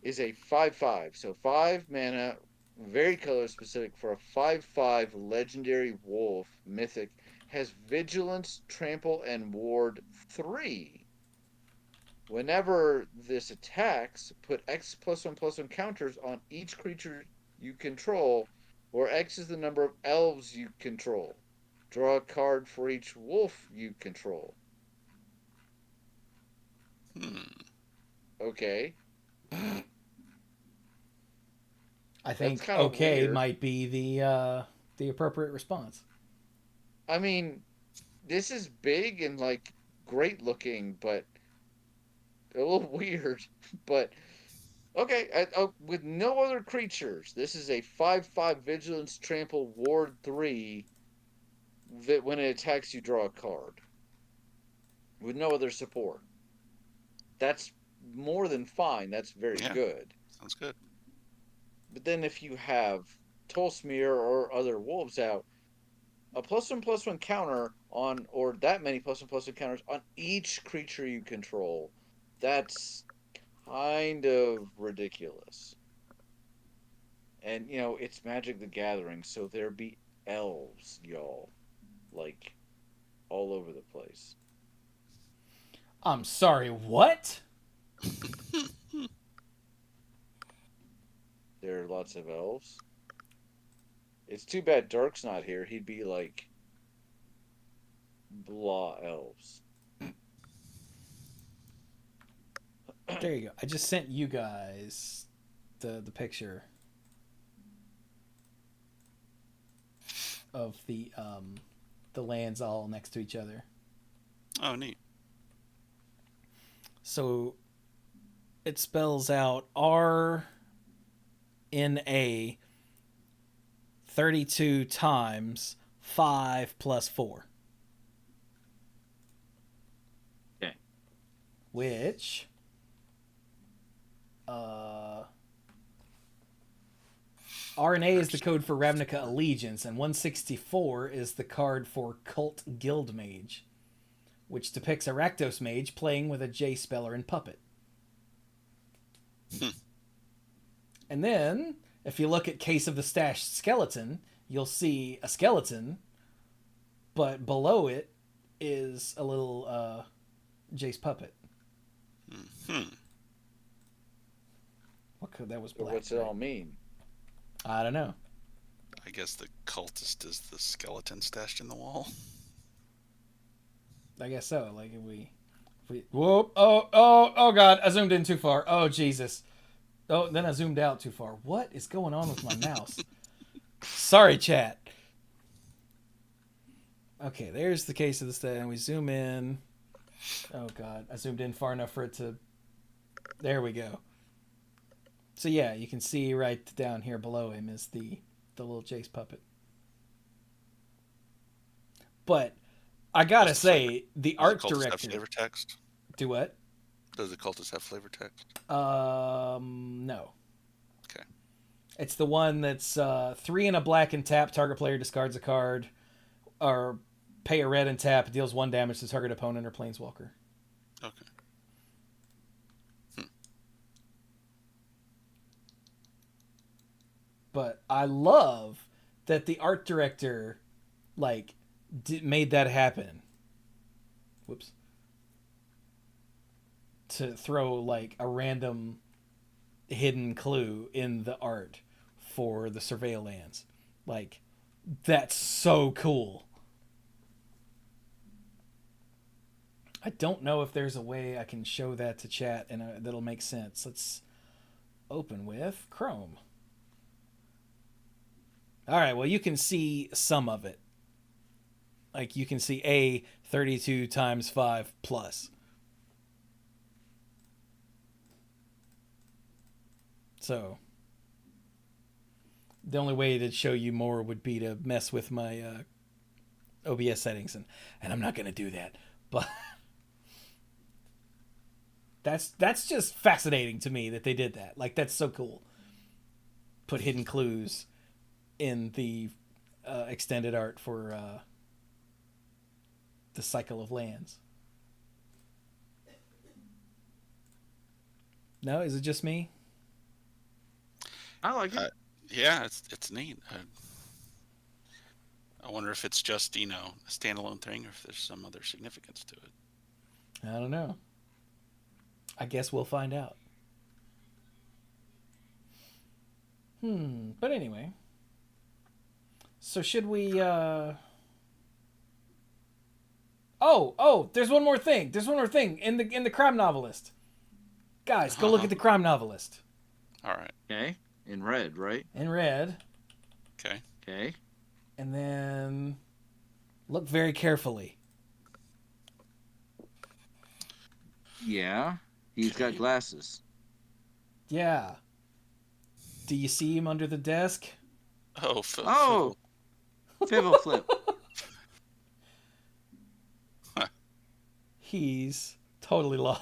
is a 5/5. So 5 mana, very color specific for a 5/5 legendary wolf mythic. Has vigilance, trample, and ward 3. Whenever this attacks, put X +1/+1 counters on each creature you control, where X is the number of elves you control. Draw a card for each wolf you control. Okay. I think kind of okay weird. might be the appropriate response. I mean, this is big and like great looking, but a little weird. But okay, with no other creatures, this is a 5/5 vigilance, trample, ward 3. That when it attacks, you draw a card. With no other support, that's more than fine. That's very Yeah. good. Sounds good. But then if you have Tolsmir or other wolves out, a +1/+1 counter on, or that many +1/+1 counters on each creature you control, that's kind of ridiculous. And, it's Magic the Gathering, so there be elves, y'all. Like, all over the place. I'm sorry, what? There are lots of elves. It's too bad Dirk's not here. He'd be like, blah elves. There you go. I just sent you guys the picture of the lands all next to each other. Oh, neat. So it spells out RNA 32 times 5 plus 4. Okay. Which RNA is the code for Ravnica Allegiance, and 164 is the card for Cult Guild Mage, which depicts a Rakdos Mage playing with a J Speller and Puppet. And then, if you look at Case of the Stashed Skeleton, you'll see a skeleton, but below it is a little Jace Puppet. What could that was black? What's it all mean? I don't know. I guess the cultist is the skeleton stashed in the wall. I guess so. Like if we whoop! Oh God! I zoomed in too far. Oh Jesus! Oh, then I zoomed out too far. What is going on with my mouse? Sorry, chat. Okay, there's the Case of the Stat, and we zoom in. Oh God! I zoomed in far enough for it to. There we go. So yeah, you can see right down here below him is the little Jace puppet. But I gotta say, the art director. Have flavor text? Do what? Does the cultist have flavor text? No. Okay. It's the one that's 3 and a black and tap. Target player discards a card, or pay a red and tap. Deals 1 damage to target opponent or planeswalker. Okay. But I love that the art director, made that happen. Whoops. To throw, a random hidden clue in the art for the Surveil lands. That's so cool. I don't know if there's a way I can show that to chat and that'll make sense. Let's open with Chrome. All right, well, you can see some of it. Like, you can see A 32 times 5 plus. So, the only way to show you more would be to mess with my OBS settings, and I'm not going to do that. But that's just fascinating to me that they did that. Like, that's so cool. Put hidden clues in the extended art for the Cycle of Lands. No, is it just me? I like it. Yeah, it's neat. I wonder if it's just, a standalone thing or if there's some other significance to it. I don't know. I guess we'll find out. But anyway. So should we Oh, there's one more thing. In the crime novelist. Guys, go look at the crime novelist. All right. Okay. In red, right? In red. Okay. Okay. And then look very carefully. Yeah. He's got glasses. Yeah. Do you see him under the desk? Oh, Fibble flip. He's totally lost.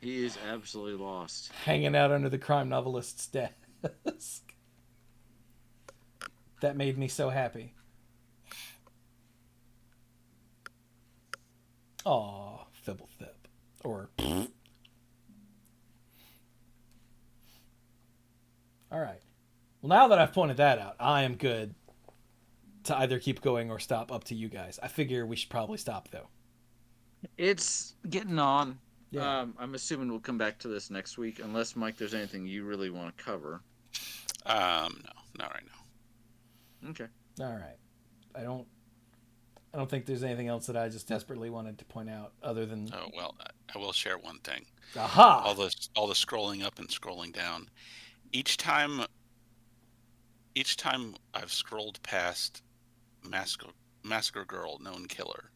He is absolutely lost. Hanging out under the crime novelist's desk. That made me so happy. Aw, Fibble Thip. Or... Alright. Well, now that I've pointed that out, I am good to either keep going or stop, up to you guys. I figure we should probably stop, though. It's getting on. Yeah. I'm assuming we'll come back to this next week, unless, Mike, there's anything you really want to cover. No, not right now. Okay. Alright. I don't think there's anything else that I just desperately wanted to point out other than... Oh, well, I will share one thing. Aha! All the scrolling up and scrolling down. Each time I've scrolled past Massacre Girl, Known Killer,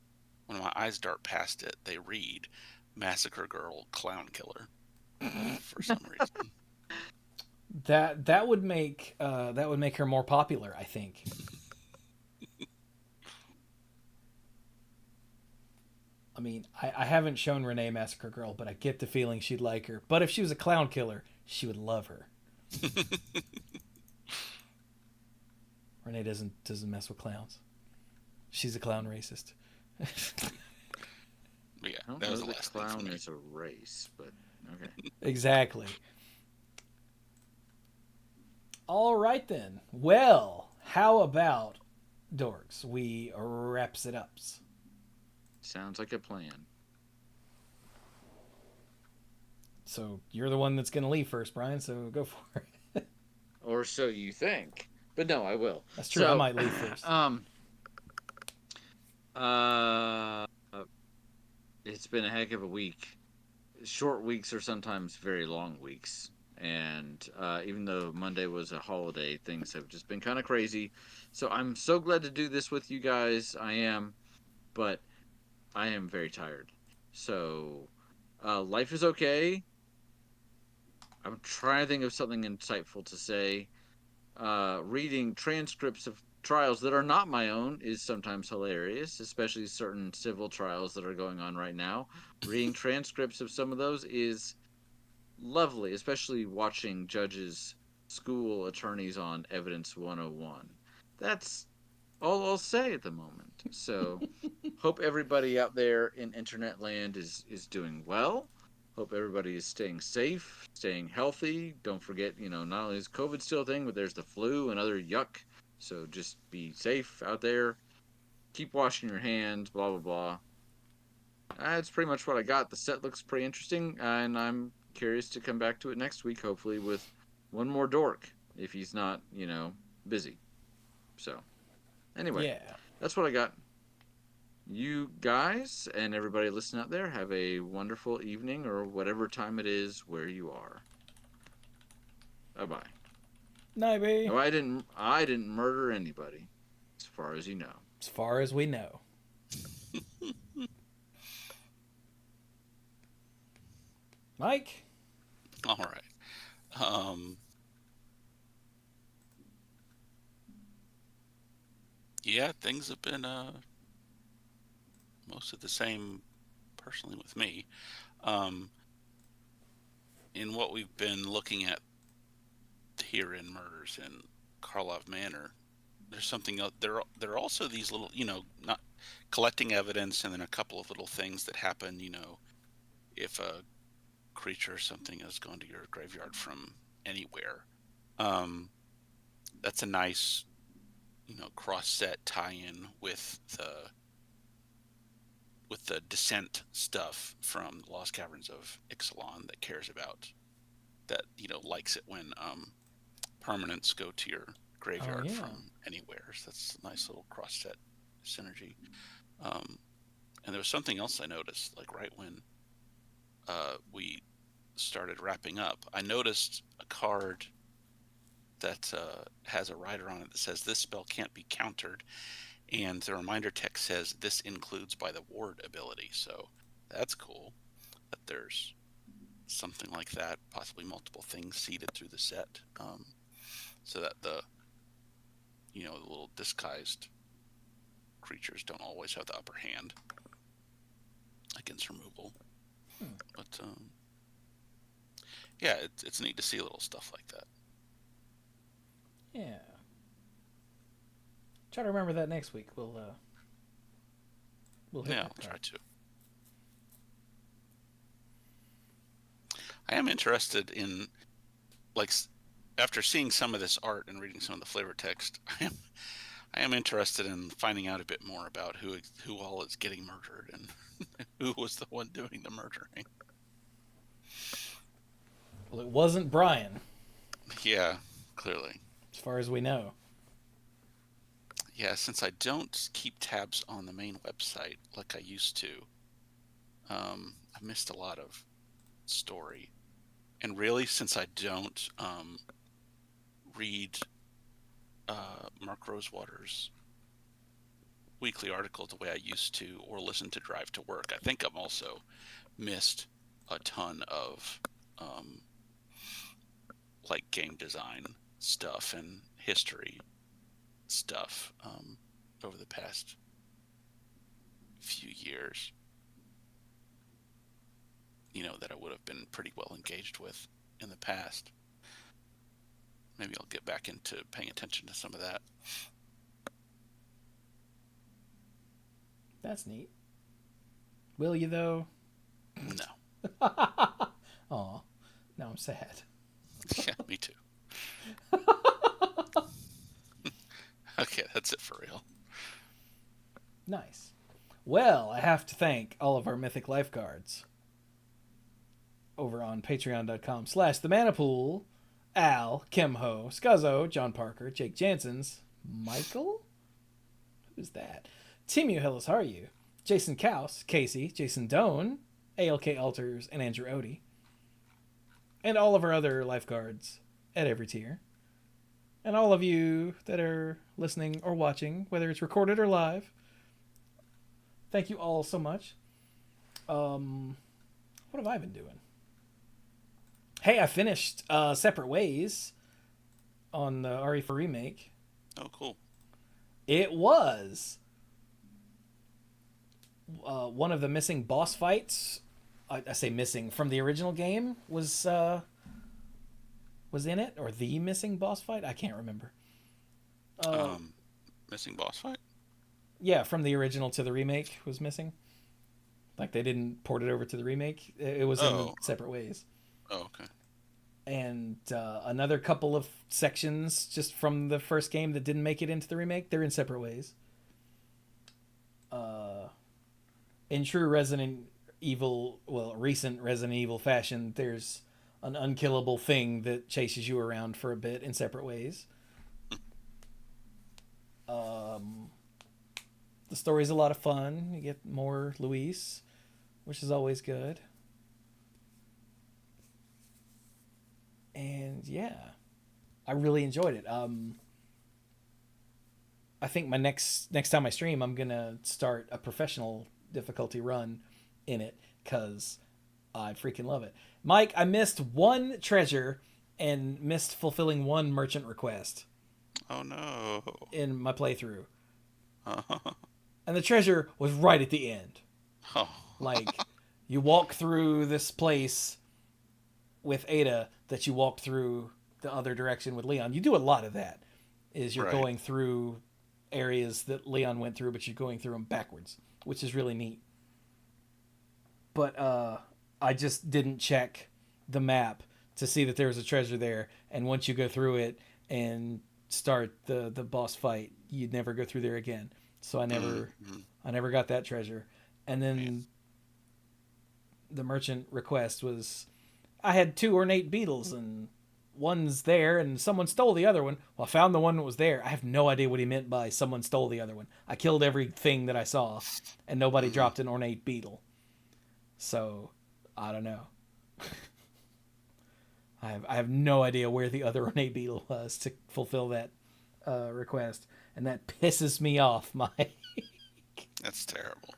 when my eyes dart past it, they read Massacre Girl, Clown Killer for some reason. That would make her more popular, I think. I mean, I haven't shown Renee Massacre Girl, but I get the feeling she'd like her. But if she was a clown killer, she would love her. Renee doesn't mess with clowns. She's a clown racist. Yeah, I don't that was know the that last thing clown for me. is a race, but okay. Exactly. All right then. Well, how about dorks? We wraps it up. Sounds like a plan. So you're the one that's going to leave first, Brian. So go for it. Or so you think. But no, I will. That's true. So, I might leave first. It's been a heck of a week. Short weeks are sometimes very long weeks. And even though Monday was a holiday, things have just been kind of crazy. So I'm so glad to do this with you guys. I am. But I am very tired. So life is okay. I'm trying to think of something insightful to say. Reading transcripts of trials that are not my own is sometimes hilarious, especially certain civil trials that are going on right now. Reading transcripts of some of those is lovely, especially watching judges school attorneys on Evidence 101. That's all I'll say at the moment. So, hope everybody out there in internet land is doing well. Hope everybody is staying safe, staying healthy. Don't forget, not only is COVID still a thing, but there's the flu and other yuck. So just be safe out there. Keep washing your hands, blah, blah, blah. That's pretty much what I got. The set looks pretty interesting, and I'm curious to come back to it next week, hopefully with one more dork, if he's not, busy. So, anyway, Yeah. that's what I got. You guys and everybody listening out there have a wonderful evening or whatever time it is where you are. Bye-bye. Maybe. No, I didn't murder anybody, as far as you know. As far as we know. Mike? All right. Yeah, things have been most of the same personally with me. Um, in what we've been looking at here in Murders in Karlov Manor, there's something else. There are also these little, not collecting evidence, and then a couple of little things that happen. If a creature or something has gone to your graveyard from anywhere, um, that's a nice, cross-set tie-in with the descent stuff from the Lost Caverns of Ixalan that cares about that, likes it when permanents go to your graveyard yeah. from anywhere. So that's a nice little cross-set synergy. And there was something else I noticed, like right when we started wrapping up, I noticed a card that has a rider on it that says this spell can't be countered, and the reminder text says this includes by the ward ability. So that's cool that there's something like that, possibly multiple things seeded through the set, so that the little disguised creatures don't always have the upper hand against removal. But yeah, it's neat to see little stuff like that. Yeah. Try to remember that next week. We'll hit Yeah, that I'll try card. to. I am interested in, like, after seeing some of this art and reading some of the flavor text, I am interested in finding out a bit more about who all is getting murdered and who was the one doing the murdering. Well, it wasn't Brian, Yeah, clearly. as far as we know. Yeah, since I don't keep tabs on the main website like I used to, I missed a lot of story. And really, since I don't read Mark Rosewater's weekly articles the way I used to, or listen to Drive to Work, I think I'm also missed a ton of like game design stuff and history stuff over the past few years, that I would have been pretty well engaged with in the past. Maybe I'll get back into paying attention to some of that. That's neat. Will you, though? No. Aw. Now I'm sad. Yeah, me too. Okay, that's it for real. Nice. Well, I have to thank all of our mythic lifeguards over on patreon.com/themanapool, Al, Kimho, Scuzzo, John Parker, Jake Jansons, Michael? Who's that? Timu Hillis, how are you? Jason Kaus, Casey, Jason Doan, ALK Alters, and Andrew Odie. And all of our other lifeguards at every tier. And all of you that are listening or watching, whether it's recorded or live. Thank you all so much. What have I been doing? Hey, I finished Separate Ways on the RE4 remake. Oh, cool. It was one of the missing boss fights. I say missing from the original game was in it, or the missing boss fight. I can't remember. Missing boss fight? Yeah, from the original to the remake was missing. Like they didn't port it over to the remake. It was in Separate Ways. Oh, okay. And another couple of sections just from the first game that didn't make it into the remake. They're in Separate Ways. In true recent Resident Evil fashion, there's an unkillable thing that chases you around for a bit in Separate Ways. The story's a lot of fun. You get more Luis, which is always good. And yeah, I really enjoyed it. I think my next time I stream, I'm gonna start a professional difficulty run in it because I freaking love it. Mike, I missed one treasure and missed fulfilling one merchant request. Oh no! In my playthrough, Oh. and the treasure was right at the end. Oh. Like, you walk through this place with Ada that you walked through the other direction with Leon. You do a lot of that. Is you're Right. going through areas that Leon went through, but you're going through them backwards, which is really neat. But I just didn't check the map to see that there was a treasure there, and once you go through it and start the boss fight, you'd never go through there again. So I never got that treasure. And then the merchant request was, I had 2 ornate beetles and one's there and someone stole the other one. Well, I found the one that was there. I have no idea what he meant by someone stole the other one. I killed everything that I saw and nobody dropped an ornate beetle. So I don't know. I have no idea where the other ornate beetle was to fulfill that request. And that pisses me off, Mike. That's terrible.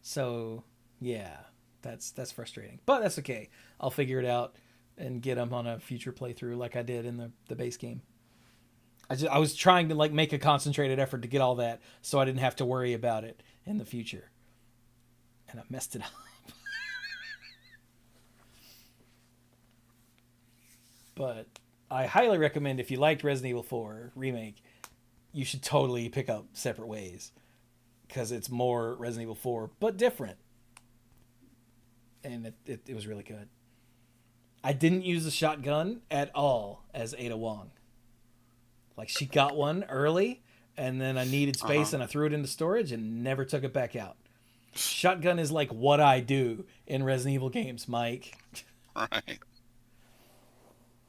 So, yeah, that's frustrating. But that's okay. I'll figure it out and get them on a future playthrough like I did in the base game. I was trying to like make a concentrated effort to get all that so I didn't have to worry about it in the future. And I messed it up. But I highly recommend, if you liked Resident Evil 4 Remake, you should totally pick up Separate Ways. Because it's more Resident Evil 4, but different. And it was really good. I didn't use the shotgun at all as Ada Wong. Like, she got one early, and then I needed space, and I threw it into storage and never took it back out. Shotgun is like what I do in Resident Evil games, Mike. Right.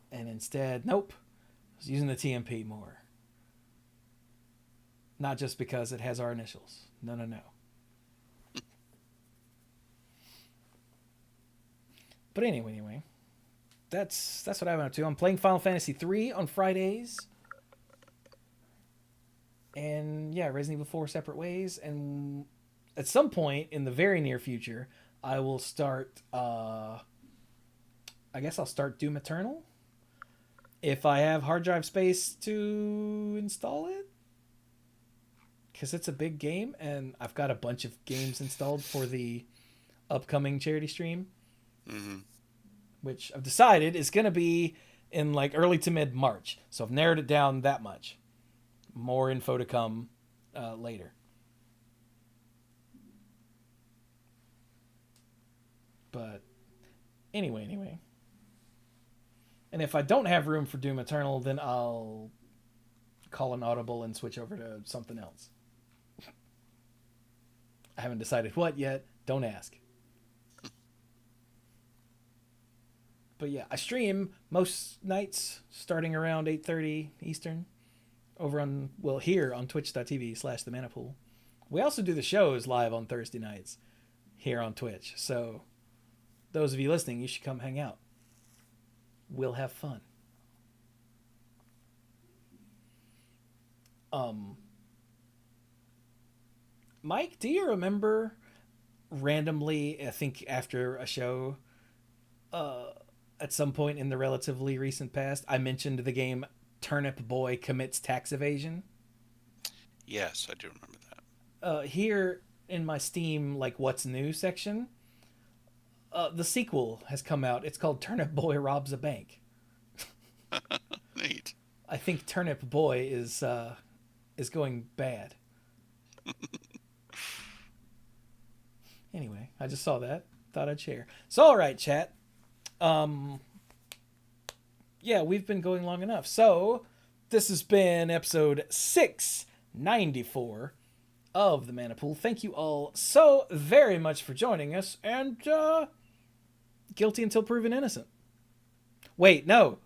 And instead, nope. I was using the TMP more. Not just because it has our initials. No. But anyway. That's what I've been up to. I'm playing Final Fantasy 3 on Fridays. And yeah, Resident Evil 4 Separate Ways. And at some point in the very near future, I will start, I guess I'll start Doom Eternal. If I have hard drive space to install it. Because it's a big game, and I've got a bunch of games installed for the upcoming charity stream. Mm-hmm. Which I've decided is going to be in like early to mid-March. So I've narrowed it down that much. More info to come later. But anyway. And if I don't have room for Doom Eternal, then I'll call an audible and switch over to something else. I haven't decided what yet. Don't ask. But yeah, I stream most nights starting around 8:30 Eastern over on, well, here on twitch.tv/themanapool. We also do the shows live on Thursday nights here on Twitch. So those of you listening, you should come hang out. We'll have fun. Mike, do you remember randomly, I think after a show, at some point in the relatively recent past, I mentioned the game Turnip Boy Commits Tax Evasion? Yes, I do remember that. Here in my Steam, like, what's new section, the sequel has come out. It's called Turnip Boy Robs a Bank. Neat. I think Turnip Boy is going bad. Anyway, I just saw that. Thought I'd share. So, all right, chat. Yeah, we've been going long enough. So, this has been episode 694 of the Mana Pool. Thank you all so very much for joining us. And, guilty until proven innocent. Wait, no.